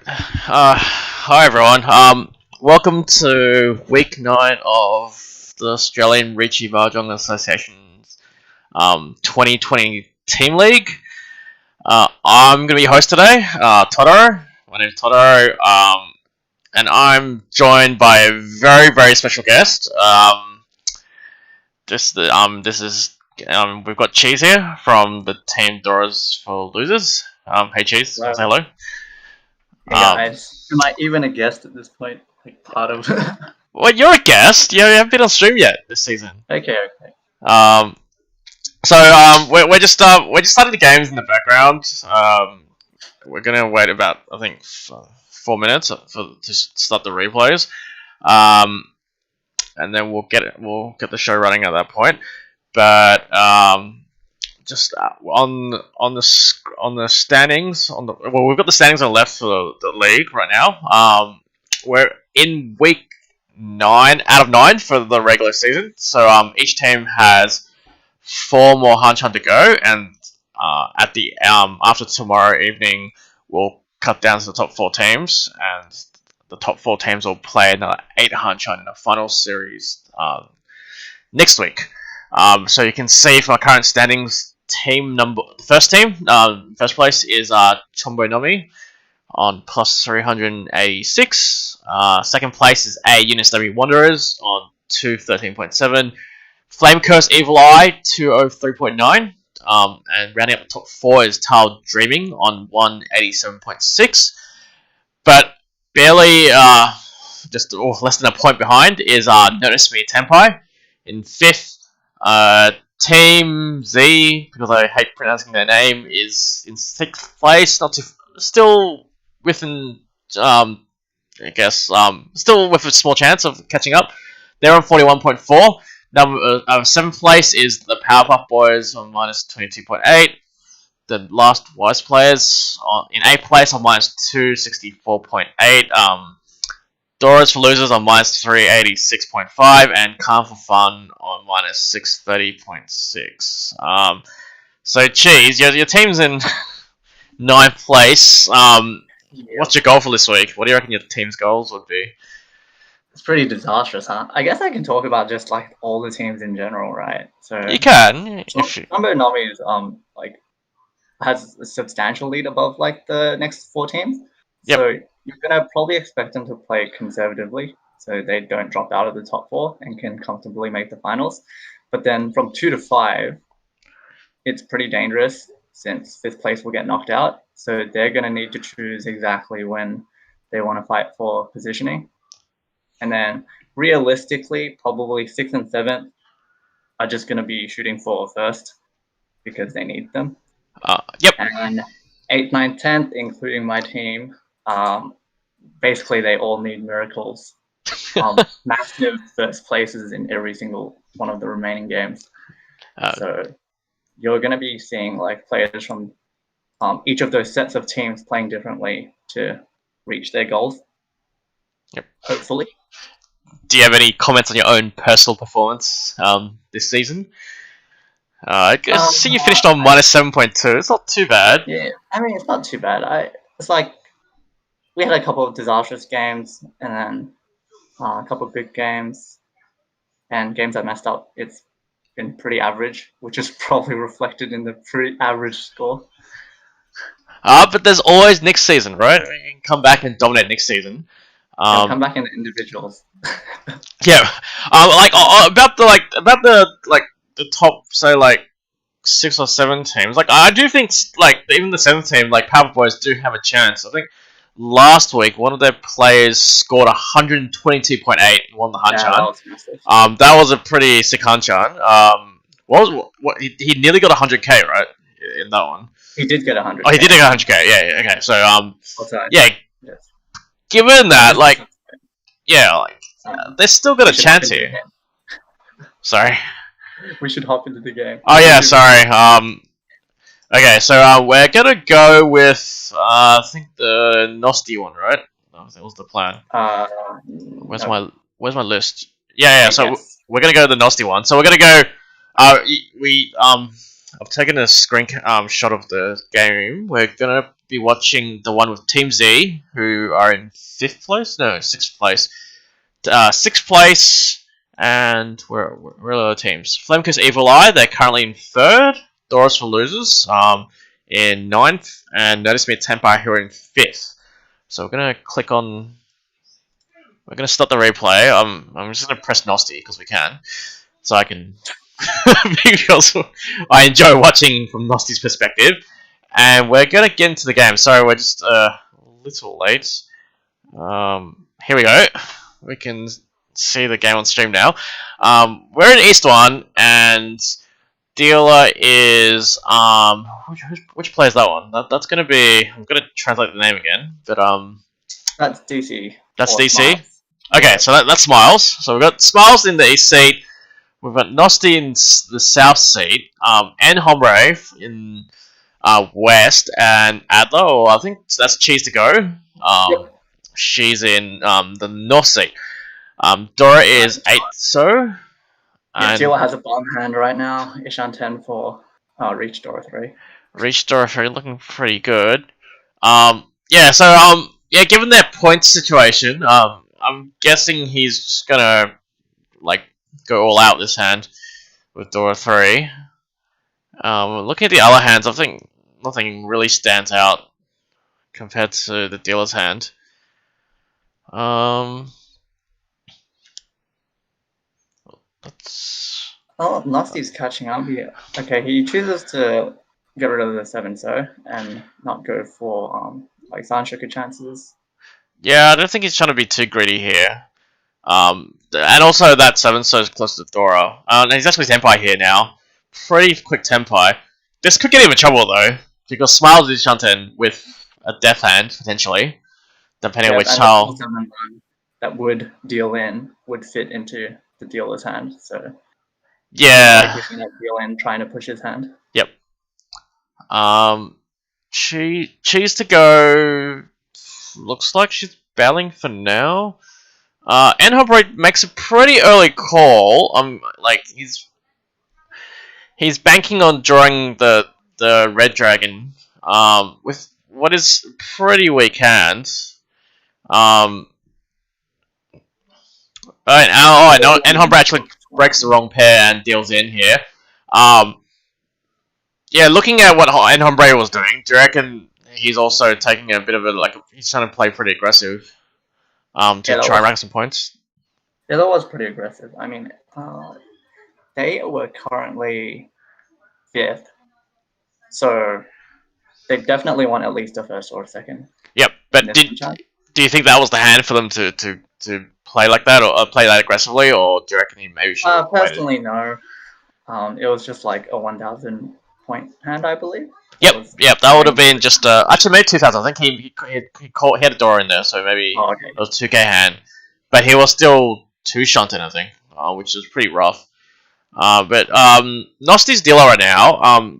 Alright. Hi everyone. Welcome to week 9 of the Australian Ricci Mahjong Association's 2020 Team League. I'm going to be your host today, Totoro. My name is Totoro, and I'm joined by a very, very special guest. We've got Cheese here from the team Doras for Losers. Hey Cheese, Hello. say hello. Hey guys, am I even a guest at this point? Like part of? Well, you're a guest. You haven't been on stream yet this season. Okay. We're just starting the games in the background. We're gonna wait about 4 minutes to start the replays. And then we'll get the show running at that point. But just on the standings we've got the standings on the left for the league right now. We're in week 9 out of 9 for the regular season. So each team has 4 more Hanchans to go, and at the after tomorrow evening we'll cut down to the top 4 teams, and the top 4 teams will play another 8 Hanchans in the final series next week. So you can see from our current standings, first place is Chombo Nomi on plus 386. Second place is A Eunice W Wanderers on 213.7. Flame Curse Evil Eye 203.9. And rounding up the top 4 is Tile Dreaming on 187.6. But barely, just less than a point behind is Notice Me Tenpai in 5th. Team Z, because I hate pronouncing their name, is in 6th place. Still within, still with a small chance of catching up. They're on 41.4. Number 7th place is the Powerpuff Boys on minus 22.8. The last Wise Players in 8th place on minus 264.8. Doras for Losers on minus 386.5, and Calm for Fun on minus 630.6. So, Cheese, your team's in 9th place. What's your goal for this week? What do you reckon your team's goals would be? It's pretty disastrous, huh? I guess I can talk about just like all the teams in general, right? So you can. Number Nami is has a substantial lead above like the next 4 teams. Yep. So you're gonna probably expect them to play conservatively, so they don't drop out of the top 4 and can comfortably make the finals. But then from 2 to 5, it's pretty dangerous since 5th place will get knocked out. So they're gonna need to choose exactly when they want to fight for positioning. And then realistically, probably 6th and 7th are just gonna be shooting for first because they need them. Yep. And 8th, 9th, 10th, including my team, basically they all need miracles. Massive first places in every single one of the remaining games. So you're going to be seeing like players from each of those sets of teams playing differently to reach their goals. Yep. Hopefully. Do you have any comments on your own personal performance this season? I see you finished on minus 7.2. It's not too bad. Yeah, I mean, it's not too bad. It's like we had a couple of disastrous games, and then a couple of big games, and games I messed up. It's been pretty average, which is probably reflected in the pretty average score. But there's always next season, right? You can come back and dominate next season. Come back in the individuals. Yeah. About the top, say, like 6 or 7 teams. Like, I do think, like, even the 7th team, like, Power Boys do have a chance. I think last week, one of their players scored 122.8 and won the Hanchan. Yeah, that was a pretty sick Hanchan. He nearly got 100k, right? In that one. He did get 100k. Oh, he did get 100k, yeah, okay. So, yeah. Yes. Given that, like, yeah, like, they still got a chance here. Sorry. We should hop into the game. Oh yeah, sorry. Okay, so we're gonna go with I think the Nosti one, right? That was the plan. Where's my list? Yeah. So we're gonna go to the Nosti one. So we're gonna go. I've taken a screen shot of the game. We're gonna be watching the one with Team Z, who are in 5th place. No, 6th place. 6th place, and where are the teams? Flemke's Evil Eye. They're currently in 3rd. Doris for Losers. In 9th, and Notice Me Tempire, who are in 5th. So we're gonna click on. We're gonna start the replay. I'm just gonna press Nosti because we can, so I can. Because I enjoy watching from Nosti's perspective, and we're gonna get into the game. Sorry, we're just a little late. Here we go. We can see the game on stream now. We're in East 1, and dealer is which player is that one? That's gonna be. I'm gonna translate the name again, but That's DC. that's or DC. Smiles. Okay, so that's Smiles. So we've got Smiles in the east seat. We've got Nosti in the south seat. And Hombre in west, and Adler, or I think that's Cheese to go. Yep. She's in the north seat. Dora is 8 so. Yeah, And Jilla has a bomb hand right now. Ishan 10 for Reach Dora 3. Reach Dora 3 looking pretty good. Yeah, given their point situation, I'm guessing he's just gonna like go all out this hand with Dora 3. Looking at the other hands, I think nothing really stands out compared to the dealer's hand. Let's... Oh, Nasty's catching up here. Okay, he chooses to get rid of the 7 so and not go for like Zanshoku chances. Yeah, I don't think he's trying to be too greedy here. And also that 7 so is close to Dora. And he's actually Tenpai here now. Pretty quick Tenpai. This could get him in trouble though, because Smiles is Shanten with a death hand potentially, depending on which tile. That would deal in would fit into the dealer's hand. So yeah, like that deal in trying to push his hand. Yep. Cheese to go. Looks like she's bailing for now. Enhobright makes a pretty early call. Like he's banking on drawing the red dragon. With what is pretty weak hands. No, Enhobright actually breaks the wrong pair and deals in here. Yeah, looking at what Enhombre was doing, do you reckon he's also taking a bit of he's trying to play pretty aggressive to try and rack some points? Yeah, that was pretty aggressive. I mean, they were currently 5th, so they definitely want at least a 1st or a 2nd. Yep, but do you think that was the hand for them to play like that or play that aggressively, or do you reckon he maybe should have personally, no. It was just like a 1,000 point hand, I believe. Yep, that would have been just actually maybe 2,000. I think he had a door in there, so maybe it was 2k hand, but he was still 2 shunted, I think, which is pretty rough. But Nosti's dealer right now.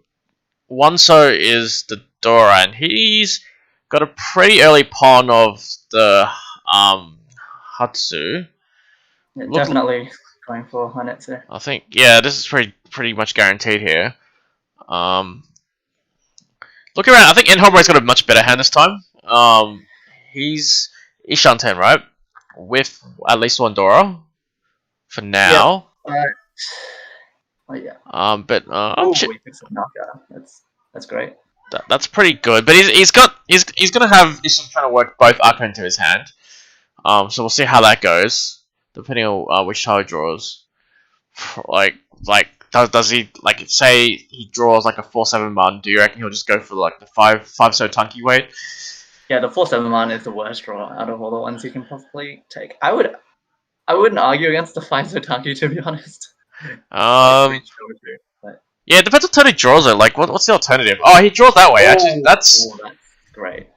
One so is the Dora, and he's got a pretty early pawn of the Hatsu. Yeah, definitely going for Hanetsu. I think this is pretty much guaranteed here. Looking around, I think Enhomre's got a much better hand this time. He's Ishan 10, right? With at least 1 Dora for now. Yeah. But he picks up knockout. That's great. That's pretty good. But he's gonna have Ishan trying to work both Arca into his hand. So we'll see how that goes, depending on which tile he draws. Does he say he draws like a 4/7 man? Do you reckon he'll just go for like the 5 so Tunky weight? Yeah, the 4/7 man is the worst draw out of all the ones you can possibly take. I wouldn't argue against the 5 so Tunky, to be honest. Yeah, it depends what turn he draws it. Like, what's the alternative? Oh, he draws that way. Actually, that's great.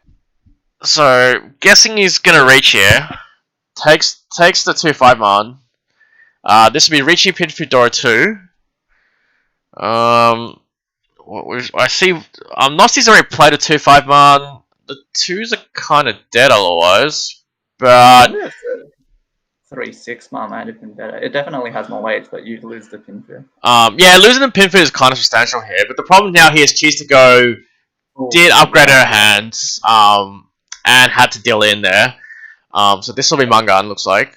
So, guessing he's gonna reach here. Takes the 2/5 man. This would be Richie Pin for Dora 2. I see. Nosti's already played a 2/5 man. The 2s are kind of dead otherwise, but 3-6 might have been better. It definitely has more weights, but you lose the pin through. Yeah, losing the pin is kind of substantial here, but the problem now here is Cheese to Go did upgrade her hands, and had to deal in there. So this will be Mangan, looks like.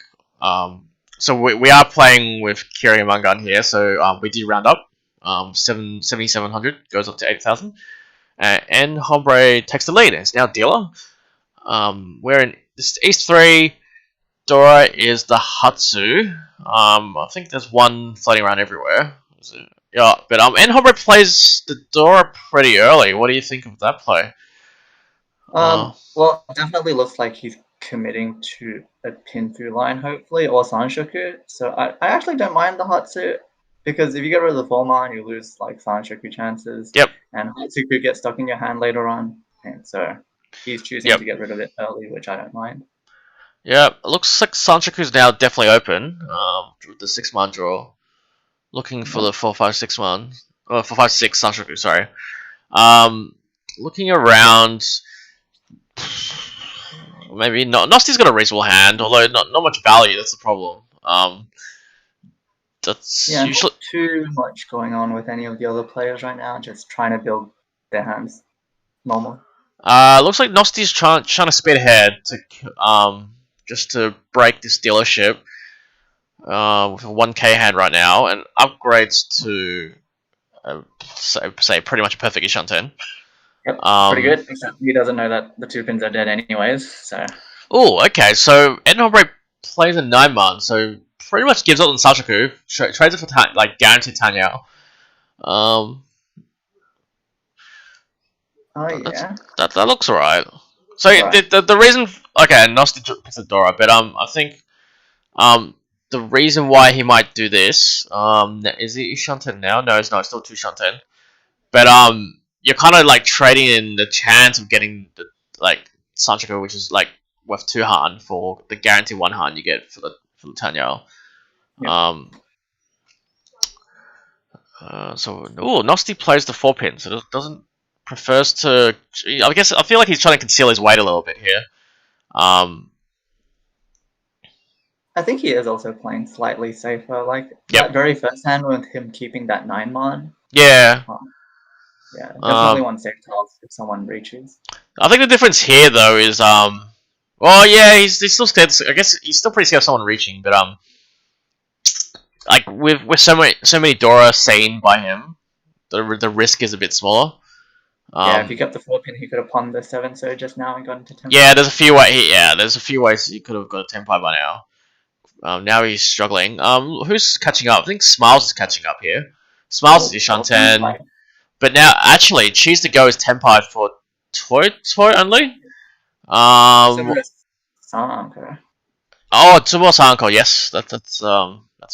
So we are playing with Kiri and Mangan here, so we do round up. 7,700 goes up to 8,000. And Hombre takes the lead, and it's now Dealer. We're in this East 3. Dora is the Hatsu. I think there's one floating around everywhere. Yeah, but N Hombre plays the Dora pretty early. What do you think of that play? Well, it definitely looks like he's committing to a pin through line, hopefully, or Sanshoku. So I actually don't mind the Hatsu, because if you get rid of the 4-man, you lose like Sanshoku chances. Yep. And Hatsu could get stuck in your hand later on, and so he's choosing to get rid of it early, which I don't mind. Yeah, it looks like Sanshoku's now definitely open. With the 6-man draw, looking for the 4-5-6-man, 4-5-6 Sanshoku. Sorry. Looking around. Maybe not. Nosty's got a reasonable hand, although not much value. That's the problem. That's usually not too much going on with any of the other players right now. Just trying to build their hands normal. Looks like Nosty's trying to speed ahead to just to break this dealership with a 1k hand right now, and upgrades to say pretty much a perfect Ishanten. Yep, pretty good, except he doesn't know that the 2 pins are dead anyways, so... Oh, okay, so Ed Hombre plays a 9-man, so pretty much gives up on Sanshoku, trades it for guaranteed Tanyao. Oh, yeah. That looks alright. So the reason... Okay, Nosti picks a Dora, but I think the reason why he might do this... is he Ishanten now? No, it's still 2 Shanten. But you're kind of trading in the chance of getting the Sanchoku, which is worth 2 Han for the guaranteed 1 Han you get for the Tanyao. Yep. So Nosti plays the 4 pin, so prefers to. I feel like he's trying to conceal his weight a little bit here. I think he is also playing slightly safer. That very first hand with him keeping that 9-man. Yeah. Yeah, definitely one safe tiles if someone reaches. I think the difference here though is well, yeah, he's still scared. I guess he's still pretty scared of someone reaching, but with so many Dora seen by him, the risk is a bit smaller. Yeah, if you kept the 4 pin, he could have pawned the 7 so just now and got into 10. Yeah, there's a few ways he could have got a 10 by now. Now he's struggling. Who's catching up? I think Smiles is catching up here. Smiles is Ishanten. But now, actually, Choose to Go is Tenpai for Toy only. Sanko. Oh, Tsubo Sanko, yes, that's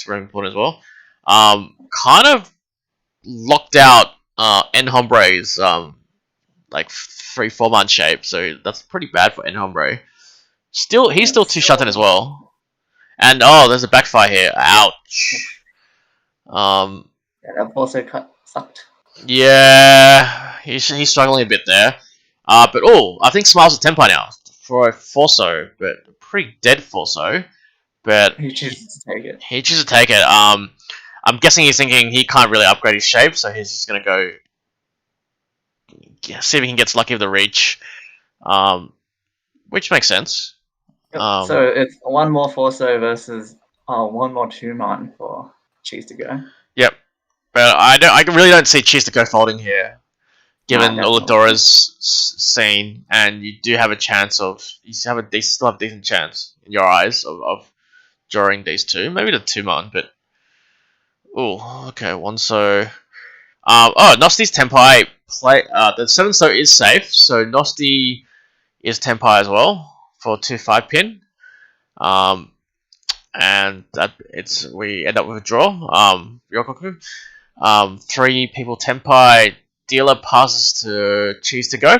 very important as well. Kind of locked out N Hombre's 3-4-man shape, so that's pretty bad for N Hombre. He's still 2 Shanten as well. And there's a backfire here. Ouch. Yeah, that also sucked. Yeah, he's struggling a bit there. But I think Smiles is Tenpai now for a Forso, but a pretty dead Forso. But he chooses to take it. He chooses to take it. I'm guessing he's thinking he can't really upgrade his shape, so he's just gonna go see if he can get lucky with the reach, which makes sense. Yep. So it's 1 more Forso versus 1 more 2-man for Cheese to Go. Yep. But I really don't see Cheese to Go folding here, given all the Dora's seen, and you do have a chance still have a decent chance in your eyes of drawing these 2, maybe the 2-man, but okay, 1 so. Nosty's Tenpai play. The 7 so is safe, so Nosty is Tenpai as well for 2 5-pin. And we end up with a draw. Ryokoku. 3 people Tenpai. Dealer passes to Cheese to Go.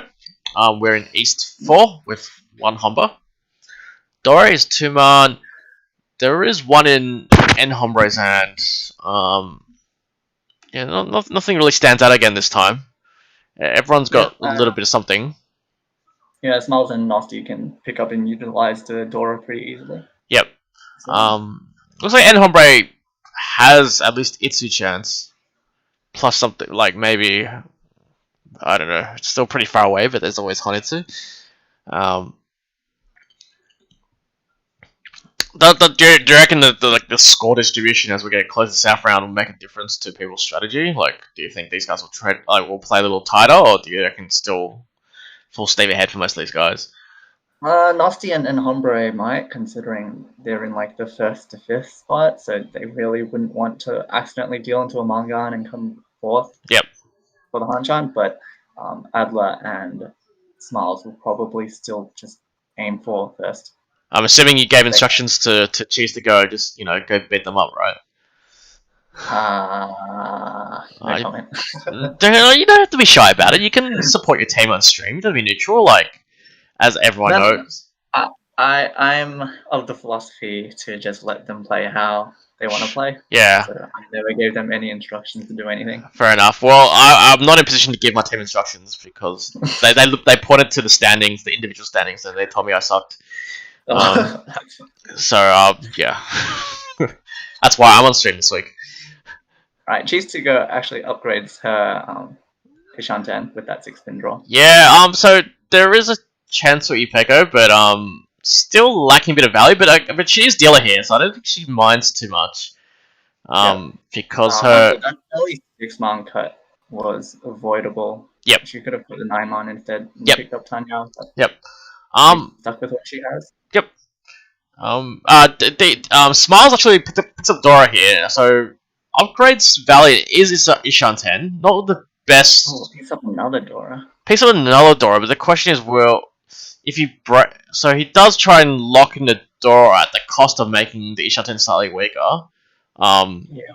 We're in East 4 with 1 Homba. Dora is 2-man. There is 1 in N Hombre's hand. Yeah, nothing really stands out again this time. Everyone's got a little bit of something. Yeah, Smiles and Nosty can pick up and utilize the Dora pretty easily. Yep. Looks like Hombre has at least Itsu chance, plus something like maybe I don't know. It's still pretty far away, but there's always Honitsu. Do you reckon the score distribution as we get closer to South Round will make a difference to people's strategy? Like, do you think these guys will play a little tighter, or do you reckon still full steam ahead for most of these guys? Nasty and Hombre might, considering they're in like the 1st to 5th spot, so they really wouldn't want to accidentally deal into a Mangan and come 4th. Yep. For the Hanchan, but Adler and Smiles will probably still just aim for 1st. I'm assuming you gave instructions to Cheese to go, just go beat them up, right? No comment. You don't have to be shy about it. You can support your team on stream. You don't be neutral, as everyone knows. I'm of the philosophy to just let them play how they want to play. Yeah. So I never gave them any instructions to do anything. Fair enough. Well, I'm not in a position to give my team instructions because they pointed to the standings, the individual standings, and they told me I sucked. So yeah, that's why I'm on stream this week. Right, Cheese to Go actually upgrades her Hanchans with that 6-pin draw. Yeah. So there is a chance for Ipeko, but still lacking a bit of value. But she is dealer here, so I don't think she minds too much. Because her that early 6-man cut was avoidable. Yep. She could have put the 9-man instead and Yep. picked up Tanya. Yep. Stuck with what she has. Yep. Smiles actually picks up Dora here, so upgrades value is Ishan 10. Not the best. Oh, picks up another Dora. Picks up another Dora, but the question is, if you so he does try and lock in the Dora at the cost of making the Ishan 10 slightly weaker. Yeah.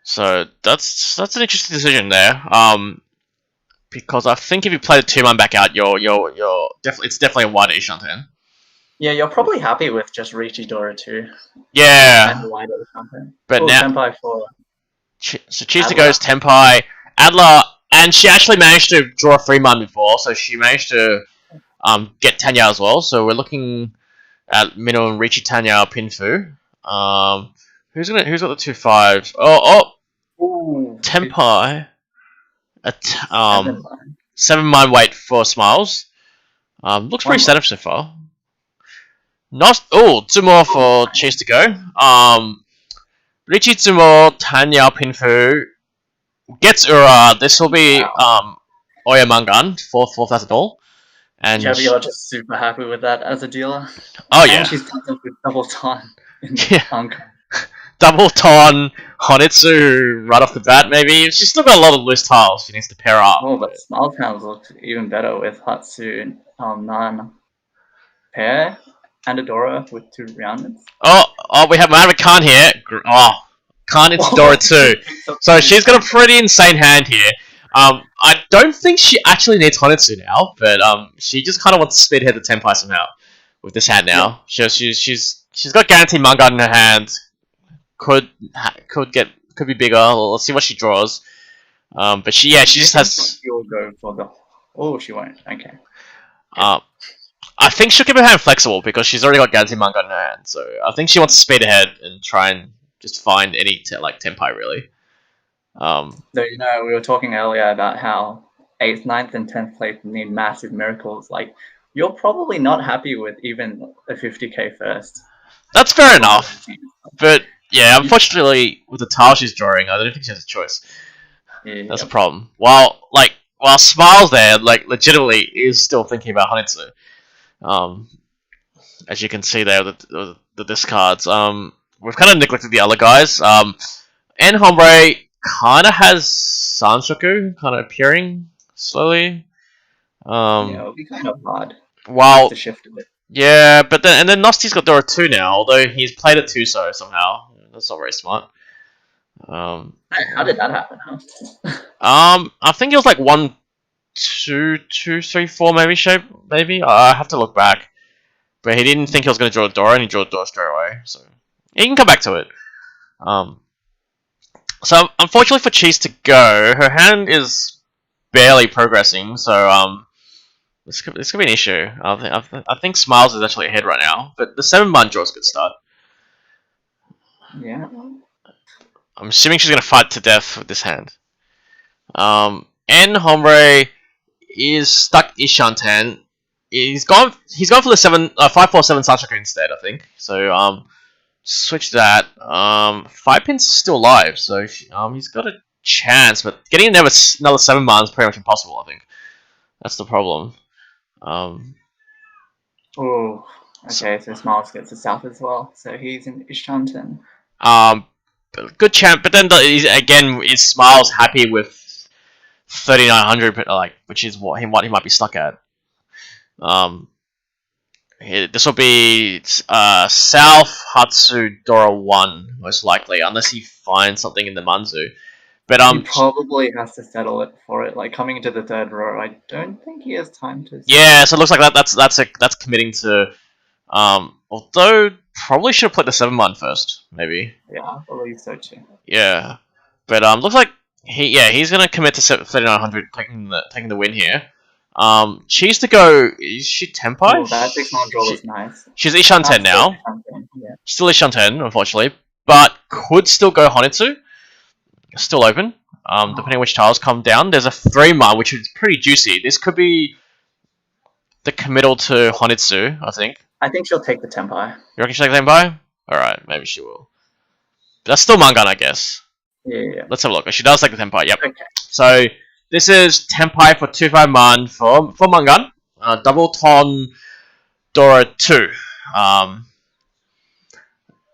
So that's an interesting decision there. Because I think if you play the 2-man back out, it's definitely a wider Ishan 10. Yeah, you're probably happy with just Richie Dora too. Yeah. And the wider Ishan 10. But now Senpai for so Cheese to Go's Tenpai, Adler, and she actually managed to draw a 3-man before, so she managed to get Tanya as well. So we're looking at minimum Richie, Tanya, Pinfu. Who's got the 2-5s? Ooh, Tenpai. 7-man weight for Smiles. Looks pretty set up so far. Two more for Cheese to Go. Richie Tsumo, Tanya, Pinfu gets Ura. This will be Oya Mangan, 4th as a doll. And you're just super happy with that as a dealer. Oh yeah. And she's done up with double ton in Double ton, Honitsu right off the bat, maybe. She's still got a lot of loose tiles she needs to pair up. Oh, but Smile Towns look even better with Hatsu, Nan pair, and Adora with 2 roundments. Oh, we have Khan here. Khan into Dora too. So she's got a pretty insane hand here. I don't think she actually needs Honitsu now, but she just kind of wants to speed ahead the Tenpai somehow with this hand now. Yeah. She's got guaranteed Mangan in her hand. Could be bigger. Let's see what she draws. But she just has. She'll go for the. Oh, she won't. Okay. I think she'll keep her hand flexible because she's already got guaranteed Mangan in her hand. So I think she wants to speed ahead and try and just find any Tenpai really. So we were talking earlier about how 8th, 9th, and 10th place need massive miracles. Like, you're probably not happy with even a 50k first. That's fair enough. But yeah, unfortunately, with the tile she's drawing, I don't think she has a choice. Yeah, that's a problem. While Smiles there, legitimately is still thinking about Honitsu. As you can see there, the discards. We've kind of neglected the other guys. And Hombre kind of has Sanshoku kind of appearing slowly. It'll be kind of hard. To shift a bit. Yeah, but then Nosty's got Dora 2 now, although he's played a 2-so somehow. That's not very smart. How did that happen? Huh? I think it was 1, 2, 2, 3, 4 maybe. I have to look back. But he didn't think he was going to draw a Dora, and he drew a Dora straight away. So he can come back to it. So unfortunately for Cheese to Go, her hand is barely progressing. So this could be an issue. I think Smiles is actually ahead right now, but the 7-man draw is a good start. Yeah. I'm assuming she's gonna fight to death with this hand. En Hombre is stuck Ishanten. He's gone. He's gone for the 547 Sashika instead, I think. So switch that. 5-pin's still alive, so he's got a chance, but getting another 7 man is pretty much impossible. I think that's the problem. Oh. Okay, so Smiles gets the south as well. So he's in Ishanten. Good chance, but then again, is Smiles happy with 3900, like, which is what he might be stuck at. This will be South Hatsu Dora 1 most likely, unless he finds something in the Manzu. But he probably has to settle it for it. Like coming into the third row, I don't think he has time to. Yeah, so it looks like that's committing to. Although probably should have played the 7-man first, maybe. Yeah, I believe so too. Yeah, but looks like he's gonna commit to 3900, taking the win here. She's to go. Is she Tenpai? Oh, that 6-man draw was nice. She's Ishanten now. Yeah. Still Ishanten, unfortunately, but could still go Honitsu. Still open. Depending on which tiles come down. There's a 3-man, which is pretty juicy. This could be the committal to Honitsu, I think. I think she'll take the Tenpai. You reckon she'll take the Tenpai? Alright, maybe she will. That's still Mangan, I guess. Yeah. Let's have a look. She does take the Tenpai, yep. Okay. So, this is Tenpai for 2-5-man for Mangan. Double Ton Dora 2.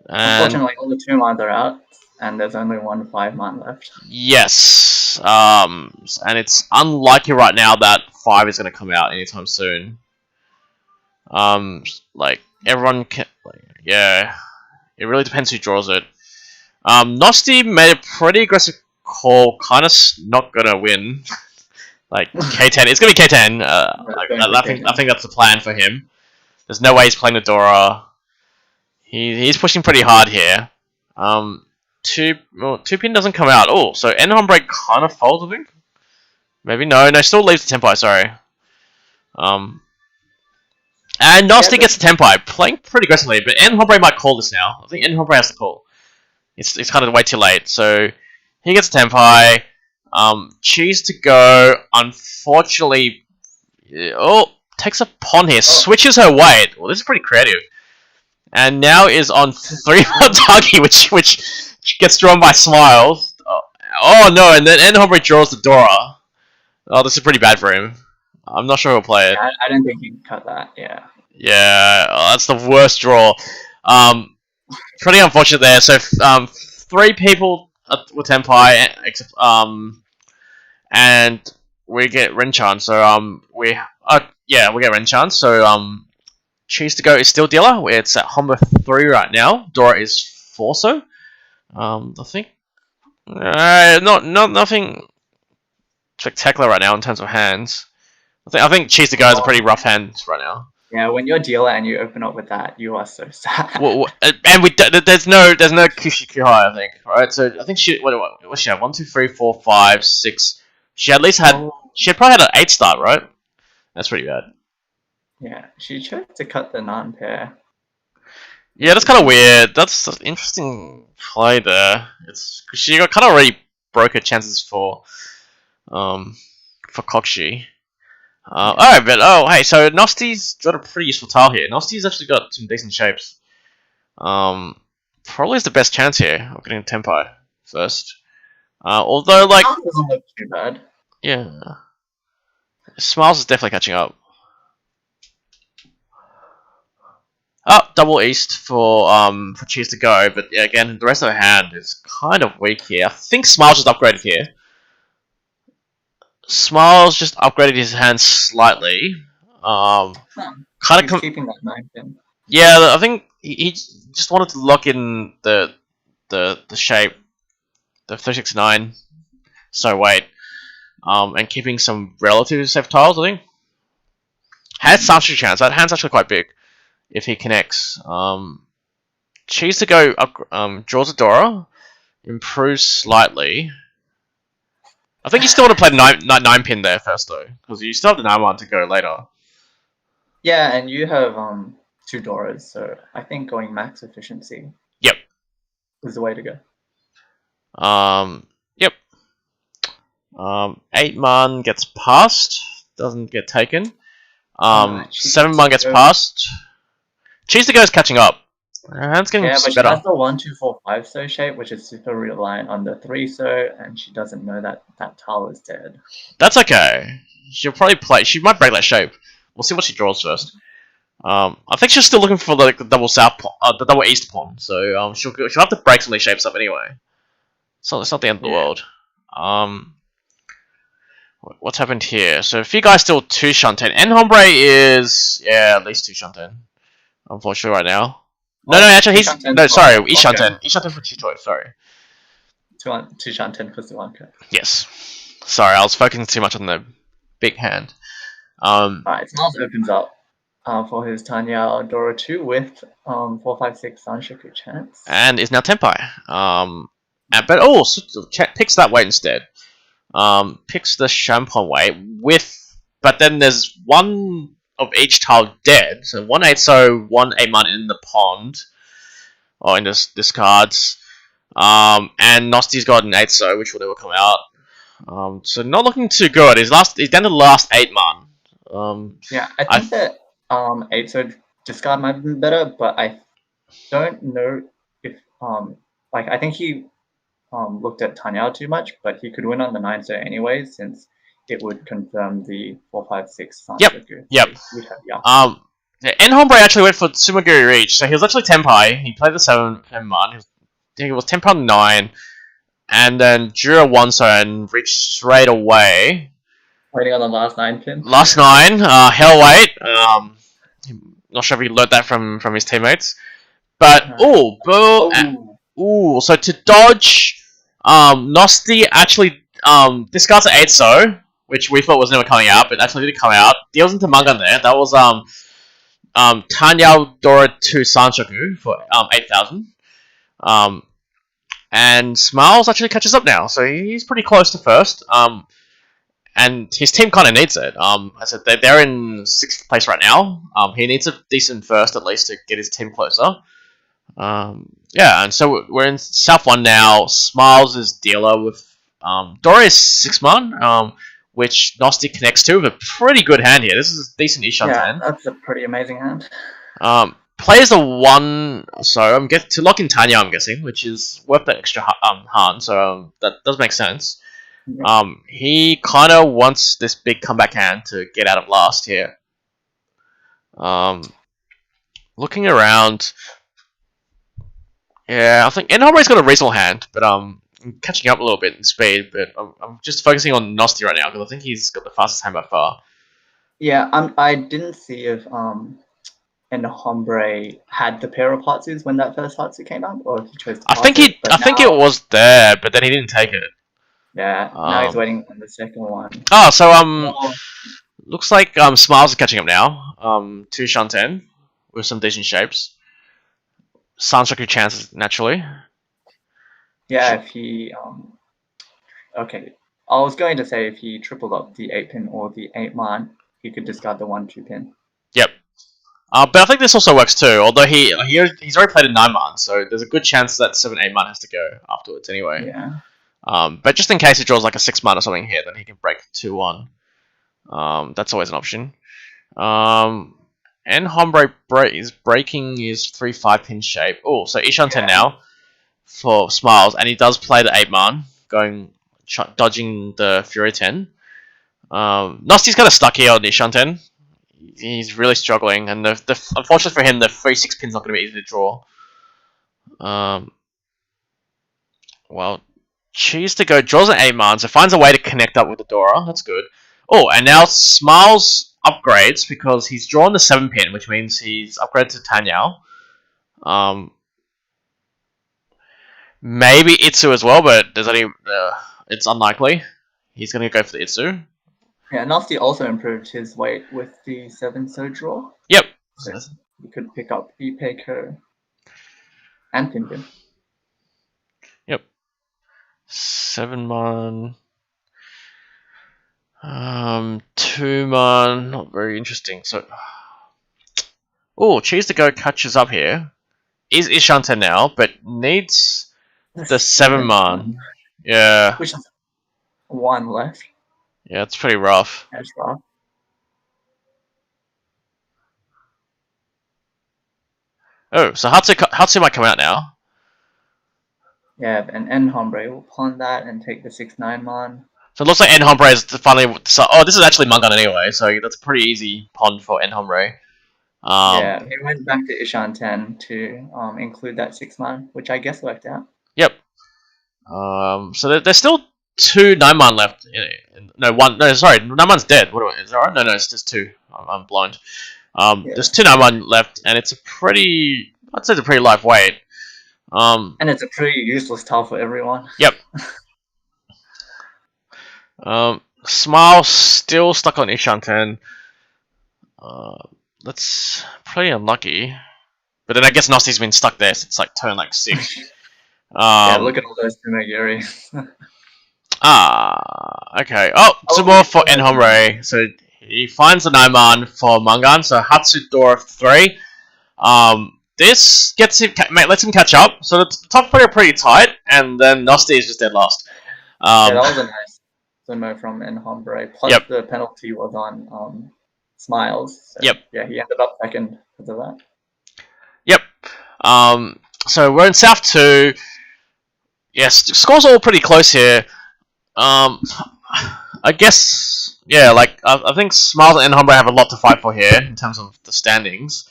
Unfortunately, all the 2-mans are out, and there's only one 5-man left. Yes. And it's unlikely right now that 5 is going to come out anytime soon. Like, everyone can... yeah. It really depends who draws it. Nosti made a pretty aggressive call, kind of not gonna win. Like, K10. It's gonna be K10. I think that's the plan for him. There's no way he's playing the Dora. He's pushing pretty hard here. 2-pin doesn't come out. Oh, so En Hombre kind of folds, I think? Maybe? No, still leaves the Tenpai, sorry. And Nosti gets the Tenpai, playing pretty aggressively, but En Hombre might call this now. I think En Hombre has to call. It's kind of way too late, so he gets a Tenpai. Cheese to go. Unfortunately, takes a pawn here. Switches her weight. Well, this is pretty creative. And now is on 3-man Tagi, which gets drawn by Smiles. Oh no! And then En Hombre draws the Dora. Oh, this is pretty bad for him. I'm not sure he'll play it. Yeah, I don't think he can cut that. Yeah. Yeah, that's the worst draw. Pretty unfortunate there. So 3 people with Tenpai, except and we get Renchan. So we get Renchan. So Cheese to go is still dealer. It's at Humber 3 right now. Dora is 4. So I think nothing spectacular right now in terms of hands. I think Cheese to go is a pretty rough hand right now. Yeah, when you're a dealer and you open up with that, you are so sad. And there's no Kushikuhai, I think, right? So I think what she had? 1, 2, 3, 4, 5, 6. She at least had. She had probably had an 8 start, right? That's pretty bad. Yeah, she chose to cut the Nan pair. Yeah, that's kind of weird. That's an interesting play there. It's because she kind of already broke her chances for Kokshi. Alright, but hey, so Nosti's got a pretty useful tile here. Nosti's actually got some decent shapes. Probably is the best chance here of getting a Tenpai first. Although, like, doesn't look too bad. Yeah, Smiles is definitely catching up. Double East for Cheese to go, but yeah, again, the rest of the hand is kind of weak here. I think Smiles just upgraded here. Smiles just upgraded his hand slightly. Kind of keeping that 9-pin. Yeah, I think he just wanted to lock in the shape, the 369. So wait, and keeping some relatively safe tiles. I think has some chance. That hand's actually quite big if he connects. Cheese to go up, draws a Dora, improves slightly. I think you still want to play 9-pin there first, though, because you still have the 9-1 to go later. Yeah, and you have 2 Doras, so I think going max efficiency. Yep. is the way to go. Yep. 8-man gets passed, doesn't get taken. 7-man gets passed. Cheese to go is catching up. Hand's getting Yeah, but she better. has the 1-2-4-5 so shape, which is super reliant on the 3 so, and she doesn't know that that tile is dead. That's okay. She'll probably play. She might break that shape. We'll see what she draws first. I think she's still looking for like the double the double east pawn. So she'll have to break some of these shapes up anyway. So it's not the end of the world. What's happened here? So if you guys still 2 Shanten, N Hombre is at least 2 Shanten. Unfortunately, right now. No, actually he's sorry, East Shanten. East Shanten for 2 choice. Sorry. 2 Shanten for Suanka. Yes. Sorry, I was focusing too much on the big hand. Alright, Smiles opens up for his Tanya Dora 2 with 4-5-6 Sanshoku chance. And is now Tenpai. Picks that weight instead. Picks the Champon weight but then there's one of each tile dead. So 1 8-so, 1 8-man in the pond. Or in this discards. And Nosty's got an 8-so, which will never come out. So not looking too good. He's down to the last 8-man. Yeah, I think that 8-so discard might have been better, but I don't know if I think he looked at Tanya too much, but he could win on the 9-so anyway, since it would confirm the 4-5-6 Sansaku. Yep. N Hombre actually went for Sumaguri Reach, so he was actually Tenpai. He played the 7-man. He was Tenpai on 9, and then drew a 1-so and reached straight away. Waiting on the last 9 pin. Last 9, hell weight. Not sure if he learned that from his teammates. But, so to dodge, Nosti actually discards an 8-so, which we thought was never coming out, but actually did come out. Deals into Manga there. That was Tanya Dora 2 Sanshoku for 8,000. And Smiles actually catches up now, so he's pretty close to first. And his team kind of needs it. I said they're in 6th place right now. He needs a decent first at least to get his team closer. And so we're in South 1 now. Smiles is dealer with Dora is 6-man, which Nosti connects to with a pretty good hand here. This is a decent Ishan hand. That's a pretty amazing hand. Plays the 1, so to lock in Tanya, I'm guessing, which is worth the extra hand. So that does make sense. He kind of wants this big comeback hand to get out of last here. Looking around, I think N Hombre's got a reasonable hand, but I'm catching up a little bit in speed. But I'm just focusing on Nosti right now because I think he's got the fastest hand by far. Yeah, I didn't see if N Hombre had the pair of Hatsus when that first Hatsu came out, or if he chose to I think it was there, but then he didn't take it. Yeah, now he's waiting on the second one. Looks like Smiles is catching up now. 2 Shanten with some decent shapes. Sanshoku chances naturally. Yeah, if he okay. I was going to say if he tripled up the 8-pin or the 8-man, he could discard the 1-2 pin. Yep. But I think this also works too. Although he's already played a 9-man, so there's a good chance that 7-8-man has to go afterwards anyway. Yeah. But just in case he draws like a 6-man or something here, then he can break 2-1. That's always an option. And Hombre is breaking his 3-5 pin shape. Oh, so Ishan 10 now for Smiles, and he does play the 8-man, dodging the Fury 10. Nosty's kind of stuck here on Ishan 10. He's really struggling, and unfortunately for him, the 3-6 pin's not going to be easy to draw. Well, Cheese to go draws an 8-man, so finds a way to connect up with the Dora. That's good. Oh, and now Smiles upgrades because he's drawn the 7-pin, which means he's upgraded to Tanyao. Maybe Itsu as well, but it's unlikely. He's going to go for the Itsu. Yeah, Nasty also improved his weight with the 7-so draw. Yep. So he could pick up Ipeko and Pimpin. Yep. 7-man. 2-man. Not very interesting. So, Cheese to go catches up here. Is Ishanten now, but needs The 7-man. Yeah. Which is 1 left. Yeah, it's pretty rough. That's rough. Oh, so Hatsu might come out now. Yeah, and N Hombre will pawn that and take the 6-9 man. So it looks like Enhombre is finally. So, oh, this is actually Mangan anyway, so that's a pretty easy pawn for Enhombre. Yeah, he went back to Ishan 10 to include that 6-man, which I guess worked out. Yep. So there's still 2 9-man left. No, one. No, sorry, 9-man's dead. Is that right? No, it's just 2. I'm blind. Yeah. There's 2 9-man left, and it's a pretty. I'd say it's a pretty live weight. And it's a pretty useless tile for everyone. Yep. Smile still stuck on Ishan 10. That's pretty unlucky. But then I guess Nosti's been stuck there since like turn 6. Yeah, look at all those Tumagiri. Okay. Oh, 2 more for Enhombre. So he finds the 9-man for Mangan. So Hatsu Dora 3. This gets him, lets him catch up. So the top 3 are pretty tight, and then Nosti is just dead last. Yeah, that was a nice Sunmo from Enhombre. Plus the penalty was on Smiles. So, yep. Yeah, he ended up second because of that. Yep. So we're in South 2. Yes, scores are all pretty close here. I guess, yeah, like I think Smiles and Enhombre have a lot to fight for here in terms of the standings.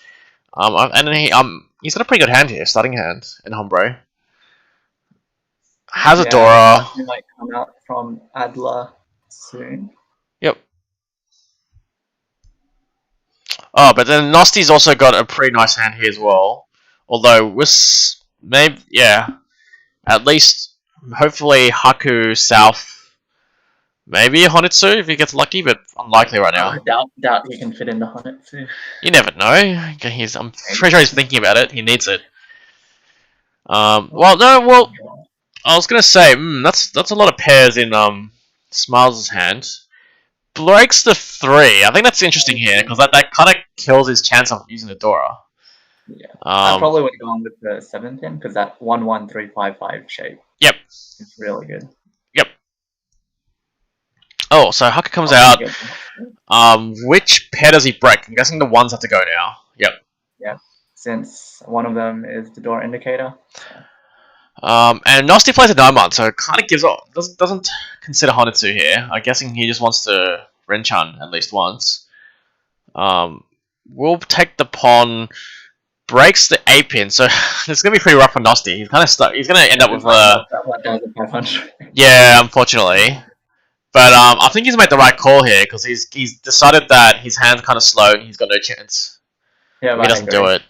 And he's got a pretty good hand here, starting hand, Enhombre. Has a Dora. He might come out from Adler soon. Yep. Oh, but then Nosti's also got a pretty nice hand here as well. Although with maybe at least hopefully Haku South. Maybe a Honitsu if he gets lucky, but unlikely right now. I doubt he can fit into Honitsu. You never know. I'm pretty sure he's thinking about it. He needs it. I was gonna say, that's a lot of pairs in Smiles' hand. Breaks the 3. I think that's interesting here because that kind of kills his chance of using the Dora. Yeah, I probably would have gone with the 7 pin because that 1-1-3-5-5 shape. Yep. It's really good. Yep. Oh, so Haka comes out. Which pair does he break? I'm guessing the 1s have to go now. Yep. Yeah, since one of them is the Dora indicator. And Nosti plays a 9-man, so it kind of gives up. Doesn't consider Honitsu here. I'm guessing he just wants to Renchan at least once. We'll take the pawn. Breaks the 8 pin, so it's gonna be pretty rough for Nosti. He's kind of stuck. He's gonna end up with yeah, unfortunately. But I think he's made the right call here because he's decided that his hand's kind of slow and he's got no chance. Yeah, if he doesn't do it.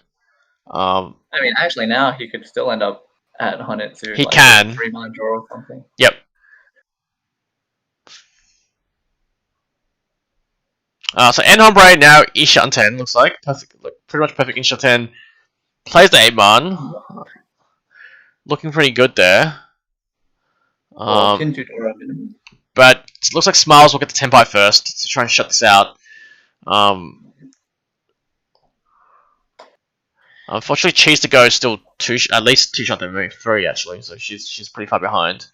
I mean, actually, now he could still end up at Honitsu. He can. 3-man draw or something. Yep. So Enhombre now Ishan 10 looks like pretty much perfect Ishan 10. Plays the 8-man. Looking pretty good there. But it looks like Smiles will get the Tenpai first to try and shut this out. Unfortunately, Cheese to Go is still at least 2 shots over 3 actually, so she's pretty far behind.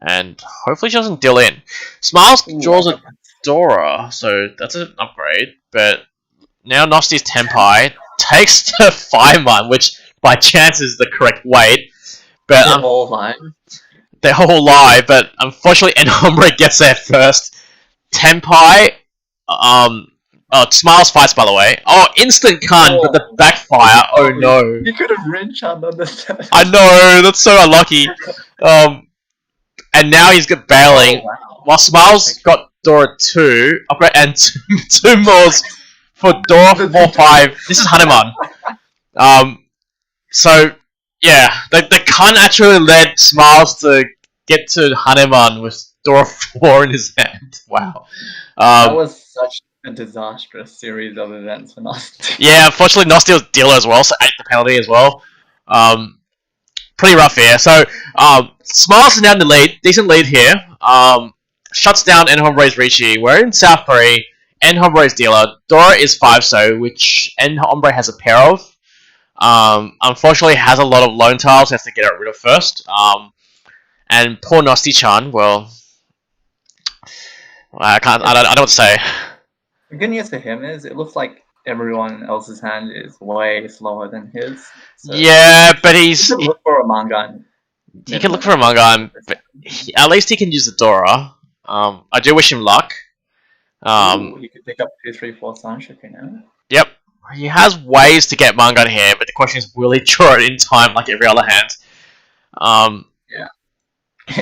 And hopefully she doesn't deal in. Smiles draws a Dora, so that's an upgrade. But now Nosti's Tenpai takes the 5-man, which by chance is the correct weight. But they're all live. They're all live, but unfortunately Enhombre gets there first. Tenpai, Smiles fights by the way. Oh, instant Kun, but the backfire. Oh no! You could have Renchan on the. I know, that's so unlucky. And now he's got bailing. While Smiles got Dora 2, upgrade and 2 more for Dora 4-5. This is Hanuman. So yeah, the Kun actually led Smiles to get to Hanuman with Dora 4 in his hand. Wow. That was such a disastrous series of events for Nosti. Yeah, unfortunately Nosti was dealer as well, so 8 the penalty as well. Pretty rough here. So Smiles is now in the lead, decent lead here. Shuts down Enhombre's Ricci. We're in South 3. Enhombre's dealer. Dora is 5 which Enhombre has a pair of. Unfortunately, has a lot of lone tiles he has to get rid of first. And poor Nasty-chan, well, I don't know what to say. The good news for him is it looks like everyone else's hand is way slower than his. So Yeah, but he can look for a manga. He can look for a manga, but at least he can use the Dora. I do wish him luck. He could pick up 2, 3, 4 Sunshoku now. Yep, he has ways to get manga here, but the question is, will he draw it in time like every other hand? Yeah.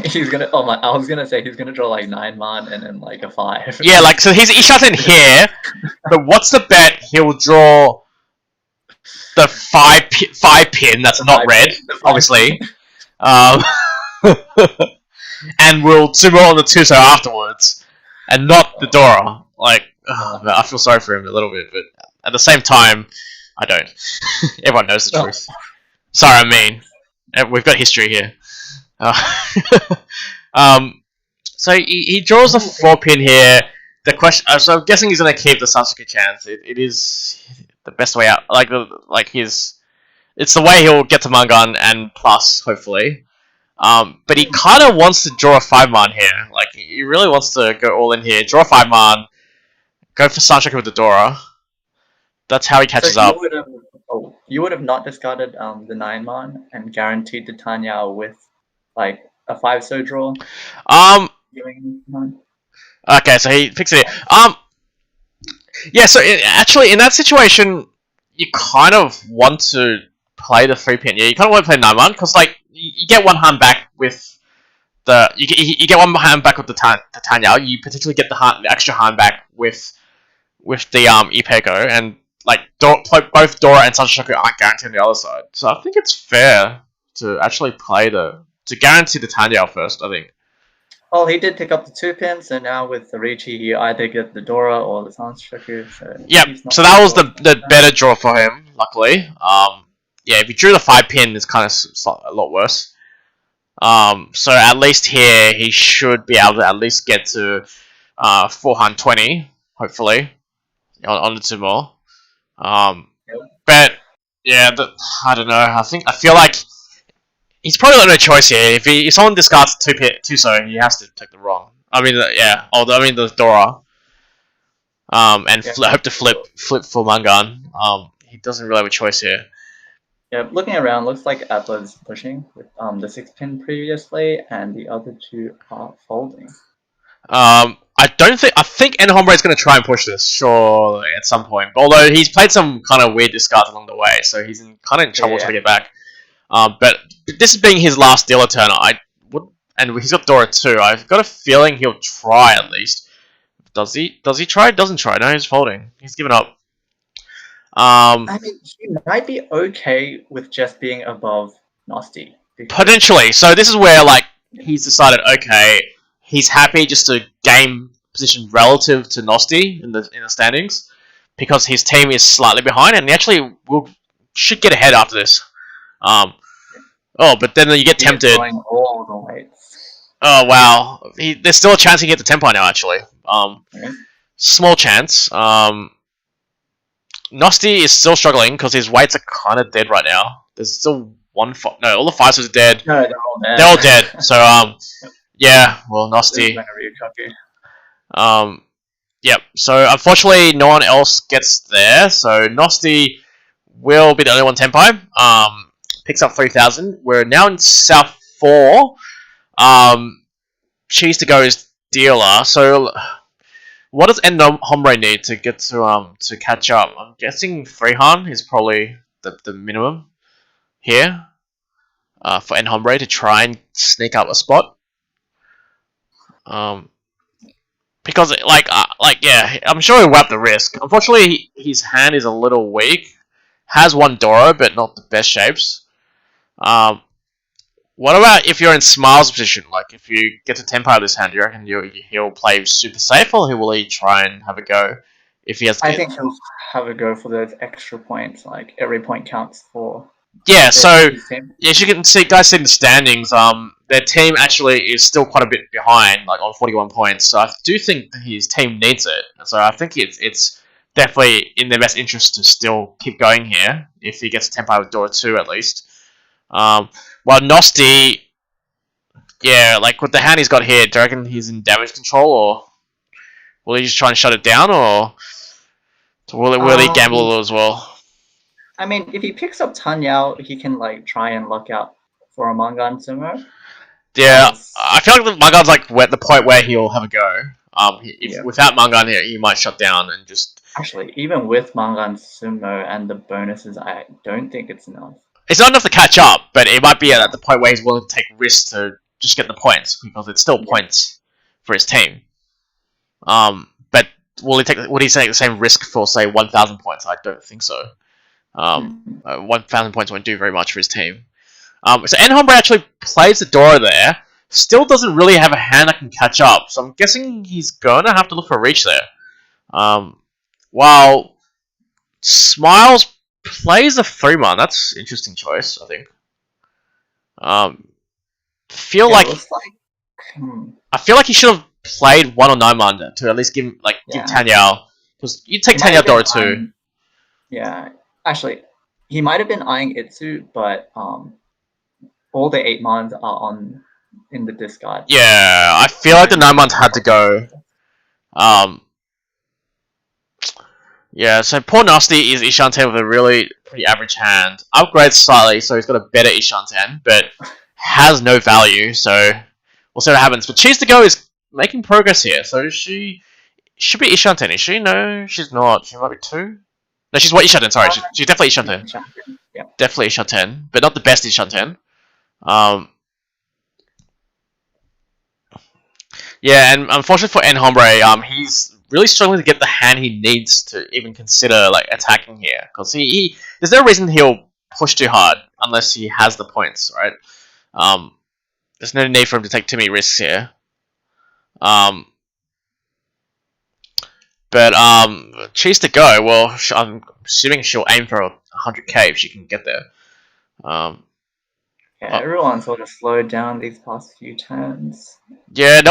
He's gonna. Oh my! I was gonna say he's gonna draw like 9 man and then like a 5. Yeah, like so he shuts in here, but what's the bet? He'll draw the 5 pin that's not red, obviously. And we'll sumo on the Tuso afterwards, and not the Dora. Like, man, I feel sorry for him a little bit, but at the same time, I don't. Everyone knows the truth. Sorry, I mean, we've got history here. So he draws a 4 pin here. The question, so I'm guessing he's gonna keep the Sasuke chance. It is the best way out. It's the way he'll get to Mangan and plus hopefully. But he kind of wants to draw a 5-man here. Like he really wants to go all in here, draw a 5-man, go for Sasuke with the Dora. That's how he catches up. You would have not discarded the 9-man and guaranteed the Tanya with like a 5-so draw. Okay, so he picks it. Yeah. So actually, in that situation, you kind of want to play the 3 pin. Yeah, you kind of want to play 9-man because like you get 1 hand back with the you get 1 hand back with the Tanya. You potentially get the extra hand back with the Ipeko, and like both Dora and Sashoku aren't guaranteed on the other side. So I think it's fair to actually play to guarantee the Tanya first. I think. Well, he did pick up the 2 pins, so now with the Ricci, he either get the Dora or the Sanshoku. So that was the better draw for him, luckily. Yeah, if he drew the 5 pin, it's kind of a lot worse. So at least here, he should be able to at least get to 420, hopefully, on the 2 more. But, yeah, I don't know. I feel like he's probably got no choice here. If someone discards 2 so he has to take the wrong. I mean, the Dora. And hope to flip for Mangan. He doesn't really have a choice here. Yeah, looking around, looks like Atla's pushing with the 6 pin previously, and the other 2 are folding. I think Enhombre is going to try and push this, sure, at some point. Although he's played some kind of weird discards along the way, so he's kind of in trouble to get back. But this being his last dealer turn, and he's got Dora too. I've got a feeling he'll try at least. Does he? Does he try? Doesn't try. No, he's folding. He's given up. I mean, he might be okay with just being above Nasty. Potentially. So this is where like he's decided, okay, he's happy just to game position relative to Nasty in the standings because his team is slightly behind, and he actually should get ahead after this. But then you get tempted. All the weights. Oh wow, there's still a chance he can get the tempo now. Actually, small chance. Nasty is still struggling because his weights are kind of dead right now. There's still one. No, all the 5s are dead. No, they're all dead. They're all dead. So yeah. Well, Nasty. Yep. So unfortunately, no one else gets there. So Nasty will be the only one tempo. Picks up 3,000. We're now in South 4. Cheese to go is dealer. So what does Enhombre need to get to catch up? I'm guessing 3 Han is probably the minimum here for Enhombre to try and sneak up a spot. Because yeah, I'm sure he'll wrap the risk. Unfortunately, his hand is a little weak. Has 1 Doro, but not the best shapes. What about if you're in Smile's position? Like, if you get to tempo out of this hand, do you reckon he'll play super safe, or will he try and have a go? If he has, I think he'll have a go for those extra points. Like every point counts for. Yeah. So as you can see, guys, see in the standings, their team actually is still quite a bit behind, like on 41 points. So I do think his team needs it. So I think it's definitely in their best interest to still keep going here if he gets a Tenpai with Dora 2 at least. While Nosti, yeah, like with the hand he's got here, do you reckon he's in damage control, or will he just try and shut it down, or will he gamble a little as well? I mean, if he picks up Tanyao, he can like try and lock out for a Mangan Sumo. Yeah, I feel like the Mangan's like the point where he'll have a go. Without Mangan here, he might shut down and just. Actually, even with Mangan Sumo and the bonuses, I don't think it's enough. It's not enough to catch up, but it might be at the point where he's willing to take risks to just get the points, because it's still points for his team. But would he take the same risk for, say, 1,000 points? I don't think so. 1,000 points won't do very much for his team. So Enhombre actually plays the Dora there. Still doesn't really have a hand that can catch up, so I'm guessing he's gonna have to look for a reach there. While Smiles plays a 3-man, that's an interesting choice, I think. I feel like he should have played 1 or 9-man to at least give Tanyao, because you take Tanyao Dora 2. Yeah, actually, he might have been eyeing Itsu, but all the 8-mans are in the discard. Yeah, I feel like the 9-mans had to go. Yeah, so poor Nasty is Ishanten with a really pretty average hand. Upgrades slightly, so he's got a better Ishanten, but has no value, so we'll see what happens. But Cheese to Go is making progress here, so she should be Ishanten, is she? No, she's not. She might be 2? No, she's what Ishanten, sorry. She's definitely Ishanten. Yeah. Definitely Ishanten, but not the best Ishanten. Yeah, and unfortunately for Enhombre, he's really struggling to get the hand he needs to even consider attacking here, because there's no reason he'll push too hard unless he has the points, right? There's no need for him to take too many risks here. But Cheese to Go, well, I'm assuming she'll aim for 100k if she can get there. Everyone's sort of slowed down these past few turns. Yeah,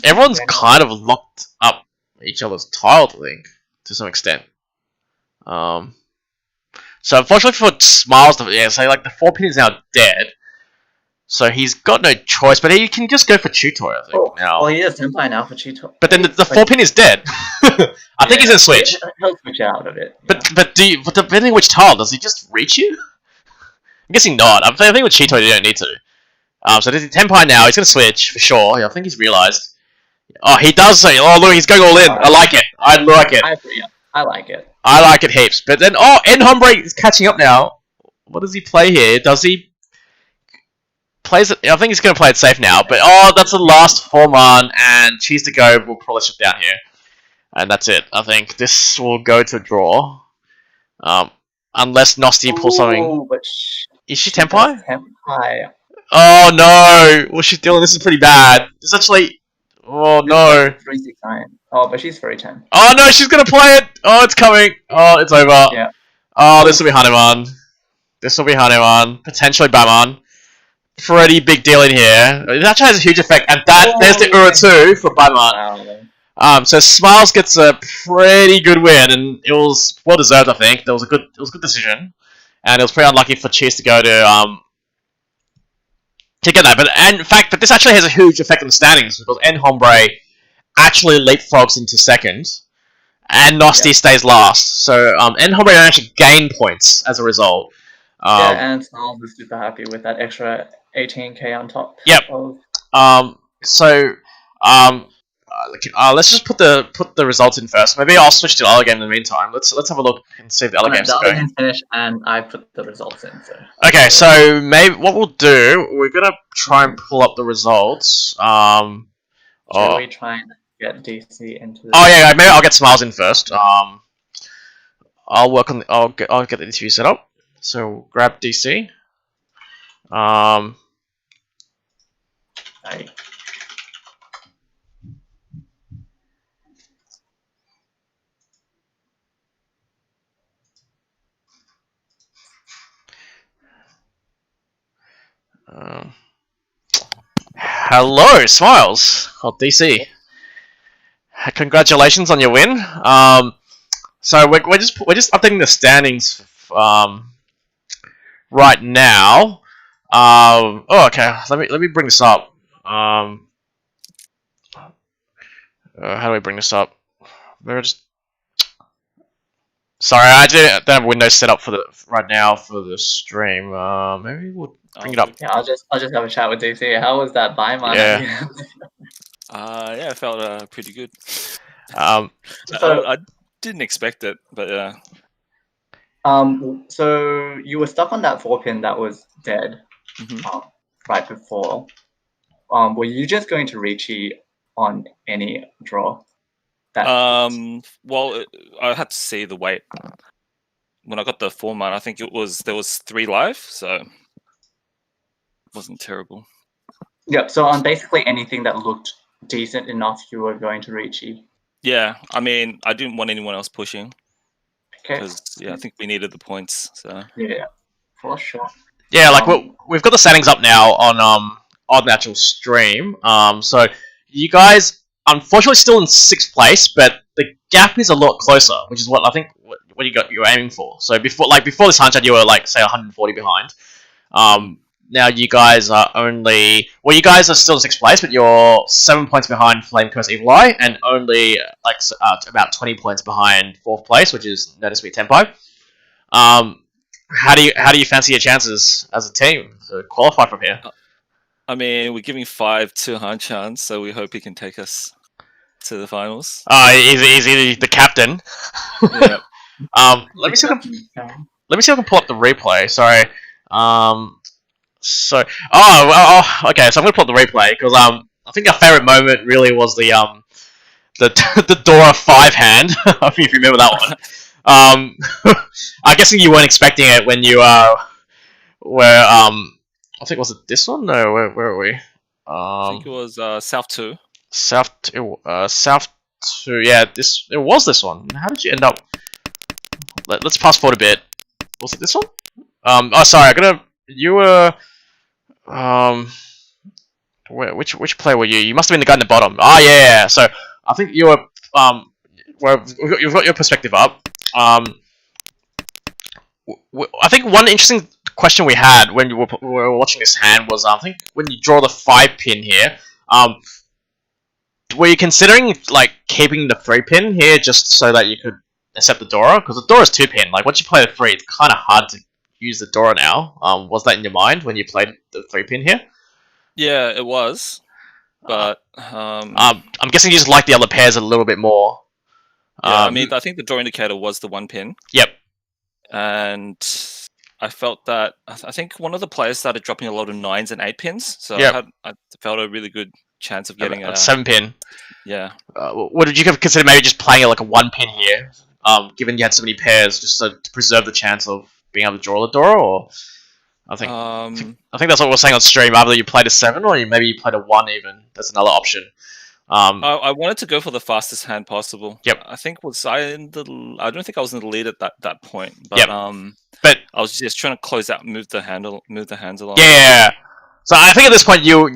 everyone's kind of locked up each other's tiles, I think, to some extent. So unfortunately for Smiles, so the 4-pin is now dead. So he's got no choice, but he can just go for Tutor, I think, now. Well, he is Tenpai now for Tutor. But then the 4-pin is dead. I think he's gonna switch. He'll switch out of it. But depending on which tile, does he just reach you? I'm guessing not. I think with Cheeto you don't need to. So there's 10-pie now. He's going to switch for sure. I think he's realised. Oh, he does say, oh look, he's going all in. I like it. I like it. I like it. I like it heaps. But then, Enhombre is catching up now. What does he play here? Does he... Plays it? I think he's going to play it safe now. But, that's the last 4-man, and Cheese to Go will probably shut down here. And that's it. I think this will go to a draw. Unless Nosti pulls something... But is she Tenpai? Tenpai. Oh no! Well, she's dealing. This is pretty bad. It's actually. Oh no! 369. Oh, but she's 310. Oh no! She's gonna play it. Oh, it's coming. Oh, it's over. Yeah. Oh, this will be Hanuman. This will be Hanuman. Potentially Batman. Pretty big deal in here. It actually has a huge effect, and there's the Ura 2 for Batman. Wow. So Smiles gets a pretty good win, and it was well deserved. I think it was a good decision, and it was pretty unlucky for Cheese to go to get that. But in fact, this actually has a huge effect on the standings, because Enhombre actually leapfrogs into second, and Nosti stays last. So Enhombre actually gain points as a result. And Smiles is super happy with that extra 18k on top. Yep. Let's just put the results in first. Maybe I'll switch to the other game in the meantime. Let's have a look and see if the other games are going. The other game's finished, and I put the results in. So. Okay, so maybe what we'll do, we're gonna try and pull up the results. Shall we try and get DC into? Maybe I'll get Smiles in first. I'll get the interview set up. So grab DC. Hello, Smiles. DC. Congratulations on your win. So we're just updating the standings right now. Oh, okay. Let me bring this up. How do I bring this up? Maybe just. Sorry, I don't have Windows set up for the right now for the stream. Maybe we'll bring it up. Yeah, I'll just have a chat with DC. How was that buy man? Yeah. Yeah, I felt pretty good. Um, I didn't expect it, but yeah. So you were stuck on that 4-pin that was dead right before. Were you just going to Ricci on any draw? Well, I had to see the weight. When I got the 4-man, I think there was 3 live, so it wasn't terrible. Yeah, so on basically anything that looked decent enough, you were going to Ricci. Yeah, I mean, I didn't want anyone else pushing. Okay. Because I think we needed the points. So yeah, for sure. Yeah, like we've got the settings up now on the actual stream. So you guys, unfortunately, still in 6th place, but the gap is a lot closer, which is what I think what you're aiming for. So before this Hanchan, you were like say 140 behind. Now you guys are you guys are still in 6th place, but you're 7 points behind Flame Curse Evil Eye, and only about 20 points behind 4th place, which is Notice Me Tempo. How do you fancy your chances as a team to qualify from here? I mean, we're giving 5 to Hanchans, so we hope he can take us to the finals. He's the captain. Yeah. Let me see if I can pull up the replay. Sorry. Okay. So I'm gonna pull up the replay because I think our favorite moment really was the the Dora 5 hand. If you remember that one. I'm guessing you weren't expecting it when you I think was it this one? No, where are we? I think it was South 2. South 2. Yeah, it was this one. How did you end up? Let's fast forward a bit. Was it this one? Sorry. You were. Which player were you? You must have been the guy in the bottom. Yeah. So I think you were. You've got your perspective up. I think one interesting question we had when we were watching this hand was, I think when you draw the 5-pin here, were you considering like keeping the 3-pin here just so that you could accept the Dora? Because the Dora's 2-pin. Like once you play the 3, it's kind of hard to use the Dora now. Was that in your mind when you played the 3-pin here? Yeah, it was. But I'm guessing you just like the other pairs a little bit more. Yeah, I mean, I think the draw indicator was the 1-pin. Yep. And I felt that I think one of the players started dropping a lot of 9s and 8-pins, so I felt a really good chance of getting a 7-pin. Yeah. What did you consider maybe just playing like a 1-pin here, given you had so many pairs, just to preserve the chance of being able to draw the Dora? Or I think that's what we're saying on stream. Either you played a 7 or maybe you played a 1 even. That's another option. I wanted to go for the fastest hand possible. Yep. I think I don't think I was in the lead at that point, but but I was just trying to close out, move the hands along. Yeah. So I think at this point you were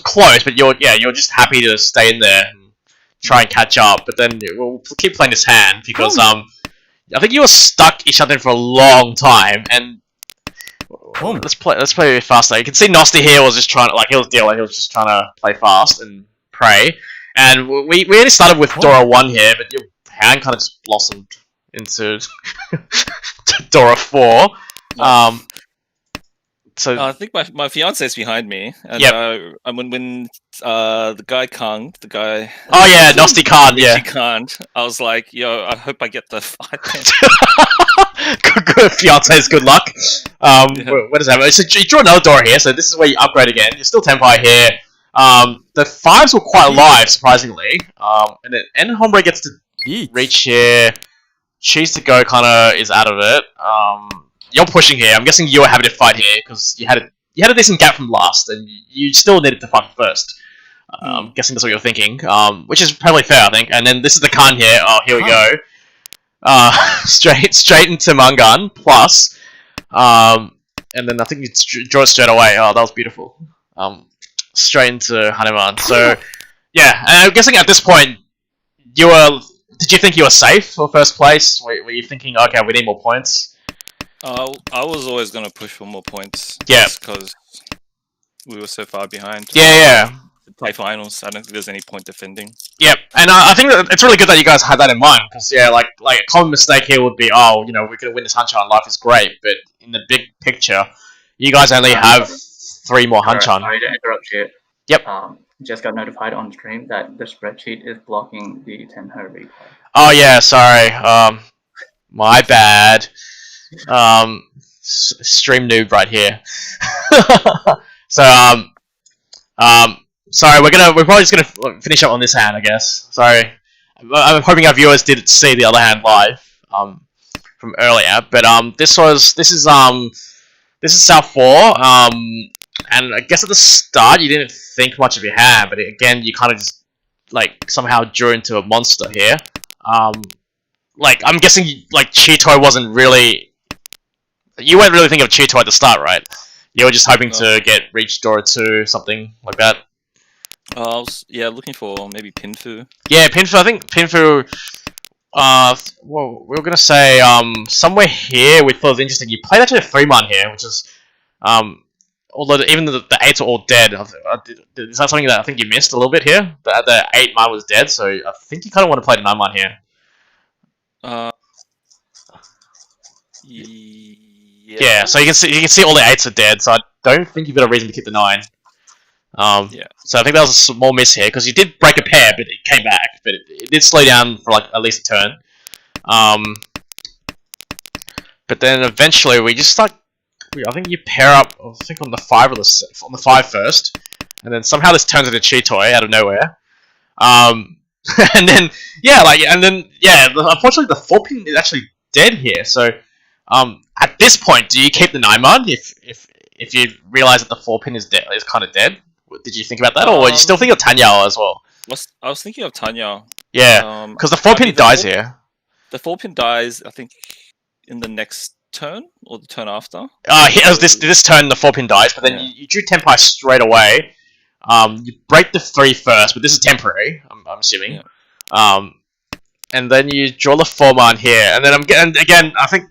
close, but you're just happy to stay in there and try and catch up. But then we'll keep playing this hand because I think you were stuck each other for a long time, and let's play a bit faster. You can see Nosty here was just trying to he was just trying to play fast and pray. And we only started with Dora 1 here, but your hand kind of just blossomed into Dora 4. So I think my fiance is behind me, and when the guy Kang, the guy Nosty Khan, Khan, I was like, yo, I hope I get the 5-pin. good fiance's good luck. What is that? So you draw another Dora here, so this is where you upgrade again. You're still Tenpai here. The 5s were quite live, surprisingly. And then Hombre gets to reach here. Choose to go kind of is out of it. You're pushing here. I'm guessing you were having to fight here because you had a decent gap from last, and you still needed to fight first. I'm guessing that's what you're thinking, which is probably fair, I think. And then this is the Khan here. Oh, here we go. Straight into Mangan plus, and then I think you draw it straight away. Oh, that was beautiful. Straight into Hanuman. So yeah, and I'm guessing at this point you were did you think you were safe for first place? Were you thinking, okay, we need more points? I was always going to push for more points. Yeah. Because we were so far behind. Yeah. To play finals, I don't think there's any point defending. Yep, and I think that it's really good that you guys had that in mind, because like a common mistake here would be, we're gonna win this Hanchan, life is great, but in the big picture, you guys only have 3 more Hanchan. Sorry to interrupt you. Yep. Just got notified on stream that the spreadsheet is blocking the Tenho replay. Oh yeah, sorry. My bad. Stream noob right here. So sorry, we're probably just gonna finish up on this hand, I guess. Sorry, I'm hoping our viewers did see the other hand live from earlier, but this is South 4, and I guess at the start you didn't think much of your hand, but again you kind of just like somehow drew into a monster here. Like I'm guessing like Cheeto wasn't really. You weren't really thinking of Cheeto at the start, right? You were just hoping to get Reach Dora 2, something like that. I was looking for maybe Pinfu. Yeah, Pinfu. I think Pinfu. Well, we were gonna say somewhere here we thought it was interesting. You played actually a 3-man here, which is although even the 8s are all dead. Is that something that I think you missed a little bit here? The 8-man was dead, so I think you kind of want to play the 9-man here. Yeah, so you can see all the 8s are dead, so I don't think you've got a reason to keep the 9. So I think that was a small miss here, because you did break a pair, but it came back. But it did slow down for like at least a turn. But then eventually we just I think you pair up, I think on the 5 or on the 5 first, and then somehow this turns into Cheetoy out of nowhere. And then unfortunately the 4-pin is actually dead here. So at this point, do you keep the 9-man if you realize that the 4-pin is dead, is kind of dead? Did you think about that, or were you still thinking of Tanyao as well? I was thinking of Tanyao. Yeah, because the 4-pin dies here. The 4-pin dies, I think, in the next turn or the turn after. This turn the 4-pin dies, but then you drew Tenpai straight away. You break the 3 first, but this is temporary. I'm assuming. Yeah. And then you draw the 4-man here, and then again, I think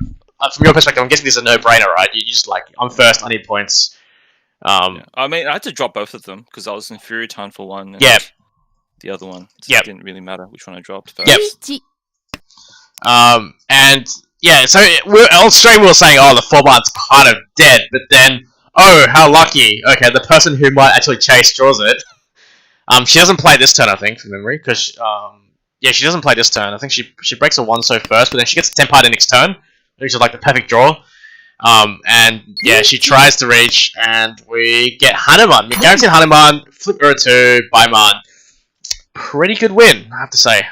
from your perspective, I'm guessing this is a no-brainer, right? You just like, I'm first, I need points. I mean, I had to drop both of them because I was in Fury Time for one. And the other one. So it didn't really matter which one I dropped first. Yep. And yeah, so on stream we were saying, the 4-man's kind of dead, but then, how lucky. Okay, the person who might actually chase draws it. She doesn't play this turn, I think, from memory, because she doesn't play this turn. I think she breaks a 1-so first, but then she gets a Tenpai the next turn, which is like the perfect draw. And she tries to reach, and we get Hanuman. We guaranteed Hanuman, flip Ura 2, Baiman. Pretty good win, I have to say.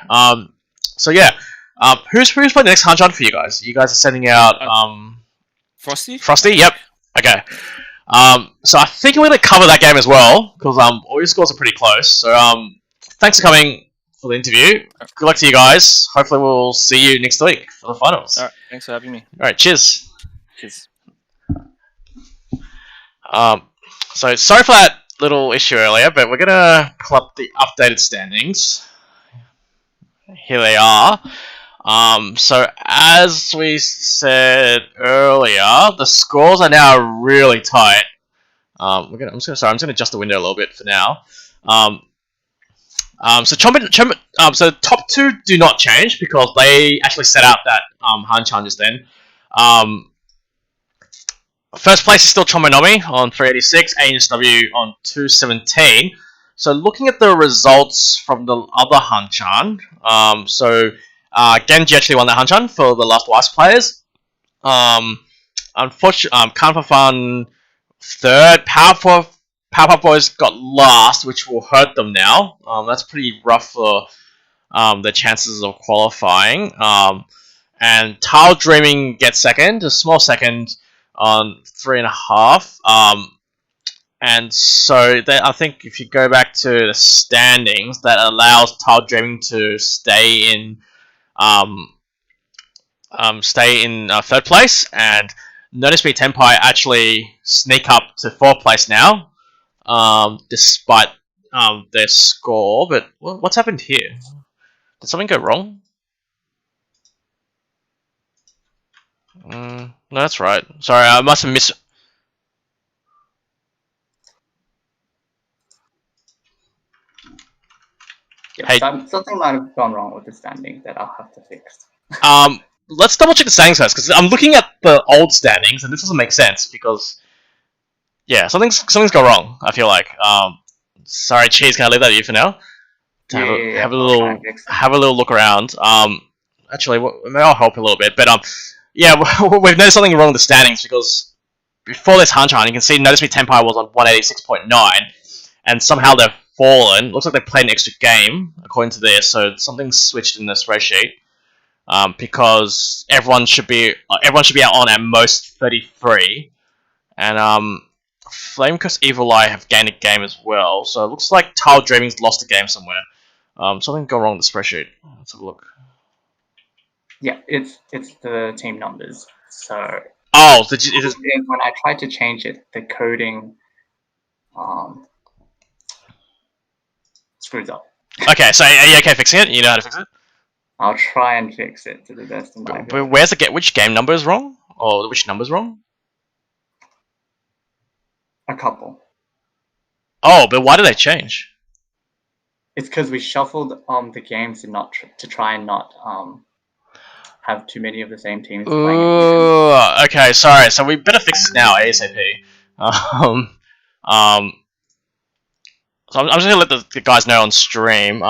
Who's playing the next Hanchan for you guys? You guys are sending out Frosty? Frosty, yep. Okay. So I think we're going to cover that game as well, because all your scores are pretty close. So thanks for coming for the interview. Good luck to you guys. Hopefully we'll see you next week for the finals. Alright, thanks for having me. Alright, cheers. Cheers. So sorry for that little issue earlier, but we're going to pull up the updated standings. Here they are. So as we said earlier, the scores are now really tight. I'm just gonna adjust the window a little bit for now. So the top 2 do not change because they actually set out that Hanchan just then. First place is still Chomonomi on 386, ANSW on 217. So looking at the results from the other Hanchan, Genji actually won that Hanchan for the last Weiss players. Unfortunately, Kanfafan third. Powerpuff Boys got last, which will hurt them now. That's pretty rough for their chances of qualifying. And Tile Dreaming gets second, a small second on 3.5. And so I think if you go back to the standings, that allows Tile Dreaming to stay in third place, and Notice Me Tenpai actually sneak up to 4th place now, despite their score. But what's happened here? Did something go wrong? No, that's right. Sorry, I must have missed. Yeah, Hey. something might have gone wrong with the standing that I'll have to fix. Let's double check the standings first, because I'm looking at the old standings, and this doesn't make sense because, yeah, something's gone wrong. I feel like. Sorry, Cheese. Can I leave that to you for now? To Yeah. have a I'll try and fix it. have a little look around. Actually, maybe I'll help a little bit. But yeah, we've noticed something wrong with the standings because before this Hanchan, you can see Notice Me Tenpai was on 186.9, and somehow they've fallen. Looks like they played an extra game according to this, so something's switched in the spreadsheet. Because everyone should be out on at most 33, and Flamecrest Evil Eye have gained a game as well. So it looks like Tile Dreaming's lost a game somewhere. Something gone wrong with the spreadsheet. Let's have a look. Yeah, it's the team numbers. So Oh, when I tried to change it, the coding screws up. Okay, so are you okay fixing it? You know how to fix it? I'll try and fix it to the best of my ability. But which game number is wrong? Or which number's wrong? A couple. Oh, but why did they change? It's because we shuffled the games to try and not have too many of the same teams playing. Ooh, okay, sorry. So we better fix this now, ASAP. So I'm just gonna let the guys know on stream.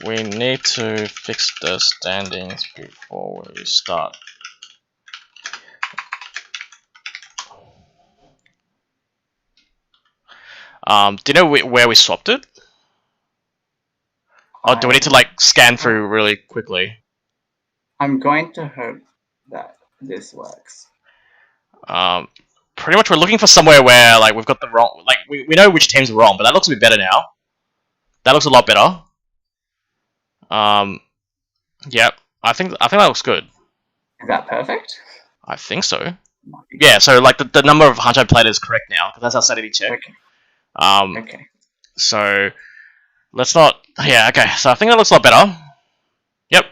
We need to fix the standings before we start. Do you know where we swapped it? Or do we need to like scan through really quickly? I'm going to hope that this works. Pretty much we're looking for somewhere where like we've got the wrong, like we know which teams are wrong, but that looks a bit better now. That looks a lot better. Yep, I think that looks good. Is that perfect? I think so. Yeah, so like the number of Hanchans played is correct now because that's our sanity check. Okay. Okay. So let's not. Yeah. Okay. So I think that looks a lot better. Yep.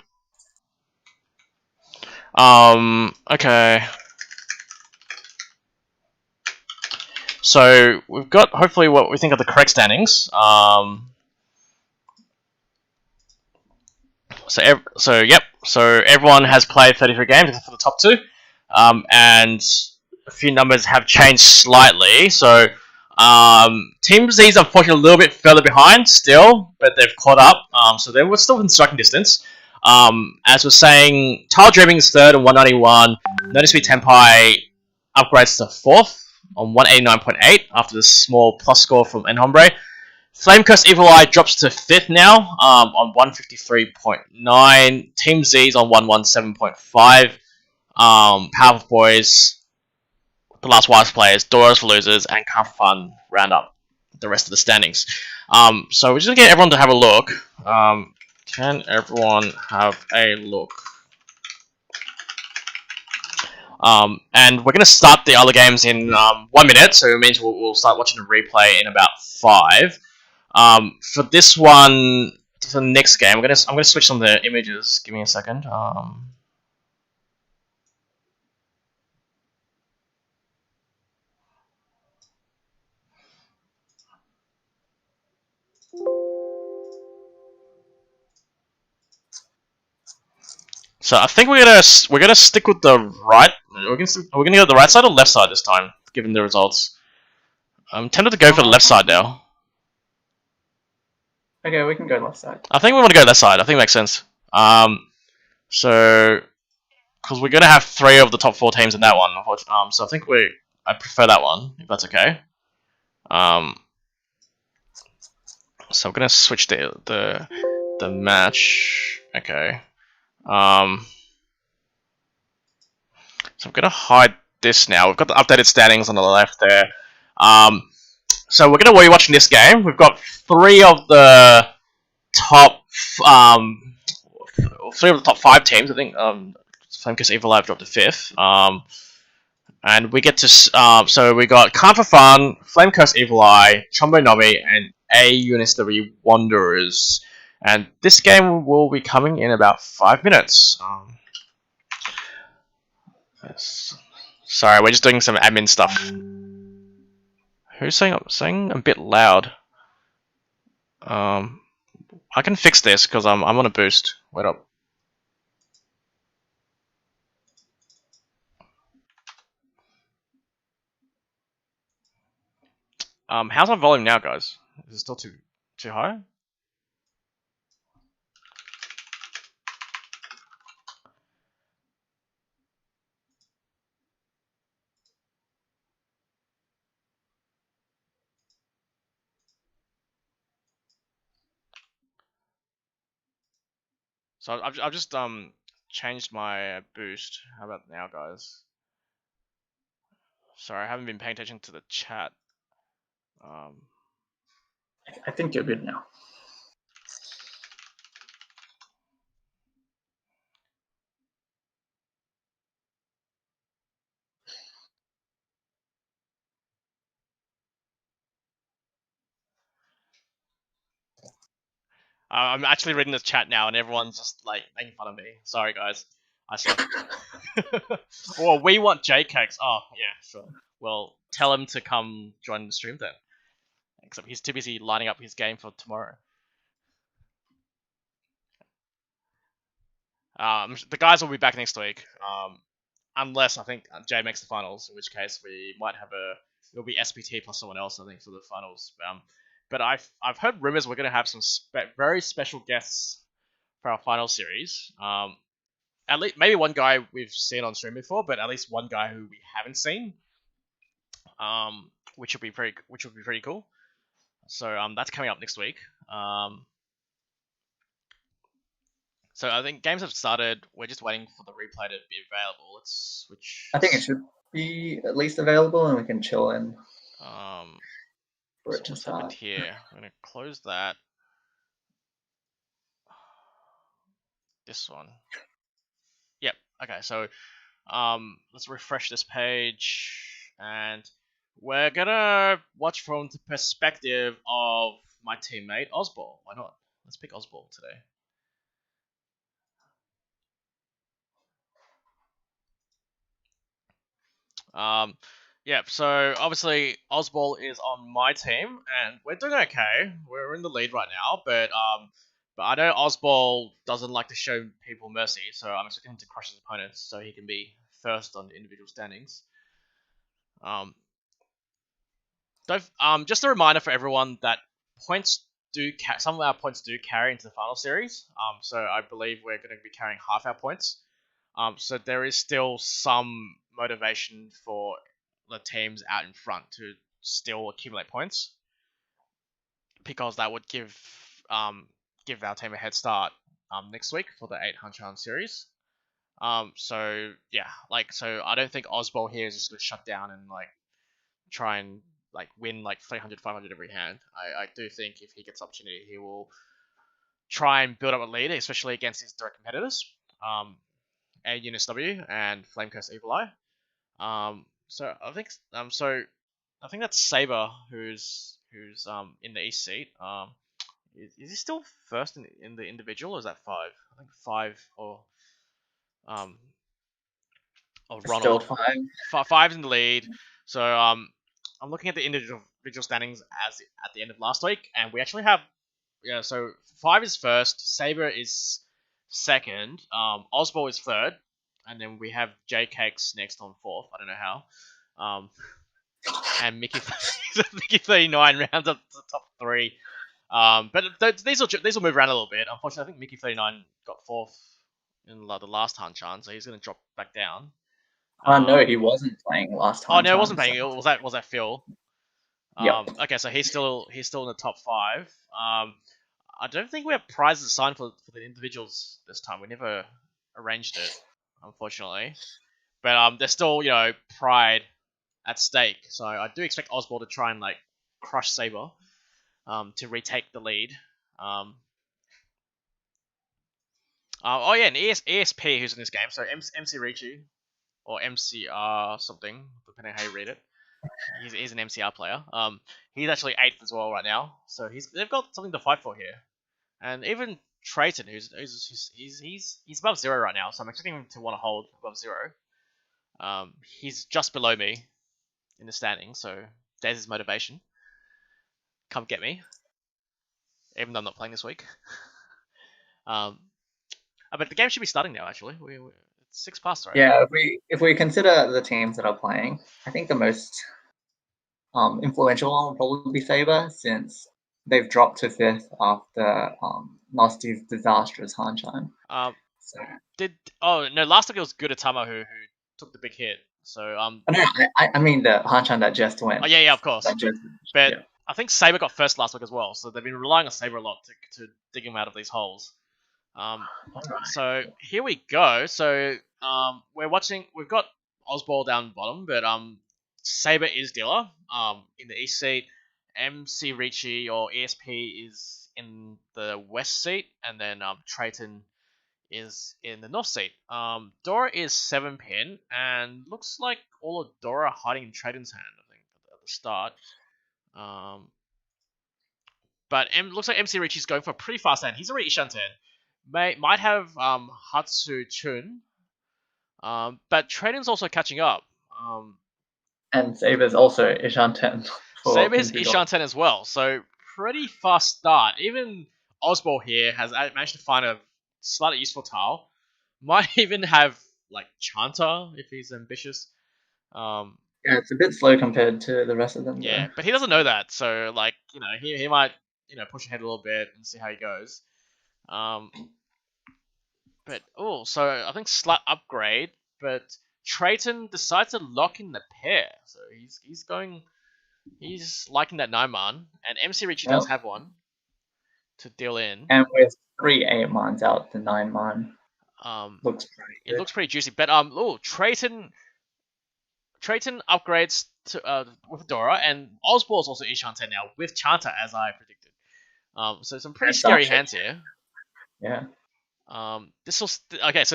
Okay. So we've got hopefully what we think are the correct standings. So yep. So everyone has played 33 games except for the top two, and a few numbers have changed slightly. So Team Z's unfortunately a little bit further behind still, but they've caught up. So they were still within striking distance. As we're saying, Tile Dreaming is third on 191. Notice Me Tenpai upgrades to fourth on 189.8 after the small plus score from Enhombre. Flamecrest Evil Eye drops to 5th now on 153.9. Team Z's on 117.5. Powerful Boys, the last Wise players, Doros for losers, and Car for Fun round up the rest of the standings. So we're just going to get everyone to have a look. Can everyone have a look? And we're going to start the other games in 1 minute, so it means we'll start watching the replay in about 5. For this one, for the next game, I'm gonna switch some of the images. Give me a second. So I think we're gonna stick with the right. We're gonna go to the right side or left side this time, given the results. I'm tempted to go for the left side now. Okay, we can go left side. I think we want to go left side. I think it makes sense. So because we're gonna have 3 of the top 4 teams in that one. So I think I prefer that one if that's okay. So I'm gonna switch the match. Okay. So I'm gonna hide this now. We've got the updated standings on the left there. So we're gonna be watching this game. We've got 3 of the top 5 teams. I think Flamecrest Evil Live dropped to 5th. And we get to so we got Car for Fun, Flamecrest Evil Eye, Chombo Nomi, and AUNSW Wanderers. And this game will be coming in about 5 minutes. Sorry, we're just doing some admin stuff. Who's saying a bit loud? I can fix this because I'm on a boost. Wait up. How's my volume now, guys? Is it still too high? So I've just changed my boost. How about now, guys? Sorry, I haven't been paying attention to the chat. I think you're good now. I'm actually reading the chat now, and everyone's just like making fun of me. Sorry, guys. I suck. Or we want JCakes. Oh, yeah, sure. Well, tell him to come join the stream then. Except he's too busy lining up his game for tomorrow. The guys will be back next week. Unless I think Jay makes the finals, in which case we might have it'll be SPT plus someone else, I think, for the finals. But I've heard rumors we're gonna have some very special guests for our final series. At least maybe one guy we've seen on stream before, but at least one guy who we haven't seen. Which would be pretty cool. So that's coming up next week. So I think games have started. We're just waiting for the replay to be available. Let's switch. I think it should be at least available, and we can chill in for it to what's happened start. here? I'm gonna close that. This one. Yep. Okay. So let's refresh this page, and we're gonna watch from the perspective of my teammate Ozball. Why not? Let's pick Ozball today. Yeah, so obviously Ozball is on my team, and we're doing okay. We're in the lead right now, but I know Ozball doesn't like to show people mercy, so I'm expecting him to crush his opponents so he can be first on the individual standings. Just a reminder for everyone that some of our points do carry into the final series. So I believe we're going to be carrying half our points. So there is still some motivation for the teams out in front to still accumulate points, because that would give our team a head start next week for the 8 Hanchans series. So yeah, so I don't think Ozball here is just gonna shut down and try and win 300, 500 every hand. I do think if he gets opportunity, he will try and build up a lead, especially against his direct competitors. Unis W and Flame Curse Evil Eye. So I think that's Saber who's in the East seat. Is he still first in the individual, or is that 5? I think 5 or Ronald. Still 5's in the lead. So I'm looking at the individual standings as at the end of last week, and we actually have so 5 is first, Saber is second, Ozball is third, and then we have JCakes next on fourth. I don't know how. And Mickey 39 rounds up to the top 3. But these will move around a little bit. Unfortunately, I think Mickey 39 got fourth in the last Hanchan, so he's going to drop back down. No, he wasn't playing last time. Oh no, it wasn't playing. Was that Phil? Yep. Okay, so he's still in the top 5. I don't think we have prizes assigned for the individuals this time. We never arranged it, unfortunately. But there's still pride at stake. So I do expect Ozball to try and crush Saber, to retake the lead. Oh yeah, and ESP who's in this game. So MC Ricci or MCR something, depending on how you read it. He's an MCR player. He's actually 8th as well right now. So they've got something to fight for here. And even Trayton, he's above 0 right now, so I'm expecting him to want to hold above 0. He's just below me in the standing, so there's his motivation. Come get me, even though I'm not playing this week. But the game should be starting now. Actually, it's 6 past, right? Yeah, if we consider the teams that are playing, I think the most influential one will probably be Saber, since they've dropped to 5th after last year's disastrous Hanchan. So Last week it was Gudetama who took the big hit. So no, I mean the Hanchan that just went. Oh yeah, of course. But yeah. I think Saber got first last week as well, so they've been relying on Saber a lot to dig him out of these holes. So here we go. So we've got Ozball down bottom, but Saber is dealer in the east seat. MC Ricci or ESP is in the west seat, and then Trayton is in the north seat. Dora is 7 pin, and looks like all of Dora hiding in Trayton's hand, I think, at the start. But looks like MC Ricci's going for a pretty fast hand. He's already Ishan 10. Might have Hatsu Chun. But Trayton's also catching up. And Saber's also Ishan 10. Saber's Ishan 10 as well. So pretty fast start. Even Ozball here has managed to find a slightly useful tile. Might even have like Chanter if he's ambitious. Yeah, it's a bit slow compared to the rest of them. Yeah, though. but he doesn't know that. So like, he might push ahead a little bit and see how he goes. But so I think slight upgrade, but Trayton decides to lock in the pair. So he's liking that 9-man, and MC Ricci does have one to deal in. And with 3 8-mans out, the 9-man looks pretty good. It looks pretty juicy. But Trayton upgrades to with Dora, and Ozball's also Ishan 10 now with Chanter, as I predicted. So some pretty scary hands here. Yeah. So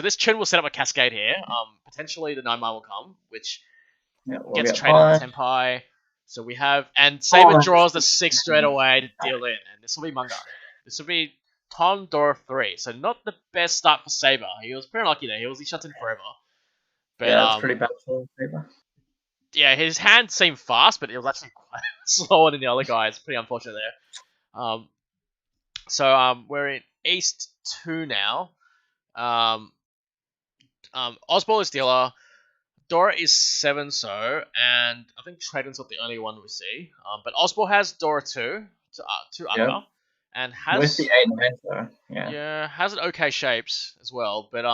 this Chun will set up a cascade here. Potentially the 9-man will come, which gets get traded to Tenpai. So we have, and Saber draws the 6 straight away to deal in, and this will be Manga. This will be Tom Dora 3. So not the best start for Saber. He was pretty lucky there. He was Ishan forever. But, yeah, it's pretty bad for Saber. Yeah, his hand seemed fast, but it was actually quite slower than the other guy. It's pretty unfortunate there. So we're in East 2 now. Ozball is dealer. Dora is 7 and I think Trayton's not the only one we see. But Ozball has Dora 2 to upper, and has with the 8-9 though. Yeah, has an okay shapes as well. But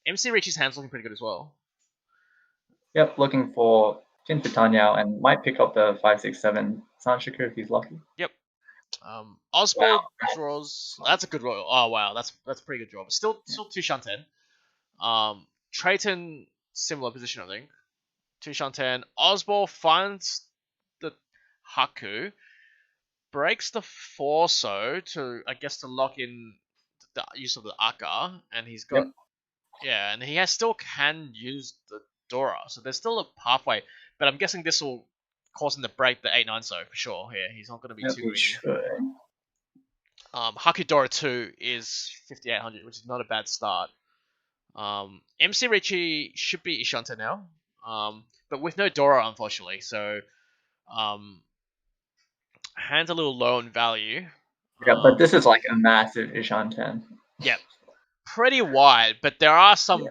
MC Ricci's hand's looking pretty good as well. Yep, looking for Jin Tanyao and might pick up the 5-6-7 Sanshiku if he's lucky. Yep. Ozball draws. That's a good roll. Oh wow, that's a pretty good draw. But still 2 Shanten. Trayton, similar position, I think. 2 Shanten. Ozball finds the Haku, breaks the Forso to lock in the use of the Aka, and he's got and he still can use the Dora, so there's still a pathway. But I'm guessing this will cause him to break the 8-9 for sure. Yeah, he's not going to be too greedy. Haku Dora 2 is 5800, which is not a bad start. MC Ricci should be Ishanta now, but with no Dora, unfortunately. So, hand's a little low in value. Yeah, but this is like a massive Ishan 10. Yeah, pretty wide, but there are some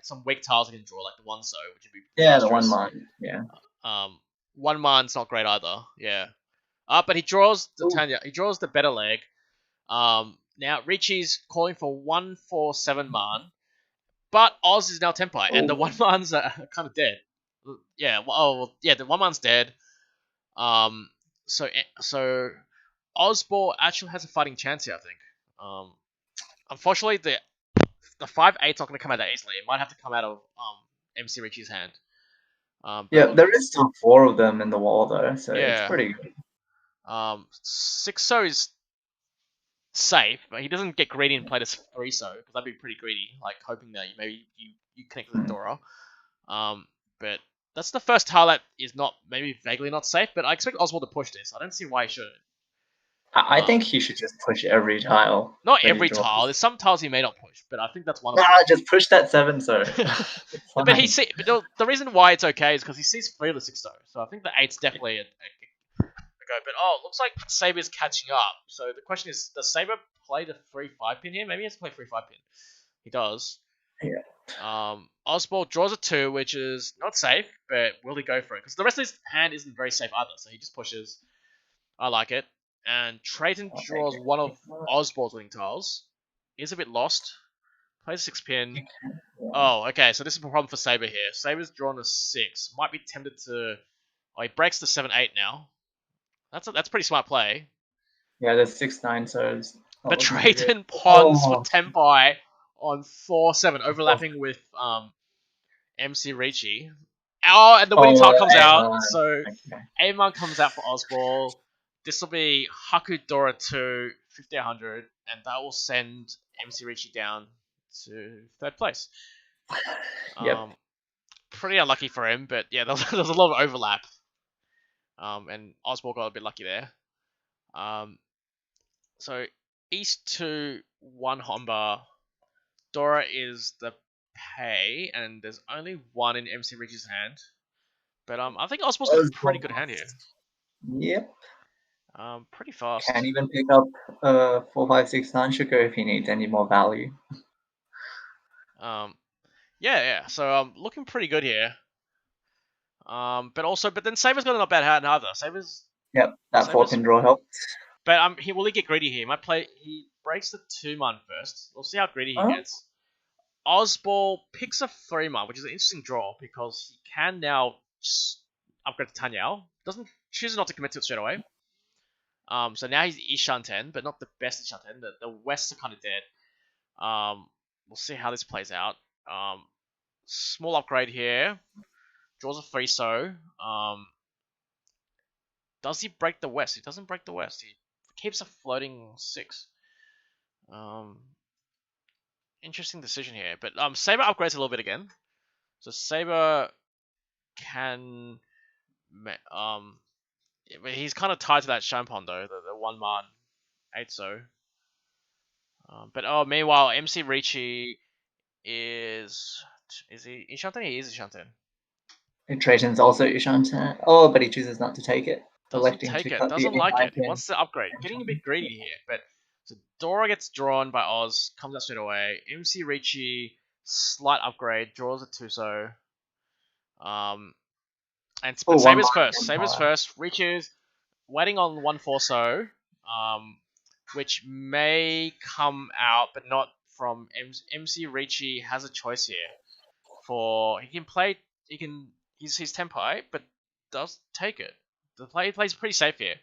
some weak tiles you can draw, like the 1 which would be the 1-man. Yeah. 1-man's not great either. Yeah. But he draws the Tanya. He draws the better leg. Now Ricci's calling for 1-4-7-man, but Oz is now Tenpai, and the 1-mans are kind of dead. Yeah. The 1-man's dead. So Ozball actually has a fighting chance here, I think. Unfortunately, the 5-8's not going to come out that easily. It might have to come out of MC Ricci's hand. There is still 4 of them in the wall though, so it's pretty good. 6 is safe, but he doesn't get greedy and play this 3 because that'd be pretty greedy, like hoping that maybe you connect with Dora. But that's the first tile that is not maybe vaguely not safe, but I expect Oswald to push this. I don't see why he shouldn't. I think he should just push every tile. Not that he every draws. tile. There's some tiles he may not push, but I think that's one of them. Just push that 7, so. But the reason why it's okay is because he sees 3 of the 6 though, so I think the 8's definitely a go. But it looks like Saber's catching up. So the question is, does Saber play the 3-5 pin here? Maybe he has to play 3-5 pin. He does. Yeah. Oswald draws a 2, which is not safe, but will he go for it? Because the rest of his hand isn't very safe either, so he just pushes. I like it. And Trayton draws one of Oswald's winning tiles. He's a bit lost. Plays a 6 pin. Oh, okay, so this is a problem for Saber here. Saber's drawn a 6. Might be tempted to... Oh, he breaks the 7-8 now. That's pretty smart play. Yeah, there's 6-9, so it's not But looking too Trayton good. pawns for Tempai on 4-7, overlapping with MC Ricci. Oh, and the winning tile comes out. So A-Man comes out for Oswald. This will be Haku Dora 2, 50-100, and that will send MC Ricci down to 3rd place. Yep. Pretty unlucky for him, but yeah, there's a lot of overlap. And Oswald got a bit lucky there. So East 2, 1 Homba. Dora is the pay, and there's only 1 in MC Ricci's hand. But I think Oswald's got a pretty good hand here. Yep. Pretty fast. Can even pick up 4, 5, 6, 9 sugar if he needs any more value. Yeah. So looking pretty good here. But then Saber's got a not bad hand either. Saber's. Yep, that 4-pin draw helped. But will he get greedy here? He breaks the 2-man first. We'll see how greedy he gets. Osball picks a 3-man, which is an interesting draw because he can now upgrade to Tanyao. Chooses not to commit to it straight away. So now he's Ishan 10, but not the best Ishan 10. The Wests are kind of dead. We'll see how this plays out. Small upgrade here. Draws a 3-so. Does he break the West? He doesn't break the West. He keeps a floating 6. Interesting decision here. But Saber upgrades a little bit again. So Saber can... but he's kind of tied to that Shampon though, the 1-man 8-so. But meanwhile, MC Ricci is he Ishanten? He is Ishanten. Trayton's also Ishanten. Oh, but he chooses not to take it. Doesn't take it. Doesn't like it. He wants to upgrade. Getting a bit greedy here. But so Dora gets drawn by Oz, comes out straight away. MC Ricci, slight upgrade, draws a 2-so. But Saber's first. Saber's first. Ricci's waiting on 1-4-so. Which may come out, but not from MC Ricci has a choice here. He's Tempai, but does take it. He plays pretty safe here.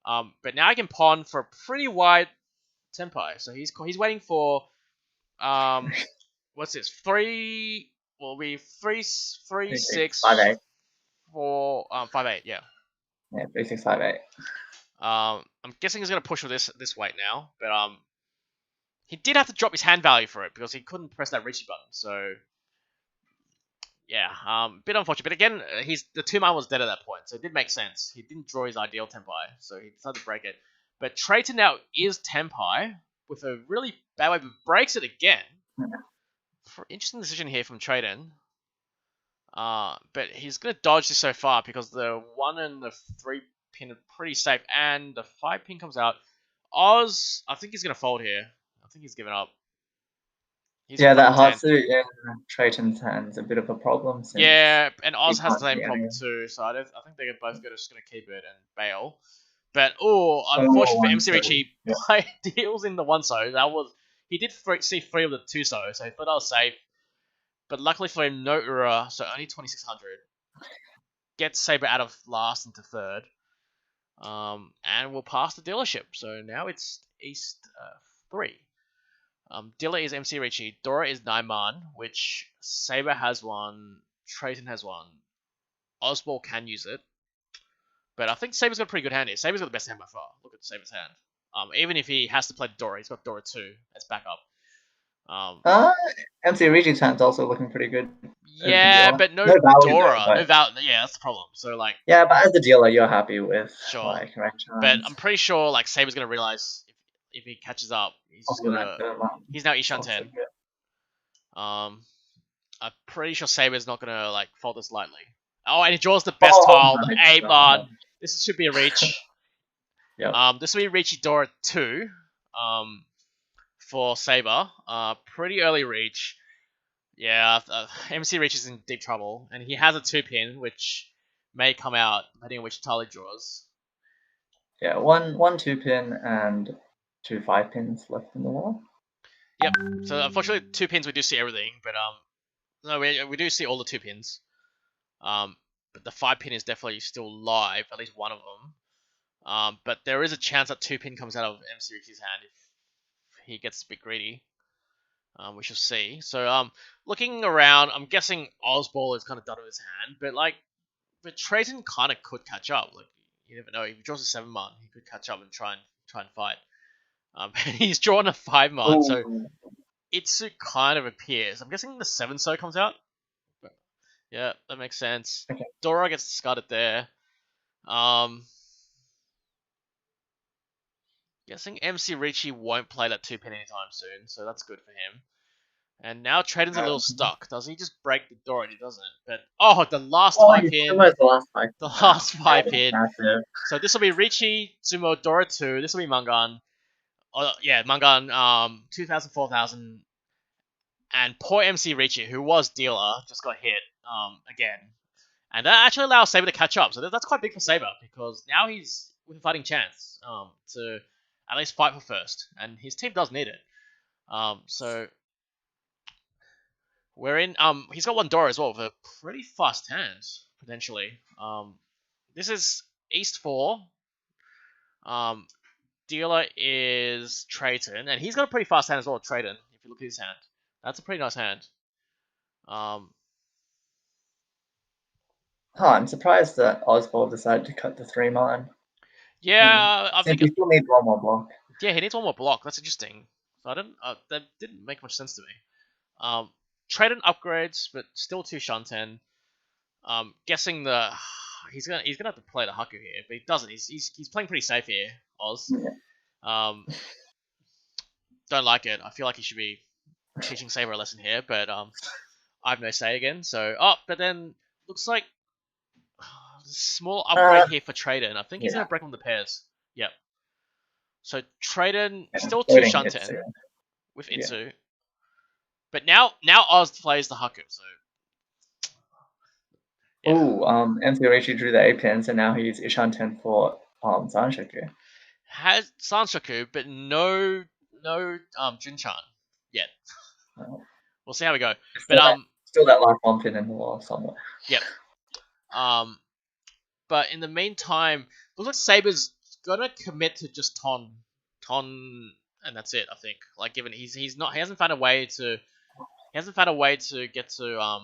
But now I can pawn for a pretty wide Tempai. So he's waiting for what's this? 3 will be 3 6 5 8. 4 5 8, yeah. Yeah, 3 6 5 8. I'm guessing he's gonna push with this weight now, but he did have to drop his hand value for it because he couldn't press that Ricci button. So yeah, bit unfortunate. But again, the 2-man was dead at that point, so it did make sense. He didn't draw his ideal Tempai, so he decided to break it. But Trayton now is Tempai with a really bad way, but breaks it again. Interesting decision here from Trayton. But he's gonna dodge this so far because the 1 and the 3 pin are pretty safe, and the 5 pin comes out. Oz, I think he's gonna fold here. I think he's given up. That hard suit in Trayton's hand's a bit of a problem. Yeah, and Oz has the same problem too, so I think they're both just going to keep it and bail. But unfortunately for MC Ricci, deals in the 1-so. He did see 3 of the 2-so, so he thought I was safe. But luckily for him, no Ura, so only 2600. Gets Saber out of last into 3rd. And we'll pass the dealership. So now it's East 3. Dilla is MC Ricci. Dora is 9-man, which Saber has 1. Trayton has 1. Oswald can use it. But I think Saber's got a pretty good hand here. Saber's got the best hand by far. Look at Saber's hand. Even if he has to play Dora, he's got Dora 2 as backup. MC Regi's hand's also looking pretty good. Yeah, but no value Dora, though, no Val. Yeah, that's the problem. So like, yeah, but as a dealer, you're happy with sure, like Hanchans. but I'm pretty sure like Saber's gonna realize if he catches up, he's just gonna. He's now Ishan 10. I'm pretty sure Saber's not gonna like fold this lightly. Oh, and he draws the best tile, the 8 man. This should be a reach. Yep. This will be reachy Dora 2. For Saber. Pretty early reach. Yeah, MC Reach is in deep trouble, and he has a 2-pin, which may come out depending on which tile he draws. Yeah, one 2-pin and 2 5-pins left in the wall. Yep. So unfortunately, 2 pins we do see everything, but no, we do see all the 2 pins. But the 5-pin is definitely still live, at least one of them. But there is a chance that 2-pin comes out of MC Richie's hand if he gets a bit greedy. We shall see. So, looking around, I'm guessing Ozball is kind of done with his hand, but Trayton kind of could catch up. Like, you never know. If he draws a 7-man, he could catch up and try and fight. He's drawn a 5-man, so Itsu kind of appears. I'm guessing the 7-so comes out. But, yeah, that makes sense. Okay. Dora gets discarded there. Guessing MC Ricci won't play that 2-pin anytime soon, so that's good for him. And now Trayton's a little stuck. Does he just break the door? And he doesn't. But the last 5-pin. The last 5-pin. So this will be Ricci, Sumo, Dora 2. This will be Mangan. Oh yeah, Mangan. 2,000, 4,000. And poor MC Ricci, who was dealer, just got hit. Again. And that actually allows Saber to catch up. So that's quite big for Saber because now he's with a fighting chance. To at least fight for first, and his team does need it. So. We're in. He's got 1 Dora as well with a pretty fast hand potentially. This is East 4. Dealer is Trayton, and he's got a pretty fast hand as well. Trayton, if you look at his hand, that's a pretty nice hand. I'm surprised that Ozball decided to cut the 3-man. Yeah, I think he still needs 1 more block. Yeah, he needs 1 more block. That's interesting. So I didn't. That didn't make much sense to me. Trayton upgrades, but still 2 Shanten. Guessing he's gonna have to play the Haku here, but he doesn't. He's playing pretty safe here, Oz. Yeah. Don't like it. I feel like he should be teaching Saber a lesson here, but I have no say again. So but then looks like small upgrade here for Trayton. I think he's gonna break on the pairs. Yep. So Trayton still 2 Shanten with Itsu. But now Oz plays the Haku, so. Yeah. MC Reishi drew the 8-pins, and now he's Ishan 10 for Sanshoku. Has Sanshoku, but no Junchan yet. We'll see how we go. Still that last 1-pin in the wall somewhere. Yep. But in the meantime, looks like Saber's gonna commit to just Ton, and that's it. I think. Like, given he hasn't found a way to get to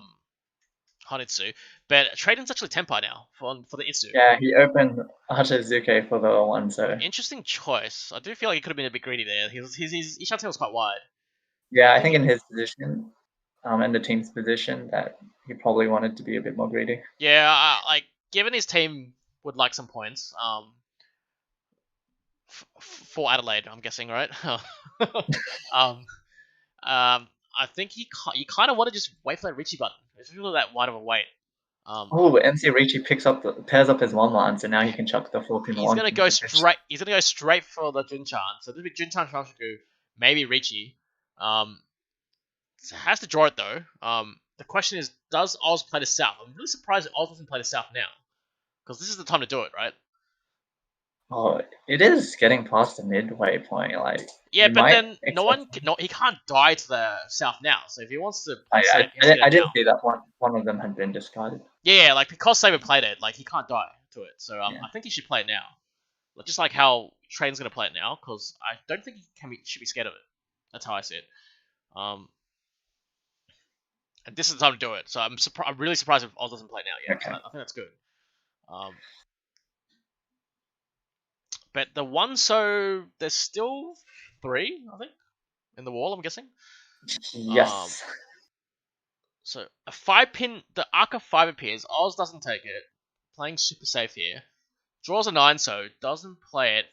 Hanitsu, but Trayton's actually Tenpai now for the Itsu. Yeah, he opened Hachizuke for the 1, so. Interesting choice. I do feel like he could have been a bit greedy there. His Ishan was quite wide. Yeah, I think in his position, and the team's position, that he probably wanted to be a bit more greedy. Yeah, like given his team would like some points, for Adelaide, I'm guessing, right? I think you kind of want to just wait for that Richie button. It's really that wide of a wait. MC Richie pairs up his 1-man, so now he can chuck the 4-pin. He's gonna go straight. He's gonna go straight for the Junchan. So this will be Junchan Shanshoku, maybe Richie. Has to draw it though. The question is, does Oz play the South? I'm really surprised that Oz doesn't play the South now, because this is the time to do it, right? Oh, it is getting past the midway point, like. Yeah, but then he can't die to the South now. So if he wants to, I did see that one of them had been discarded. Yeah, like because Saber played it, like he can't die to it. So I think he should play it now, just like how Trayton's gonna play it now, because I don't think he should be scared of it. That's how I see it. And this is the time to do it. So I'm really surprised if Oz doesn't play it now. Yeah, okay. So I think that's good. But the 1, so there's still 3, I think, in the wall. I'm guessing. Yes. So a 5-pin, the Arca 5 appears. Oz doesn't take it. Playing super safe here. Draws a 9, so doesn't play it.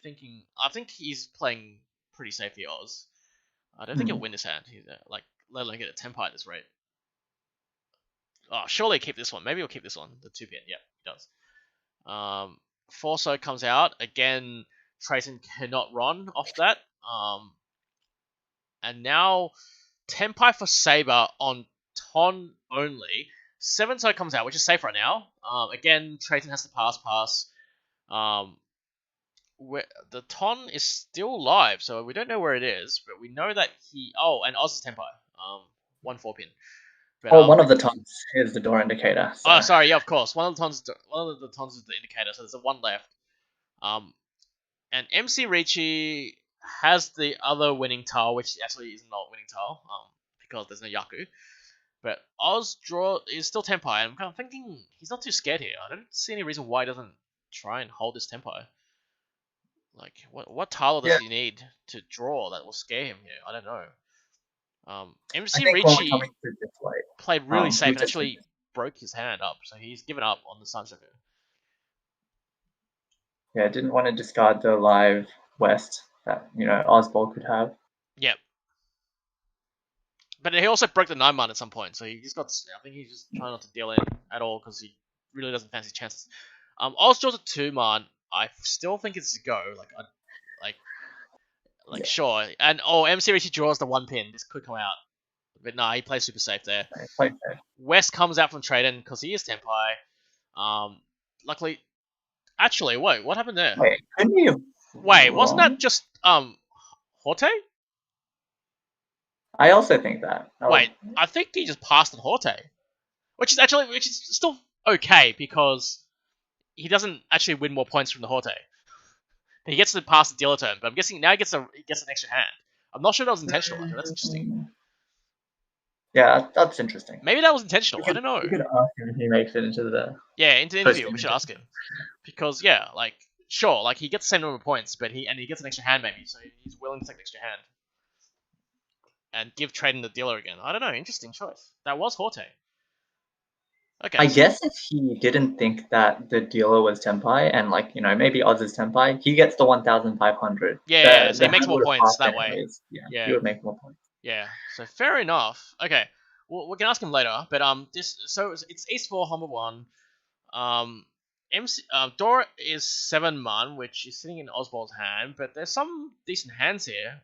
I think he's playing pretty safe here, Oz. I don't think he'll win this hand. He's like, let alone get a 10 pie at this rate. Oh, surely keep this one. Maybe he'll keep this one. The 2-pin. Yep, he does. Forso comes out again. Trayson cannot run off that. And now 10 pie for Saber on Ton only. 7-so comes out, which is safe right now. Again, Trayson has to pass. The Ton is still live, so we don't know where it is, but we know that he. Oh, and Oz is 10 pie. 1 4-pin. But, one of the tons is the door indicator. So. Oh, sorry, yeah, of course. One of the tons is the indicator, so there's a 1 left. And MC Ricci has the other winning tile, which actually is not winning tile, because there's no Yaku. But Oz is still 10 pie, and I'm kind of thinking he's not too scared here. I don't see any reason why he doesn't try and hold this 10 pie. Like, what tile does he need to draw that will scare him here? I don't know. MC Ricci played really safe and actually broke his hand up, so he's given up on the Sunshocker. Yeah, didn't want to discard the live West that Ozball could have. Yep. But he also broke the 9-man at some point, so he just got. I think he's just trying not to deal in at all because he really doesn't fancy chances. Oz draws a 2-man. I still think it's a go. Sure. And MC Ricci draws the 1-pin. This could come out, but nah, he plays super safe there. West comes out from Traden because he is 10 pie. Luckily, actually, wait, what happened there? Wait, wasn't that just Horte? I also think that. Wait, I think he just passed on Horte, which is still okay because he doesn't actually win more points from the Horte. He gets to pass the dealer turn, but I'm guessing now he gets an extra hand. I'm not sure that was intentional. That's interesting. Yeah, that's interesting. Maybe that was intentional. I don't know. You could ask him if he makes it into the into the interview. We should ask him because sure, he gets the same number of points, but he gets an extra hand maybe, so he's willing to take the extra hand and give Traden the dealer again. I don't know. Interesting choice. That was Horte. Okay. I guess if he didn't think that the dealer was 10 pie and maybe Oz is 10 pie, he gets the 1,500. Yeah, so he makes more points that way. Yeah, he would make more points. Yeah, so fair enough. Okay, well, we can ask him later. But it's East 4, Humber 1. Dora is 7-man, which is sitting in Ozball's hand, but there's some decent hands here.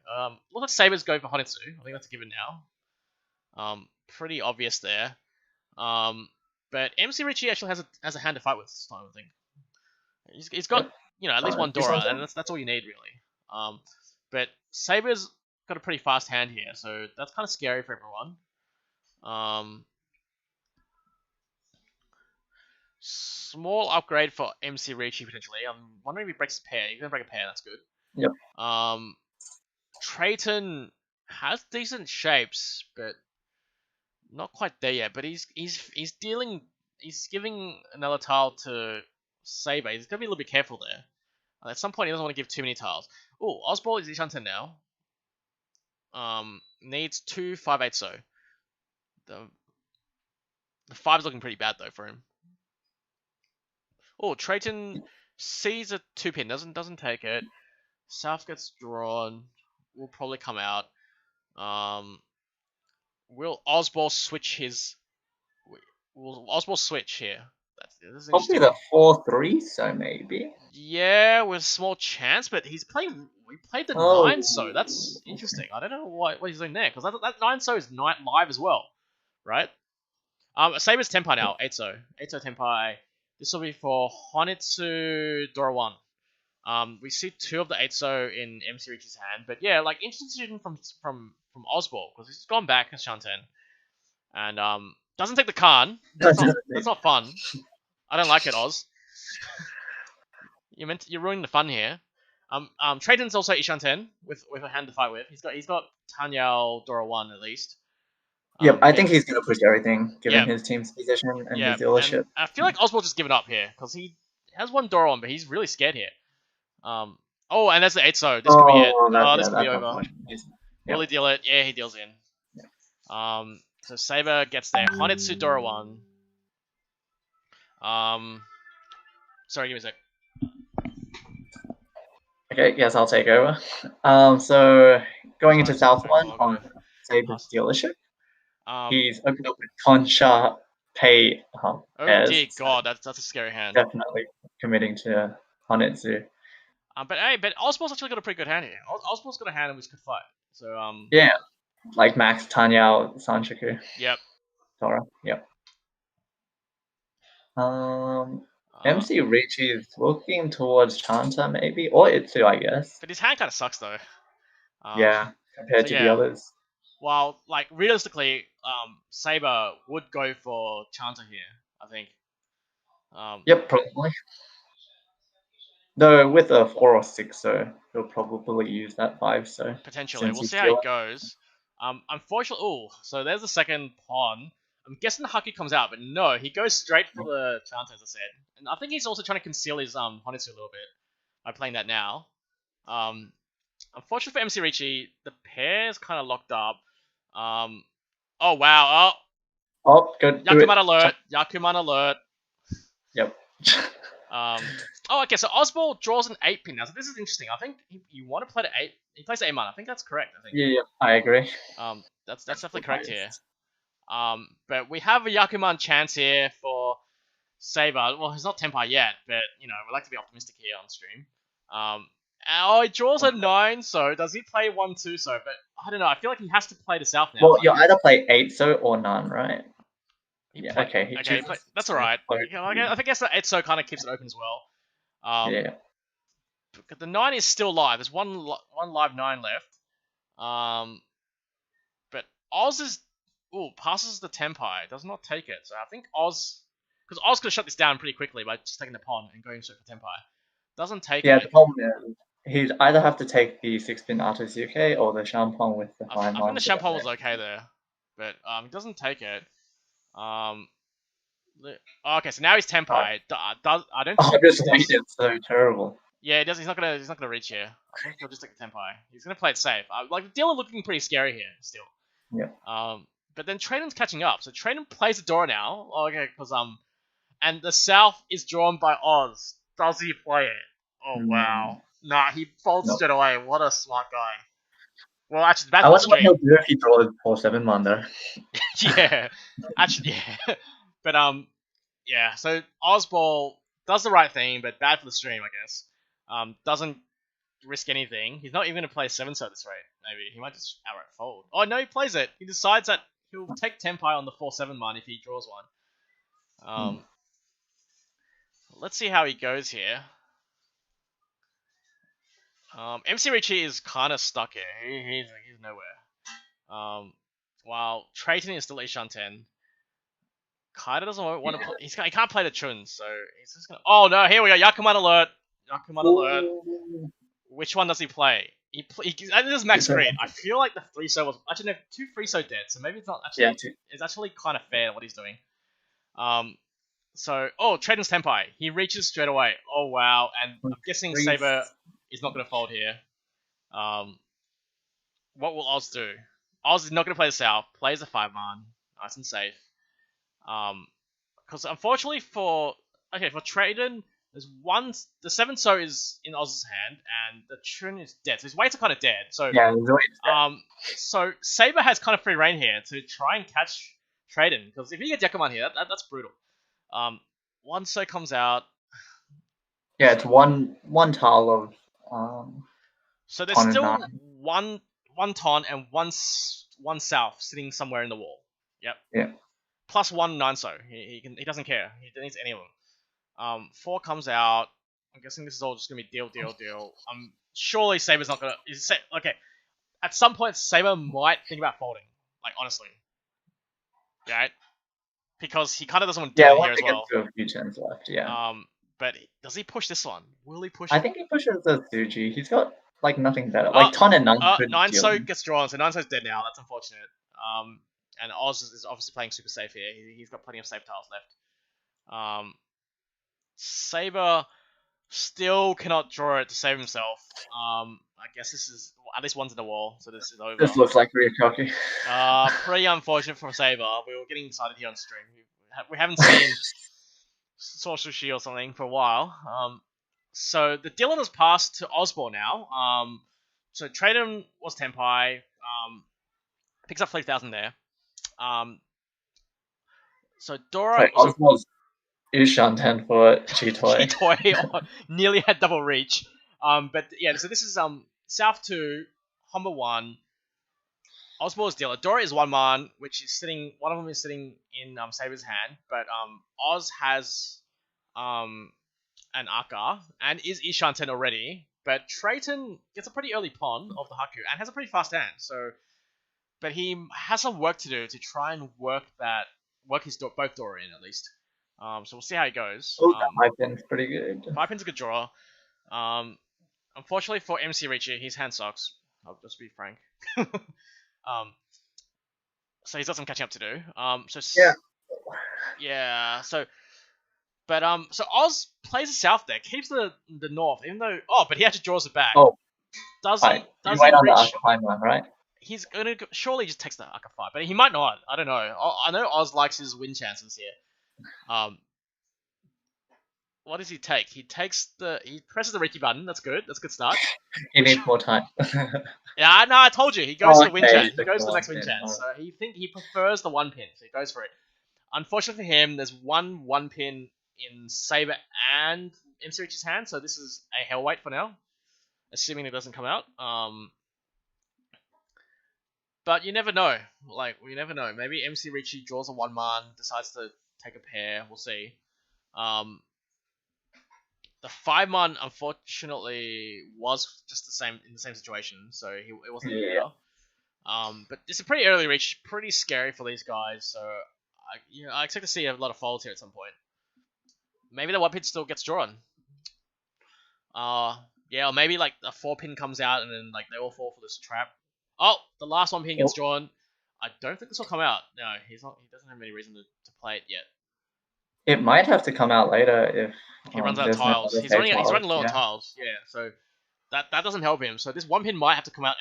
Look like Saber's going for Honitsu. I think that's a given now. Pretty obvious there. But MC Ricci actually has a hand to fight with this time, I think. He's got at least one Dora, and that's all you need really. But Saber's got a pretty fast hand here, so that's kind of scary for everyone. Small upgrade for MC Ricci potentially. I'm wondering if he breaks a pair. He's gonna break a pair. That's good. Yep. Trayton has decent shapes, but not quite there yet. But he's dealing. He's giving another tile to Saber. He's gonna be a little bit careful there. At some point, he doesn't want to give too many tiles. Oh, Ozball is Hanchans now. Needs 2 5/8 so. The 5's looking pretty bad though for him. Oh, Trayton sees a 2-pin, doesn't take it. South gets drawn. Will probably come out. Will Ozball switch his? Will Ozball switch here? This probably the 4-3, so maybe. Yeah, with a small chance, but he's playing. We played the 9 so. That's interesting. I don't know what he's doing there because that 9 so is live as well, right? Saber's 10 pie now. 8 so 10 pie. This will be for Honitsu Dora 1. We see 2 of the 8 so in MC Ricci's hand, but yeah, interesting decision from Ozball because he's gone back as Shanten and doesn't take the Khan. That's not fun. I don't like it, Oz. You're ruining the fun here. Trayton's also Ishanten with a hand to fight with. He's got Tanyao Dora 1 at least. Yep, I think he's going to push everything, given his team's position and his dealership. And I feel like Ozball just given up here, because he has one Dora on, but he's really scared here. And that's the 8 so. This could be it. This could be over. Will he deal it? Yeah, he deals in. So Saber gets their Honetsu Dora one. Sorry, give me a sec. Okay, yes, I'll take over. So going into South One on Saber's dealership, he's opened up with Tonsha Pay Oh pairs, dear so God, that's a scary hand. definitely committing to Honetsu. But hey, Osborne's actually got a pretty good hand here. Osborne's got a hand which could fight. So Yeah, like Max, Tanyao, Sanchaku, Yep. Tora. Yep. MC Richie is looking towards Chanta maybe, or Itsu, I guess. But his hand kind of sucks though. Yeah, compared to the others. Well, like realistically, Saber would go for Chanta here, I think. Yep, probably. Though with a 4 or 6, so he'll probably use that 5. So potentially, we'll see how it goes. Unfortunately, so there's the second pawn. I'm guessing the Haki comes out, but no, he goes straight for the Chanta, as I said. And I think he's also trying to conceal his Honetsu a little bit by playing that now. Unfortunately for MC Ricci, the pair is kind of locked up. Oh wow! Oh, good. Yakuman alert! Yakuman alert! Yep. Oh, okay. So Osborne draws an 8 pin now. So this is interesting. I think you want to play the 8. He plays the 8 mana. I think that's correct. I think. Yeah, I agree. That's definitely correct here. But we have a Yakuman chance here for Saber. Well, he's not Tenpai yet, but you know we like to be optimistic here on stream. He draws a 9. So does he play 1-2? So, but I don't know. I feel like he has to play the South now. Well, you either play 8 so or none, right? Yeah. Okay. That's all right. I guess the 8 so kind of keeps it open as well. Yeah. The 9 is still live. There's one live 9 left. But Oz is passes the Tenpai. Does not take it. So I think Oz, because Oz could shut this down pretty quickly by just taking the pawn and going straight for Tenpai. Doesn't take it. Yeah, the problem is he'd either have to take the 6-pin Artosuke or the Shampong with the 5 I think the Shampong was okay there, but he doesn't take it. Okay, so now he's Tenpai. I don't think it's so terrible. Yeah, he's not gonna reach here. I think he'll just take a Tenpai. He's gonna play it safe. Like the dealer looking pretty scary here still. Yeah. But then Traden's catching up. So Traden plays the Dora now. Okay, because and the South is drawn by Oz. Does he play it? Oh wow. Nah, he folds straight away. What a smart guy. Well, actually, I wonder what he'll do if he draws 4/7 Mando. Yeah, actually, yeah. But yeah. So Ozball does the right thing, but bad for the stream, I guess. Doesn't risk anything. He's not even going to play 7-so at this rate. Maybe he might just outright fold. Oh no, he plays it. He decides that he'll take Tenpai on the 4/7 man if he draws one. Let's see how he goes here. MC Ricci is kind of stuck here. He's nowhere. While Trayton is still Ishan 10. Kaida doesn't want to play. He can't play the Chun, so he's just gonna. Oh no! Here we go. Yakuman alert. Yakuman alert. Which one does he play? This is max green. I feel like the 3-so was actually no 2 3-so dead, so maybe it's not actually. Yeah, it's actually kind of fair what he's doing. So Trayton's Tenpai. He reaches straight away. Oh wow! And I'm guessing Saber is not gonna fold here. What will Oz do? Oz is not gonna play the South. Plays the 5-man. Nice and safe. Because unfortunately for Trayton, there's one. The 7-so is in Oz's hand, and the Chun is dead. So his weights are kind of dead. So yeah, his weights dead. So Saber has kind of free reign here to try and catch Trayton, because if he gets Yakuman here, that's brutal. 1-so comes out. Yeah, it's one tile of. So there's still one ton and one South sitting somewhere in the wall. Yep. Yeah. Plus 1 9-so. He doesn't care. He needs any of them. 4 comes out. I'm guessing this is all just gonna be deal. Surely Saber's not gonna. Okay. At some point, Saber might think about folding. Like honestly, right? Because he kind of doesn't want to do it here as well. Yeah, a few turns left. Yeah. But does he push this one? Will he push? I think he pushes the Tsuji. He's got like nothing better. Like Ton and 9. 9-so gets drawn, so 9-so's dead now. That's unfortunate. And Oz is obviously playing super safe here. He's got plenty of safe tiles left. Saber Still cannot draw it to save himself. I guess this is at least one's in the wall, so this is over. This looks like Ryukoku. Pretty unfortunate for Saber. We were getting excited here on stream. We haven't seen Sword Sushi or something for a while. So the Dylan has passed to Osborne now. So Traden was Tenpai. Picks up 3,000 there. So Dora Wait, Osborne's Ushanten for Chitoy. Chitoy nearly had double reach. But yeah, so this is South 2, Humber 1, Osborne's dealer. Dora is 1 man, which is sitting. One of them is sitting in Saber's hand, but Oz has an Aka and is Ishanten already. But Trayton gets a pretty early pawn of the Haku and has a pretty fast hand. So, but he has some work to do to try and work his both Dora in at least. So we'll see how it goes. Oh, that might be pretty good. 5 pin's a good draw. Unfortunately for MC Ricci, his hand sucks. I'll just be frank. So he's got some catching up to do. Yeah. So Oz plays the south there, keeps the north, even though but he actually draws it back. Oh, doesn't you wait on the reach? Aka one, right? He's gonna surely just takes the Aka 5, but he might not. I don't know. I know Oz likes his win chances here. What does he take? He presses the Ricky button. That's good. That's a good start. He needs more time. Yeah, no, I told you. He goes to the win okay, chance. He goes to the next win chance. So he prefers the 1 pin, so he goes for it. Unfortunately for him, there's one pin in Saber and MC Rich's hand, so this is a hell wait for now, assuming it doesn't come out. But you never know. We never know. Maybe MC Ricci draws a 1 man, decides to take a pair. We'll see. The 5 man, unfortunately, was just in the same situation, so it wasn't better. But it's a pretty early reach, pretty scary for these guys. So I expect to see a lot of folds here at some point. Maybe the 1 pin still gets drawn. Yeah, or maybe like a 4 pin comes out and then like they all fall for this trap. Oh, the last 1 pin gets drawn. I don't think this will come out. No, he doesn't have any reason to play it yet. It might have to come out later if he runs out of tiles. He's running low on tiles. Yeah, so that doesn't help him. So this 1 pin might have to come out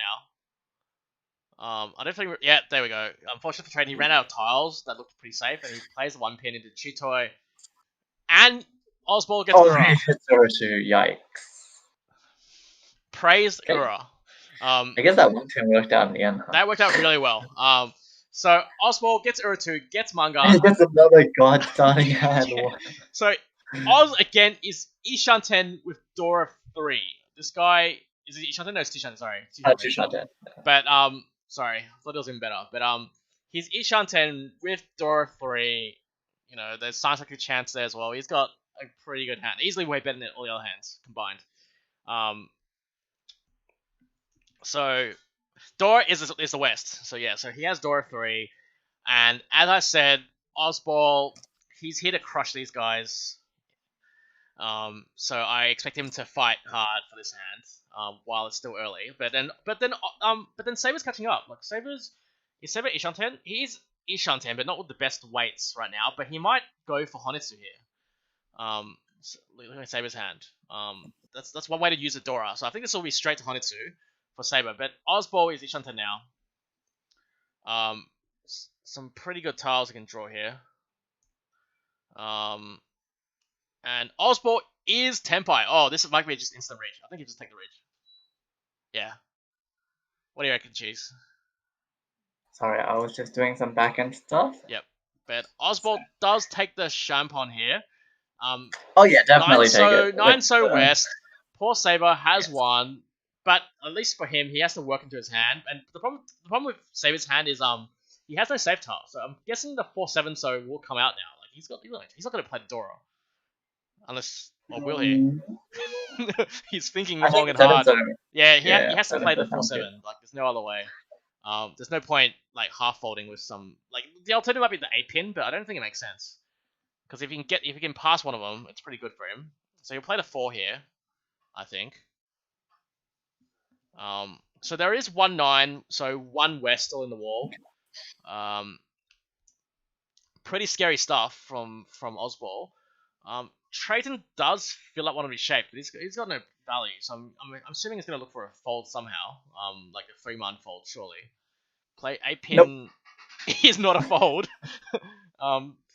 now. I don't think. Yeah, there we go. Unfortunately for Trade, he ran out of tiles. That looked pretty safe, and he plays the 1 pin into Chitoy, and Osball gets Ura. Yikes! Praise Ura. I guess that 1 pin worked out in the end. Huh? That worked out really well. So Oswald gets Uru2, gets manga. He gets another god starting hand. Yeah. So Oz again is Ishanten with Dora 3. This guy is it Ishanten? No, it's Tishanten. Sorry, Tishanten. But sorry, I thought it was even better. But he's Ishanten with Dora 3. You know, there's science like a chance there as well. He's got a pretty good hand, easily way better than all the other hands combined. So Dora is the West. So yeah, so he has Dora 3. And as I said, Osball, he's here to crush these guys. So I expect him to fight hard for this hand, while it's still early. But then Saber's catching up. Like is Saber Ishanten? He's Ishanten, but not with the best weights right now. But he might go for Honitsu here. Look at Saber's hand. That's one way to use the Dora. So I think this will be straight to Honitsu for Saber. But Osball is Ishanten now. Some pretty good tiles I can draw here. And Osball is Tenpai. Oh, this might be just instant reach. I think he just take the reach. Yeah. What do you reckon, Cheese? Sorry, I was just doing some back-end stuff. Yep. But Osball does take the Champon here. Oh yeah, definitely take it. 9 so West. Poor Saber has 1, but at least for him, he has to work into his hand. And the problem with Saber's hand is he has no safe tile. So I'm guessing the 4/7 so will come out now. Like he's not going to play the Dora. Unless, or will he? He's thinking long and hard. Yeah, he has to play the 4/7. Like, there's no other way. There's no point like half folding with some like the alternative might be the 8 pin, but I don't think it makes sense because if he can pass one of them, it's pretty good for him. So he'll play the 4 here, I think. So there is 1/9, so 1 West still in the wall. Pretty scary stuff from Osball. Trayton does fill up one of his shapes, but he's got no value, so I'm assuming he's gonna look for a fold somehow. Like a 3-man fold, surely. Play 8-pin is not a fold.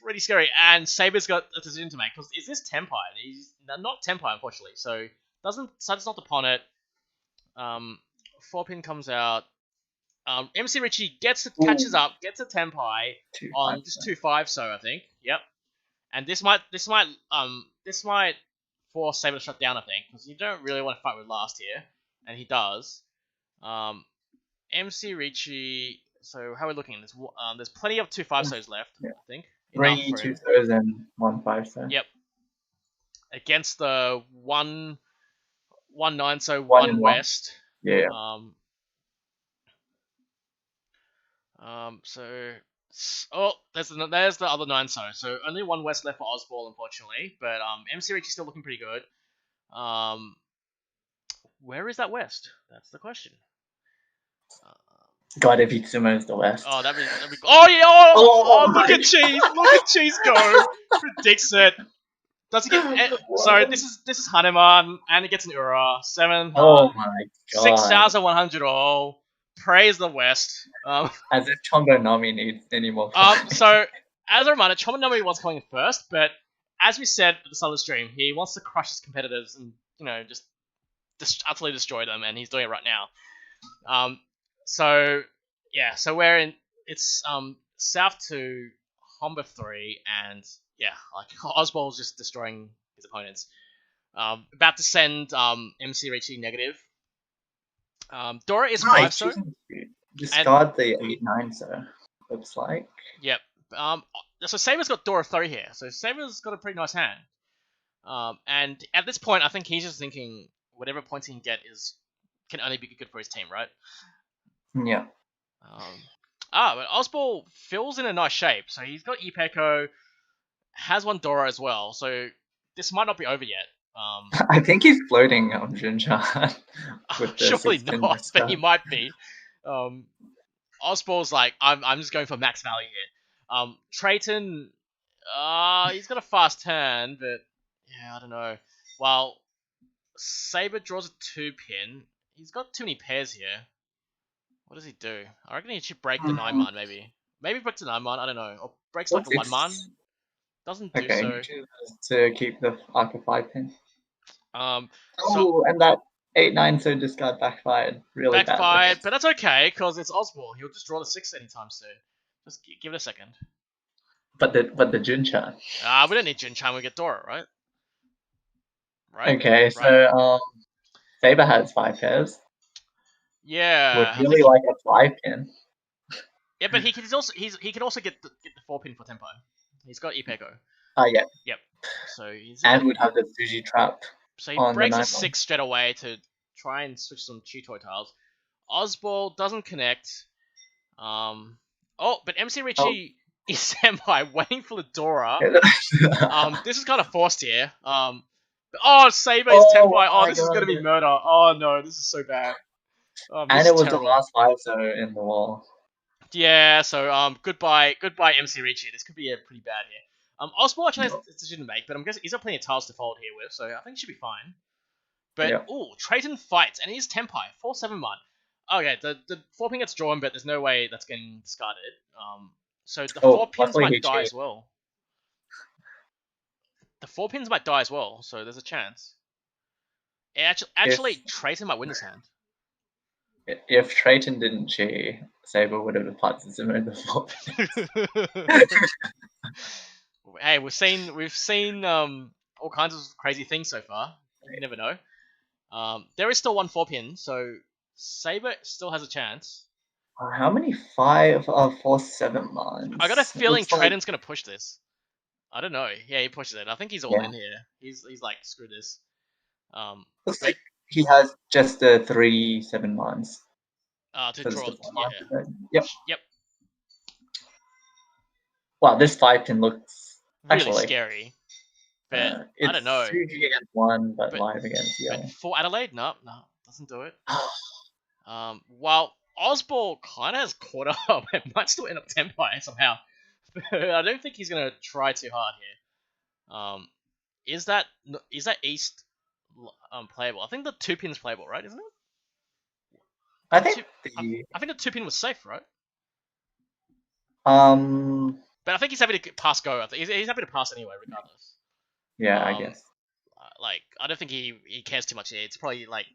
Pretty scary. And Saber's got a decision to make, because is this Tempai? He's not Tempai, unfortunately, so decides not to pawn it. 4-pin comes out. MC Richie catches up, gets a Tempai on just 2-5, so I think. Yep. And this might force Saber to shut down, I think, because you don't really want to fight with last here, and he does. MC Ricci. So how are we looking? There's plenty of 2-5-sos left, I think. 3 2-5s and 1 5-so. Yep. Against the 1 9-so 1 west. Yeah. There's the other 9-so. So only 1 west left for Ozball, unfortunately. But MC Ricci's still looking pretty good. Where is that west? That's the question. God, if Itsumo is the west. Oh, that'd be. Oh yeah! Oh, look at Cheese! Look at Cheese go! Predicts it. Does he get? Sorry, this is Hanuman, and he gets an Ura. 7. Oh my god. 6,100 all. Praise the West. As if Chombo Nami needs any more. So as a reminder, Chombo Nami was coming in first, but as we said at the start of the stream, he wants to crush his competitors and just utterly destroy them, and he's doing it right now. So we're in. It's south to Humber 3, and like Oswald's just destroying his opponents. About to send MC Ricci negative. Dora is 5-so. Discard the 8-9-so. Looks like. Yep. So Saber's got Dora 3 here, so Saber's got a pretty nice hand. And at this point, I think he's just thinking whatever points he can get can only be good for his team, right? Yeah. But Osball fills in a nice shape. So he's got Ipeko, has 1 Dora as well. So this might not be over yet. I think he's floating on Junchan. Surely not, but he might be. Osball's like, I'm just going for max value here. Trayton, he's got a fast turn, but I don't know. Well, Saber draws a 2-pin. He's got too many pairs here. What does he do? I reckon he should break the 9-man, maybe. Maybe break the 9-man, I don't know. Or breaks like a 1-man. Doesn't do so. Okay, to keep the Arca 5-pin. And that 8-9-so discard backfired really backfired, badly. but that's okay, because it's Oswald. He'll just draw the 6 anytime soon. Just give it a second. But the Junchan. We don't need Junchan, we get Dora, right? Right? Okay, right. So Saber has 5 pairs. Yeah. Would really like a 5-pin. Yeah, but he can also get the 4-pin for tempo. He's got Ipeko. Yeah. Yep. So would have the Suji trap. So he breaks a 6 straight away to try and switch some Chitoy tiles. Osball doesn't connect. But MC Ricci is semi waiting for the Dora. This is kind of forced here. Saber is Tempai. This is gonna be murder. Oh no, this is so bad. And it was terrible. The last 5-so in the wall. Yeah, so goodbye MC Ricci. This could be pretty bad here. Oswald actually has a decision to make, but I'm guessing he's got plenty of tiles to fold here with, so I think he should be fine. But Trayton fights, and he's Tempai, 4-7-1. Okay, the 4-pin gets drawn, but there's no way that's getting discarded. So the 4-pins might die as well. The 4-pins might die as well, so there's a chance. Actually, Trayton might win this hand. If Trayton didn't cheat, Saber would have applied to Zimmer the 4-pin. Hey, we've seen all kinds of crazy things so far. You never know. There is still 1 4-pin, so Saber still has a chance. How many 4-7-mans? I got a feeling Trayton's gonna push this. I don't know. Yeah, he pushes it. I think he's all in here. He's like, screw this. Looks like he has just the 3-7-mans. To draw. Yep. Yep. Wow, this 5-pin looks really scary. But I don't know. It's 2G against 1, but live against the other. But for Adelaide, no, doesn't do it. Well, Osball kind of has caught up. It might still end up Tempai somehow. But I don't think he's going to try too hard here. is that East playable? I think the 2-pin's playable, right? Isn't it? I think I think the 2-pin was safe, right? um But I think he's happy to pass go. I think he's happy to pass anyway, regardless. yeah, I guess. Like I don't think he cares too much here. It's probably like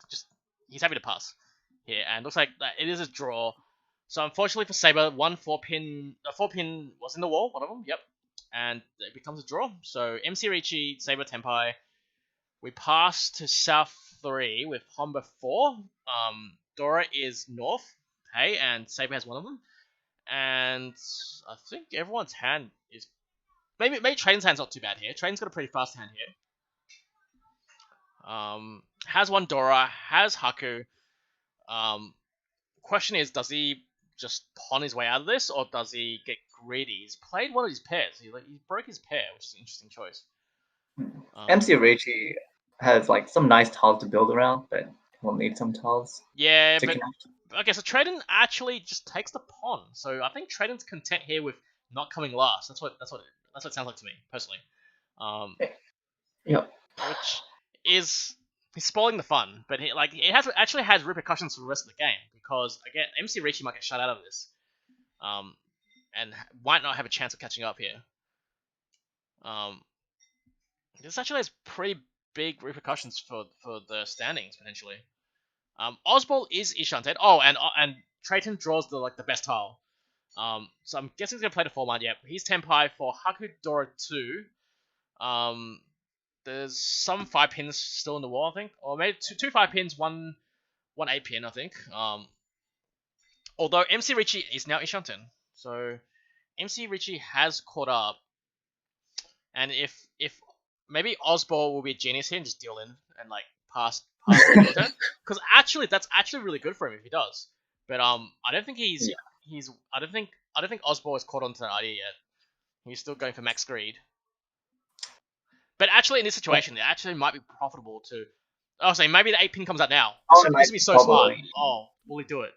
just he's happy to pass here, and looks like that it is a draw. So unfortunately for Saber, 4-pin was in the wall, one of them. Yep, and it becomes a draw. So MC Ricci, Saber, Tenpai. We pass to South 3 with Humber 4. Dora is North, hey, and Saber has one of them. And I think everyone's hand is maybe Traden's hand's not too bad here. Traden's got a pretty fast hand here. Has one Dora, has Haku. Question is, does he just pawn his way out of this, or does he get greedy? He's played one of his pairs. He broke his pair, which is an interesting choice. MC Ricci has like some nice tiles to build around, but we'll need some tiles. Yeah, to but connect. okay, so Traden actually just takes the pawn. So I think Traden's content here with not coming last. That's what it sounds like to me personally. Yep. Which is he's spoiling the fun, but it actually has repercussions for the rest of the game because again MC Ricci might get shut out of this, and might not have a chance of catching up here. This actually has pretty big repercussions for the standings potentially. Osbald is Ishunted. Oh, and Trayton draws the best tile. So I'm guessing he's gonna play the 4-man. Yep, he's Tenpai for Haku Dora 2. There's some 5-pins still in the wall, I think, or maybe two 5-pins, one 8-pin, I think. Although MC Ricci is now Ishunten, so MC Ricci has caught up, and if maybe Osbald will be a genius here and just deal in and like pass the turn, because actually that's actually really good for him if he does. But I don't think I don't think Osbald has caught on to that idea yet. He's still going for max greed. But actually, in this situation, it actually might be profitable to. Oh, so maybe the 8-pin comes out now. This would be so smart. Oh, will he do it?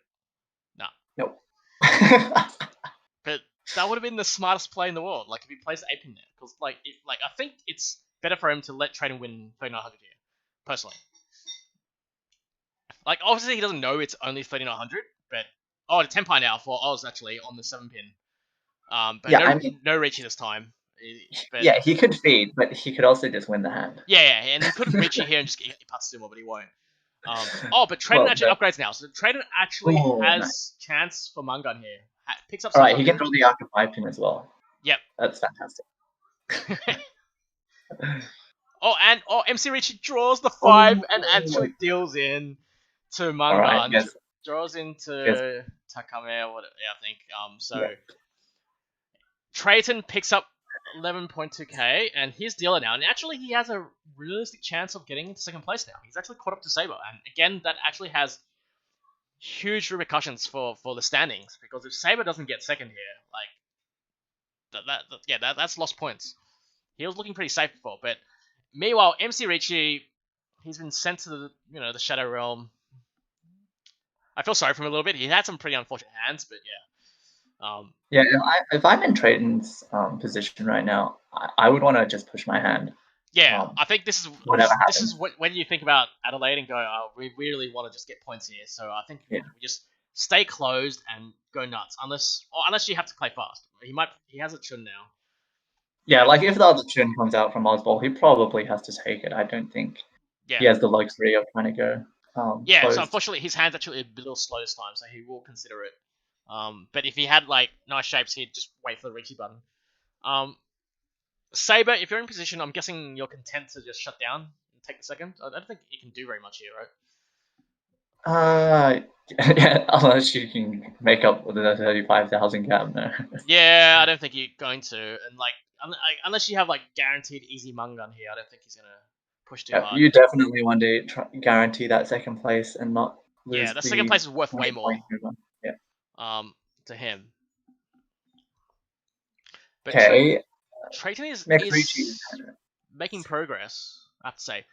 No. Nope. But that would have been the smartest play in the world. Like if he plays the 8-pin there, because I think it's better for him to let Traden win 3900 here, personally. Like obviously he doesn't know it's only 3900, but the 10-pin now for Oz actually on the 7-pin. But yeah, no Ricci this time. But, yeah, he could feed, but he could also just win the hand. Yeah, and he could Ricci here and just get putts more, but he won't. But Traden actually upgrades now, so Traden actually has chance for Mungun here. Picks up. Alright, he can draw the after 5-pin as well. Yep, that's fantastic. MC Ricci draws the 5 and actually deals in to Mungun. Right, draws into Takame or whatever. Yeah, I think. So Trayton picks up 11.2k, and he's dealer now. And actually, he has a realistic chance of getting into second place now. He's actually caught up to Saber, and again, that actually has huge repercussions for the standings. Because if Saber doesn't get second here, that's lost points. He was looking pretty safe before, but meanwhile, MC Ricci, he's been sent to the Shadow Realm. I feel sorry for him a little bit. He had some pretty unfortunate hands, but yeah. If I'm in Trayton's position right now, I would want to just push my hand. Yeah, I think this is when you think about Adelaide and go, oh, we really want to just get points here. So I think we just stay closed and go nuts, unless you have to play fast. He has a Chun now. Yeah, like if the other Chun comes out from Osbald, he probably has to take it. I don't think he has the luxury of trying to go. So unfortunately, his hand's actually a little slow this time, so he will consider it. But if he had nice shapes, he'd just wait for the Ricci button. Saber, if you're in position, I'm guessing you're content to just shut down and take the second. I don't think you can do very much here, right? Unless you can make up with the 35,000 gap, no. Yeah, I don't think you're going to, and unless you have guaranteed easy Mungun here, I don't think he's gonna push too hard. You definitely want to guarantee that second place and not lose. Yeah, the second place is worth way more. To him. But okay. Trayton is making progress, I have to say.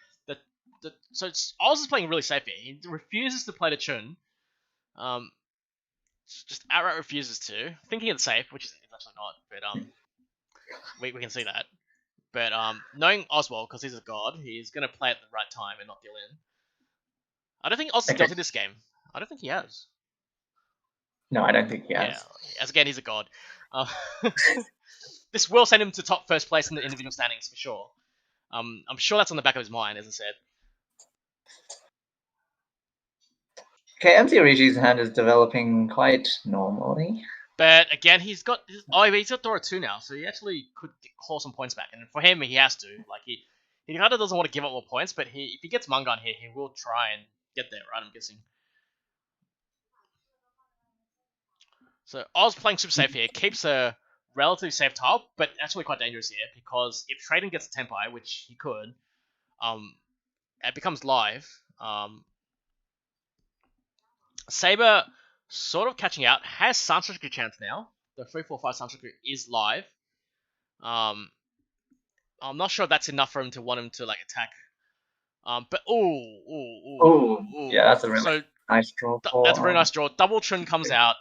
So Oz is playing really safe here. He refuses to play the Chun. Just outright refuses to. Thinking it's safe, which is actually not, but we can see that. But knowing Oswald, because he's a god, he's gonna play at the right time and not deal in. I don't think Oz has dealt in this game. I don't think he has. No, I don't think he has. Yeah, as again, he's a god. This will send him to top first place in the individual standings for sure. I'm sure that's on the back of his mind, as I said. Okay, MC Rigi's hand is developing quite normally. But again, he's got Dora 2 now, so he actually could claw some points back. And for him, he has to. Like he kind of doesn't want to give up more points, but if he gets Mungan here, he will try and get there, right? I'm guessing. So Oz playing super safe here keeps a relatively safe tile, but actually quite dangerous here because if Traden gets a Tenpai, which he could, it becomes live. Saber sort of catching out, has Sanshouku chance now. The 3-4-5 Sanshouku is live. I'm not sure if that's enough for him to want him to like attack. But yeah, that's a really nice draw. That's a very nice draw. Double Trin comes out.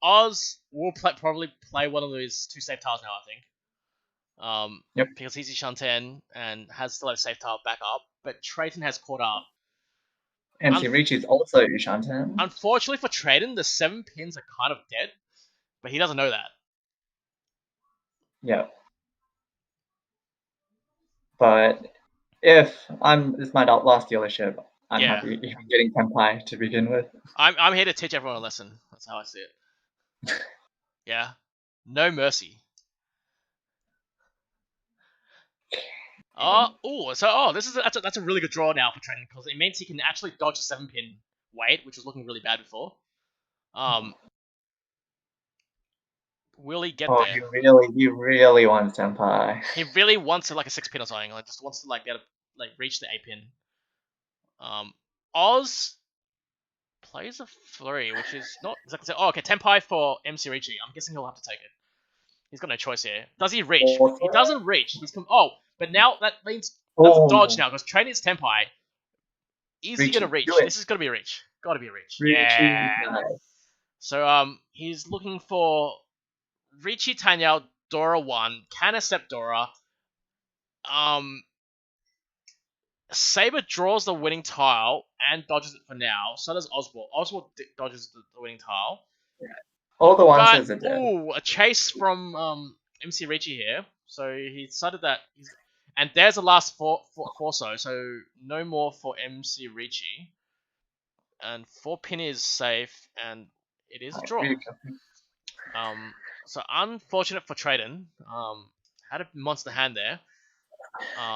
Oz will probably play one of those 2 safe tiles now, I think. Yep. Because he's Shanten and has still a safe tile back up, but Trayton has caught up. MC Ricci is also Shanten. Unfortunately for Trayton, the 7 pins are kind of dead, but he doesn't know that. Yeah. But if it's my last dealership, I'm happy even getting Tenpai to begin with. I'm here to teach everyone a lesson. That's how I see it. Yeah. No mercy. That's a really good draw now for Trayton because it means he can actually dodge a 7 pin weight, which was looking really bad before. Will he get there? He really wants Tenpai. He really wants like a 6 pin or something. Like just wants to like get reach the 8 pin. Oz plays a flurry, which is not exactly. Oh, okay, Tenpai for MC Ricci. I'm guessing he'll have to take it. He's got no choice here. Does he reach? He doesn't reach. But now that means that's a dodge now because Trayton is Tenpai. Is he gonna reach? This is gonna be a reach. Gotta be a reach. Yeah. So he's looking for Ricci Tanyao Dora 1. Can accept Dora. Saber draws the winning tile and dodges it for now. So does Oswald. Oswald dodges the winning tile. Yeah. All the ones are dead. Ooh, a chase from MC Ricci here. So he decided that and there's the last four so no more for MC Ricci. And 4 pin is safe, and it is a draw. So unfortunate for Trayton. Had a monster hand there.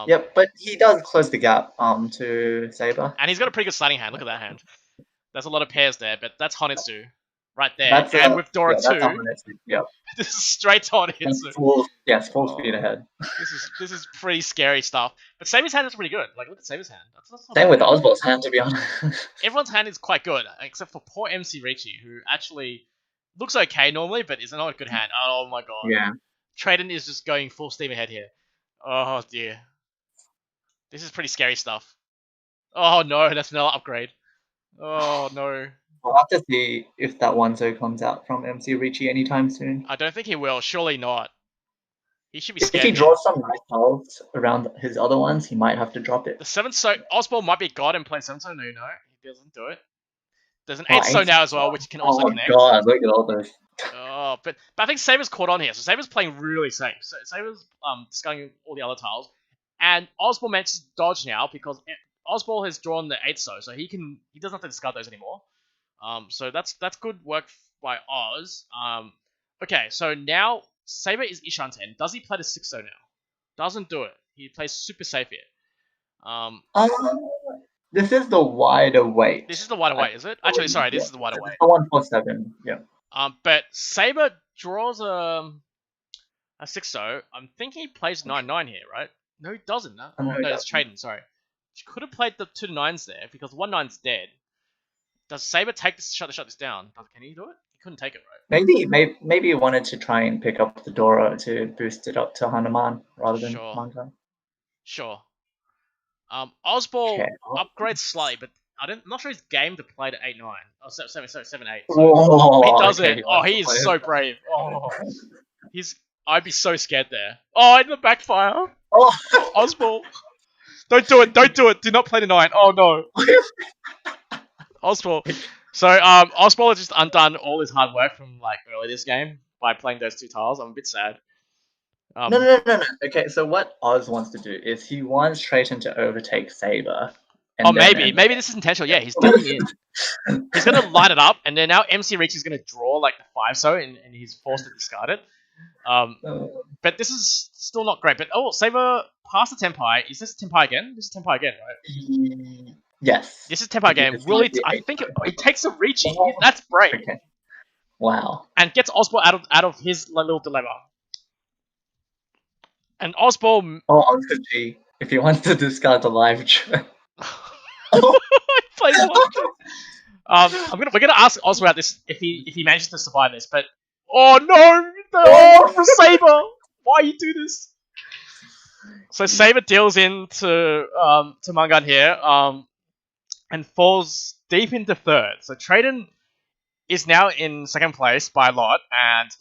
Yep, but he does close the gap to Saber. And he's got a pretty good sliding hand. Look at that hand. There's a lot of pairs there, but that's Honitsu right there. And with Dora 2, yep. This is straight to Honitsu. Full speed ahead. This is pretty scary stuff. But Saber's hand is pretty good. Like, look at Saber's hand. That's Same with Oswald's hand, to be honest. Everyone's hand is quite good, except for poor MC Ricci, who actually looks okay normally, but is not a good hand. Oh my god. Yeah. Trayton is just going full steam ahead here. Oh dear. This is pretty scary stuff. Oh no, that's another upgrade. Oh no. We'll have to see if that 1-0 comes out from MC Ricci anytime soon. I don't think he will. Surely not. He should be scared. If he draws some nice tiles around his other ones, he might have to drop it. The 7-so Oswald might be god and play 7-so. No, he doesn't do it. There's an 8-so now as well, which can also connect. Oh god, look at all those. But I think Saber's caught on here. So Saber's playing really safe. So Saber's discarding all the other tiles. And Oswald manages to dodge now because Oswald has drawn the 8-so, so he doesn't have to discard those anymore. So that's good work by Oz. Okay, so now Saber is Ishanten. Does he play the 6-so now? Doesn't do it. He plays super safe here. This is the wider weight. This is the wider weight, is it? Actually, sorry, this is the wider weight. The 147, yeah. But Saber draws a 6-so. I'm thinking he plays 9-9 here, right? No, he doesn't. No, it's Trayton, sorry. He could have played the 2 9s there because 1-9's dead. Does Saber take this shut this down? Can he do it? He couldn't take it, right? Maybe he wanted to try and pick up the Dora to boost it up to Hanuman rather than Manga. Sure. Oswald upgrades slightly, but I'm not sure he's game to play to 8-9. Oh, 7-8. So Whoa, he does it. Okay, He is so brave. Oh, I'd be so scared there. Oh, in the backfire. Oh, Osball. Don't do it. Don't do it. Do not play the 9. Oh, no. Osball. So, Osball has just undone all his hard work from, like, early this game by playing those 2 tiles. I'm a bit sad. No. Okay, so what Oz wants to do is he wants Trayton to overtake Saber. Oh, maybe this is intentional. Yeah, he's digging in. He's gonna light it up, and then now MC Reach is gonna draw like the 5 and he's forced to discard it. But this is still not great. But Saber past the Tenpai. Is this Tenpai again? This is Tenpai again, right? Yes. This is Tenpai again. Really, I think it takes a Ricci. That's brave. Okay. Wow. And gets Osball out of his little dilemma. And Osball. Oh, Oscar G. If he wants to discard the live chat. We're gonna ask Oswald about this if he manages to survive this, but for Saber, why you do this? So Saber deals into Mangan here, and falls deep into 3rd. So Trayton is now in 2nd place by a lot and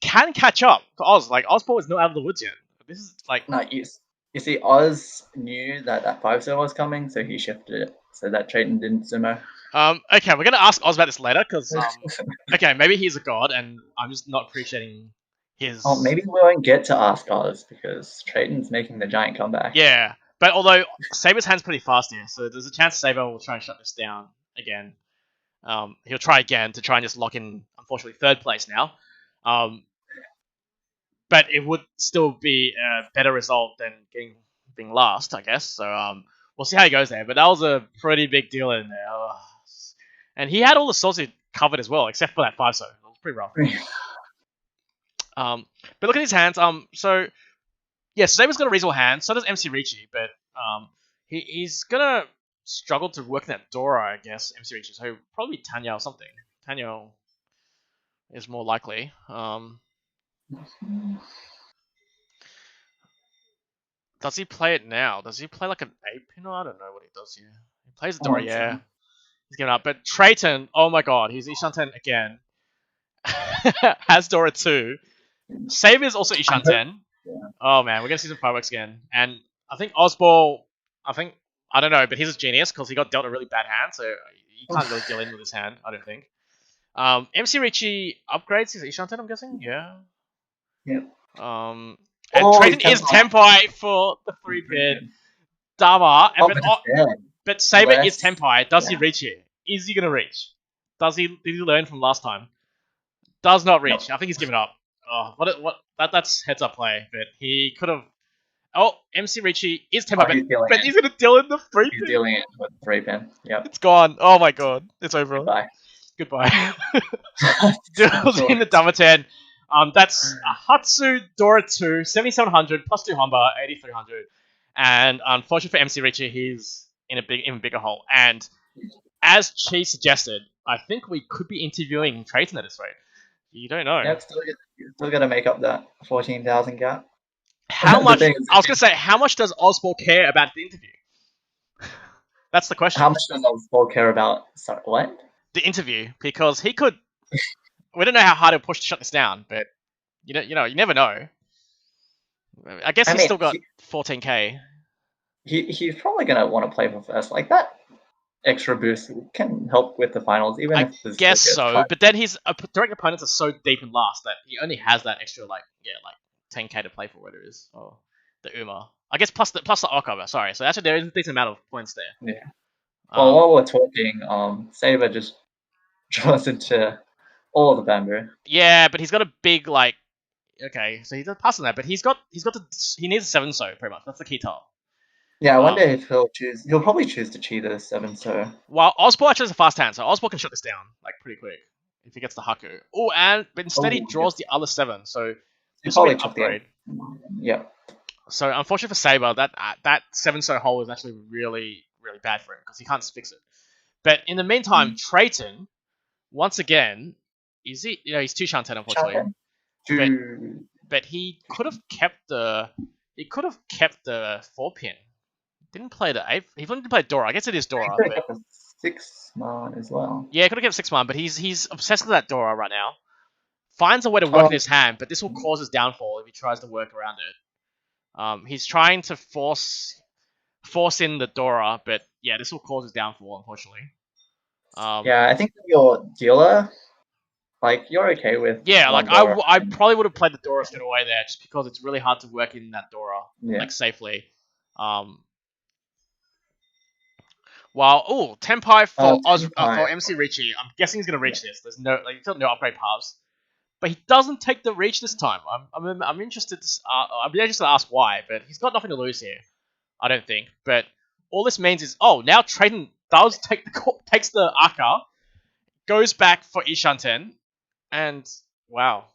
can catch up to Oz. Like Osball is not out of the woods yet. This is like no, you see, Oz knew that 5-0 was coming, so he shifted it so that Trayton didn't sumo. Okay, we're gonna ask Oz about this later because okay, maybe he's a god and I'm just not appreciating his. Oh, maybe we won't get to ask Oz because Trayton's making the giant comeback. Yeah, but although Saber's hand's pretty fast here, so there's a chance Saber will try and shut this down again. He'll try again to try and just lock in, unfortunately, 3rd place now. But it would still be a better result than being last, I guess. So we'll see how he goes there. But that was a pretty big deal in there. And he had all the swords covered as well, except for that 5-0. It was pretty rough. But look at his hands. So Saber's got a reasonable hand. So does MC Ricci, but he's gonna struggle to work in that Dora, I guess. MC Ricci, so probably Tanya or something. Tanya is more likely. Does he play it now? Does he play like an 8-pin? I don't know what he does here. He plays a Dora, yeah. He's giving up. But Trayton, oh my god, he's Ishanten again. Has Dora 2. Saber is also Ishanten. Oh man, we're gonna see some fireworks again. And I think Osball, I don't know, but he's a genius because he got dealt a really bad hand, so he can't really deal in with his hand, I don't think. MC Ricci upgrades his Ishanten, I'm guessing? Yeah. Yep. And Trayton is Tenpai for the 3-pin. Dama. But Saber is Tenpai. Does he reach here? Is he gonna reach? Did he learn from last time? Does not reach. Nope. I think he's given up. Oh, that's heads up play, but he could have. Oh, MC Ricci is Tenpai, but he's gonna deal in the 3-pin. He's dealing it with the 3-pin. Yep. It's gone. Oh my god, it's over. Goodbye. Deals in the Dama 10. That's a Hatsu Dora 2, 7700 plus 2 Humber, 8300. And unfortunately for MC Ricci, he's in a even bigger hole. And as Chi suggested, I think we could be interviewing Trayton at this rate. You don't know. Yeah, still got to make up that 14,000 gap. How much? I was going to say, how much does Osball care about the interview? That's the question. How much does Osball care about? Sorry, what? The interview, because he could. We don't know how hard he'll push to shut this down, but you never know. I guess he's still got 14k. He's probably gonna want to play for first. Like that extra boost can help with the finals, even if I guess so. But then his direct opponents are so deep in last that he only has that extra like 10k to play for, whether it is the Uma. I guess plus the Okaba. Sorry, so actually there is a decent amount of points there. Yeah. Well, while we're talking, Saber just draws into all of the bamboo. Yeah, but he's got a big okay, so he does pass on that, but he needs a 7-so pretty much. That's the key tile. Yeah, I wonder if he'll probably choose to cheat a 7-so. Well, Osball actually has a fast hand, so Osball can shut this down pretty quick if he gets the Haku. But instead he draws the other 7, so this will be an upgrade. Yeah. So unfortunately for Saber, that 7-so hole is actually really, really bad for him because he can't fix it. But in the meantime, Trayton, once again, he's 2 Shanten, unfortunately. But he could have kept the 4-pin. Didn't play the 8. He didn't play Dora. I guess it is Dora. He could have kept the 6-man as well. Yeah, he could have kept 6-man, but he's obsessed with that Dora right now. finds a way to work in his hand, but this will cause his downfall if he tries to work around it. He's trying to force in the Dora, but yeah, this will cause his downfall, unfortunately. Yeah, I think your dealer, like, you're okay with. Yeah, one like Dora. I probably would have played the Dora straight away there, just because it's really hard to work in that Dora like safely. Well, Tenpai for for MC Richie. I'm guessing he's gonna reach this. There's no no upgrade paths, but he doesn't take the reach this time. I'm interested to I'll be interested to ask why, but he's got nothing to lose here. I don't think. But all this means is now Trayden does takes the Aka, goes back for Ishanten, and wow,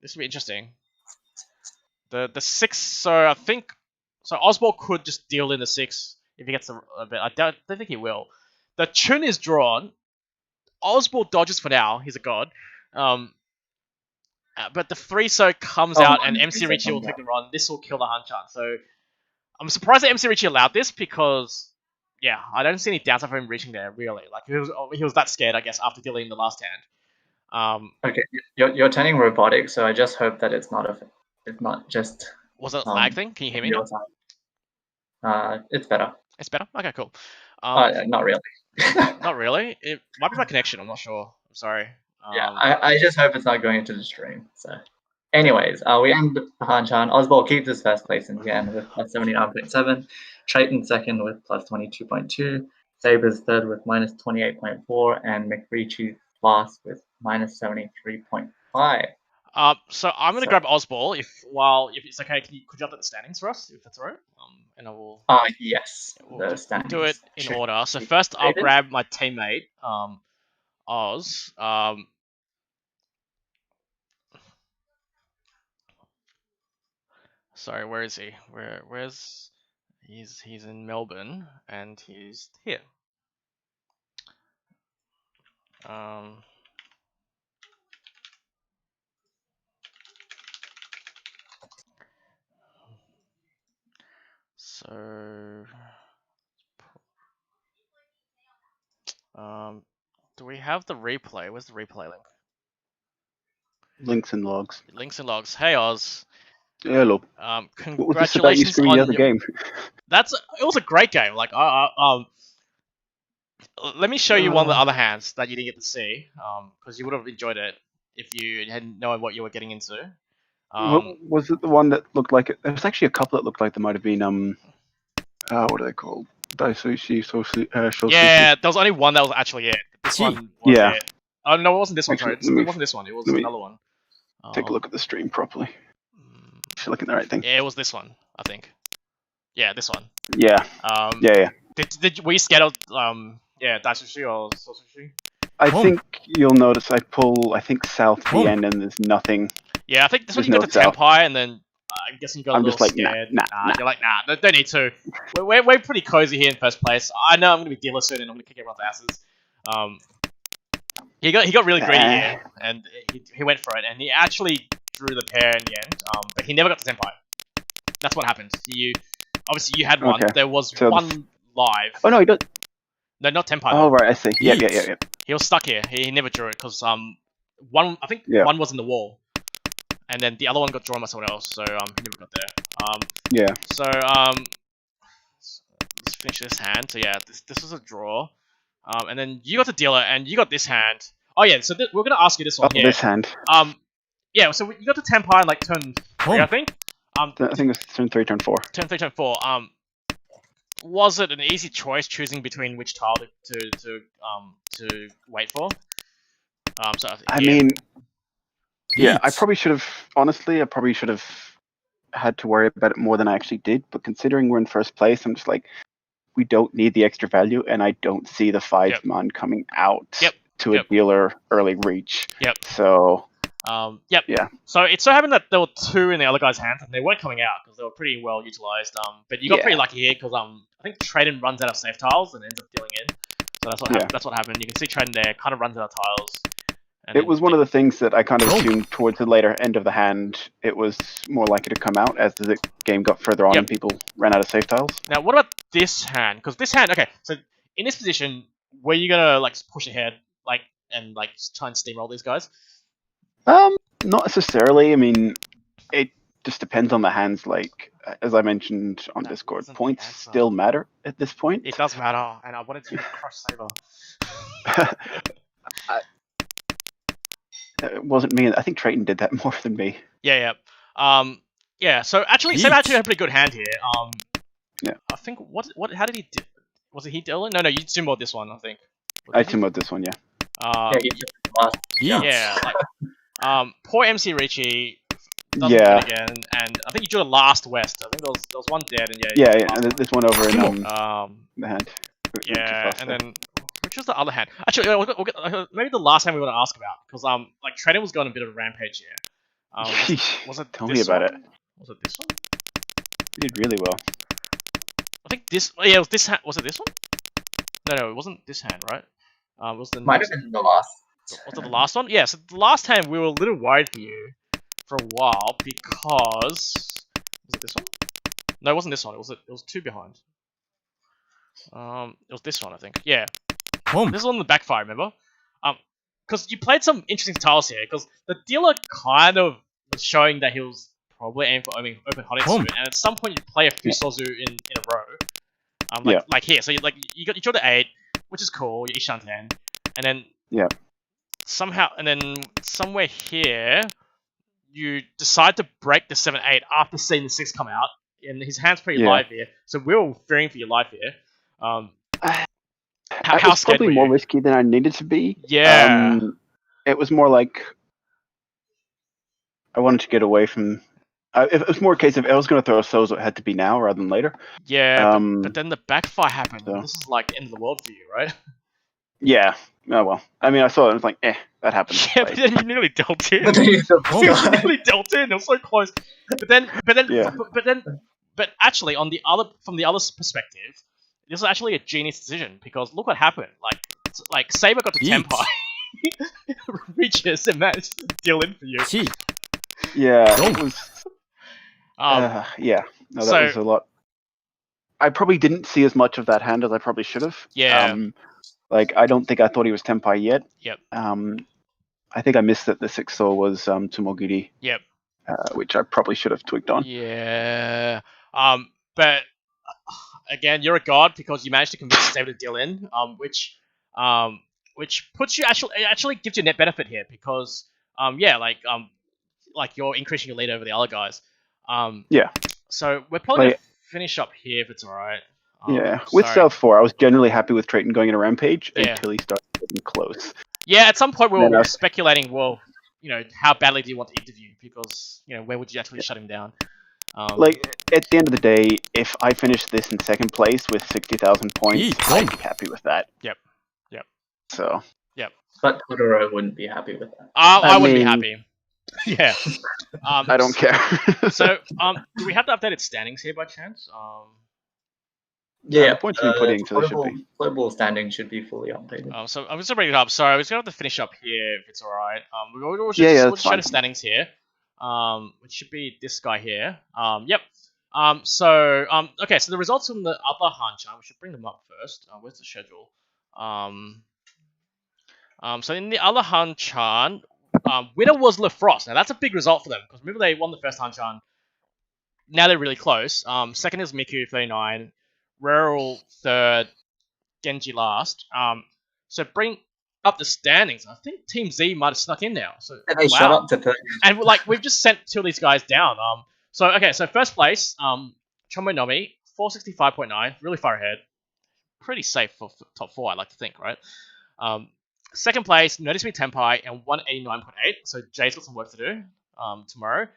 this will be interesting. The 6, so I think Osborne could just deal in the 6 if he gets a bit. I don't think he will. The Chun is drawn. Osborne dodges for now. He's a god. But the 3 so comes out and MC Richie will take the run. This will kill the Hanchan. So I'm surprised that MC Richie allowed this because I don't see any downside for him reaching there really. Like he was that scared, I guess, after dealing the last hand. Okay, you're turning robotic, so I just hope that it's not just. Was it a lag thing? Can you hear me now? It's better. It's better? Okay, cool. Not really. Not really? It might be my connection, I'm not sure. I'm sorry. I just hope it's not going into the stream. So, anyways, we end the Hanchan. Osborne keeps his first place in the end with plus 79.7. Trayton second with plus 22.2. Sabres third with minus 28.4. And McRitchie last with minus 73.5. So I'm gonna grab Osborne if it's okay. Could you update the standings for us if that's alright? And I will. Yes. We'll do it in order. So first I'll grab my teammate, Oz. Sorry, where is he? Where's he's in Melbourne and he's here. So, do we have the replay? Where's the replay link? Links and logs. Links and logs. Hey Oz. Hello. Congratulations what was this about you screwing the other game? It was a great game. Like let me show you one of the other hands that you didn't get to see. Because you would have enjoyed it if you had known what you were getting into. Was it the one that looked like it? There was actually a couple that looked like they might have been what are they called? Daisushi, yeah, there was only one that was actually it. This one was it. Oh no, it wasn't this one. Sorry, it wasn't this one. It was another one. Take a look at the stream properly. If you're looking at the right thing. Yeah, it was this one, I think. Yeah, this one. Yeah. Yeah. Were you scared of Daisushi or Sosushi? I think you'll notice I pull south to the end and there's nothing. Yeah, I think this one you got to Tenpai and then I'm guessing you got a little like, scared. Nah. You're like, nah, don't need to. We're pretty cozy here in first place. I know I'm gonna be dealer soon and I'm gonna kick everyone's asses. He got really greedy here and he went for it and he actually drew the pair in the end. But he never got to Tenpai. That's what happened. Obviously you had one. Okay. There was one live. Oh no, he does. No, not Tenpai. Oh right, I see. Yeah. He was stuck here. He never drew it because one was in the wall, and then the other one got drawn by someone else, so he never got there. So let's finish this hand. So yeah, this was a draw, and then you got the dealer, and you got this hand. Oh yeah, so we're gonna ask you this one here. This hand. Yeah, so you got the Tenpai in like turn 3, I think. I think it's turn 3, turn 4. Turn 3, turn 4. Was it an easy choice choosing between which tile to wait for? I mean, I probably should have. Honestly, I probably should have had to worry about it more than I actually did. But considering we're in first place, I'm just like, we don't need the extra value, and I don't see the 5-man coming out to a dealer early reach. So. Yeah. So it so happened that there were 2 in the other guy's hands, and they weren't coming out because they were pretty well utilized. But you got pretty lucky here because I think Trayden runs out of safe tiles and ends up dealing in. So that's what happened. You can see Trayden there kind of runs out of tiles. It was one of the things that I kind of assumed towards the later end of the hand. It was more likely to come out as the game got further on and people ran out of safe tiles. Now, what about this hand? Because this hand, okay, so in this position, were you gonna like push ahead, and try and steamroll these guys? Not necessarily. I mean, it just depends on the hands. Like as I mentioned on Discord, points still matter at this point. It does matter, and I wanted to crush Saber. It wasn't me. I think Trayton did that more than me. Yeah. Yeah. So actually, Saber actually had a pretty good hand here. Yeah. I think what? How did he do? Was it he Dylan? No, you Sumo'd this one, I think. I Sumo'd this one, yeah. Yeah, he took the last. Yeah. Like, poor MC Ricci doesn't win again, and I think you drew the last West. I think there was one dead, and yeah, and this one over in the hand. Yeah, and then which was the other hand? Actually, we'll get, maybe the last hand we want to ask about, because like Trading was going a bit of a rampage here. Was it Tell me about it. Was it this one? He did really well. I think this. Yeah, it was this hand. Was it this one? No, it wasn't this hand, right? It was the Might have been the last. Was it the last one? Yeah, so the last hand we were a little worried for you for a while, because was it this one? No, it wasn't this one. It was two behind. It was this one, I think. Yeah. This is on the backfire, remember? Because you played some interesting tiles here, because the dealer kind of was showing that he was probably aiming for open Honitsu, and at some point you play a Fusozu in a row. Like here. So you draw the 8, which is cool, you Ishan 10, and then somewhere here you decide to break the 7-8 after seeing the 6 come out, and his hand's pretty live here. So we were fearing for your life here. How was probably more risky than I needed to be. Yeah. It was more like I wanted to get away from. It was more a case of I was going to throw a Sozo, it had to be now rather than later. Yeah, but then the backfire happened. So. This is like the end of the world for you, right? Yeah. Oh well. I mean, I saw it. I was like, that happened. Yeah, but then you nearly dealt in. You nearly dealt in. It was so close. But actually, from the other perspective, this was actually a genius decision, because look what happened. Like Saber got to Tenpai, reaches and managed to deal in for you. Yeah, it was. No, that was a lot. I probably didn't see as much of that hand as I probably should have. Yeah. I don't think I thought he was Tenpai yet. Yep. I think I missed that the 6-4 was Tomogiri. Yep. Which I probably should have twigged on. Yeah. But again, you're a god, because you managed to convince Saber to deal in, which puts you actually gives you a net benefit here, because like you're increasing your lead over the other guys. So we're probably gonna finish up here if it's alright. With South 4, I was generally happy with Trayton going in a rampage until he started getting close. Yeah, at some point we were speculating, well, how badly do you want to interview? Because, where would you actually shut him down? At the end of the day, if I finished this in second place with 60,000 points, I'd be happy with that. Yep. So. Yep. But Totoro wouldn't be happy with that. I wouldn't be happy. Yeah. I don't care. So, do we have the updated standings here by chance? The points we put in, so they should be. Global standing should be fully updated. So I'm just gonna bring it up. Sorry, I was gonna have to finish up here if it's alright. We'll just show the standings here. Which should be this guy here. Yep. Okay, so the results from the other Hanchan, we should bring them up first. Where's the schedule? So in the other Hanchan, winner was LaFrost. Now that's a big result for them, because remember they won the first Hanchan. Now they're really close. Second is Miku 39, Rural third, Genji last. So bring up the standings. I think Team Z might have snuck in now. So they shot up to third. And we've just sent 2 of these guys down. So first place, Chombo Nomi, 465.9, really far ahead. Pretty safe for top 4, I'd like to think, right? Second place, Notice Me Tenpai, and 189.8. So Jay's got some work to do tomorrow.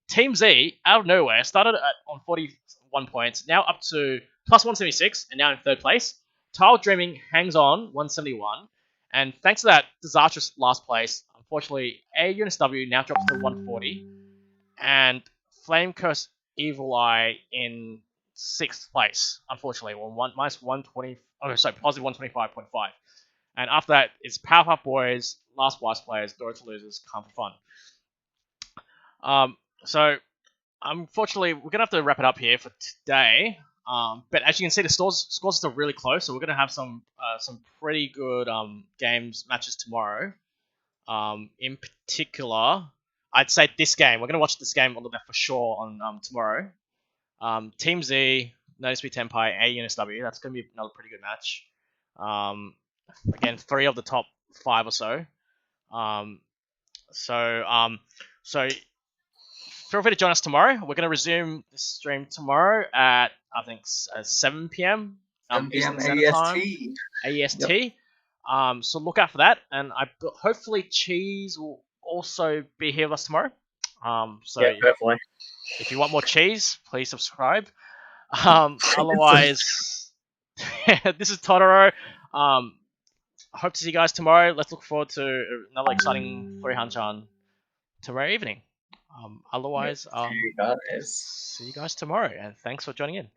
Team Z, out of nowhere, started on 41 points, now up to plus 176, and now in third place. Tile Dreaming hangs on, 171. And thanks to that disastrous last place, unfortunately, AUNSW now drops to 140. And Flame Curse Evil Eye in 6th place, unfortunately. Minus 120. Positive 125.5. And after that, it's Powerpuff Boys, Last Wise Players, Dora to Losers, Calm for Fun. So, unfortunately, we're going to have to wrap it up here for today. But as you can see, the scores are still really close, so we're going to have some pretty good matches tomorrow. In particular, I'd say this game. We're gonna watch this game a little bit for sure on tomorrow. Team Z, Notice Me Tenpai, AUNSW. That's gonna be another pretty good match. Again, 3 of the top 5 or so. So feel free to join us tomorrow. We're gonna resume the stream tomorrow at I think 7 p.m. 7 p.m. Eastern Standard Time. AEST. Yep. So look out for that, and hopefully Cheese will also be here with us tomorrow. Yeah, hopefully. If you want more cheese, please subscribe. Otherwise, this is Totoro. I hope to see you guys tomorrow. Let's look forward to another exciting 3 Hanchan tomorrow evening. Otherwise, see you guys tomorrow, and thanks for joining in.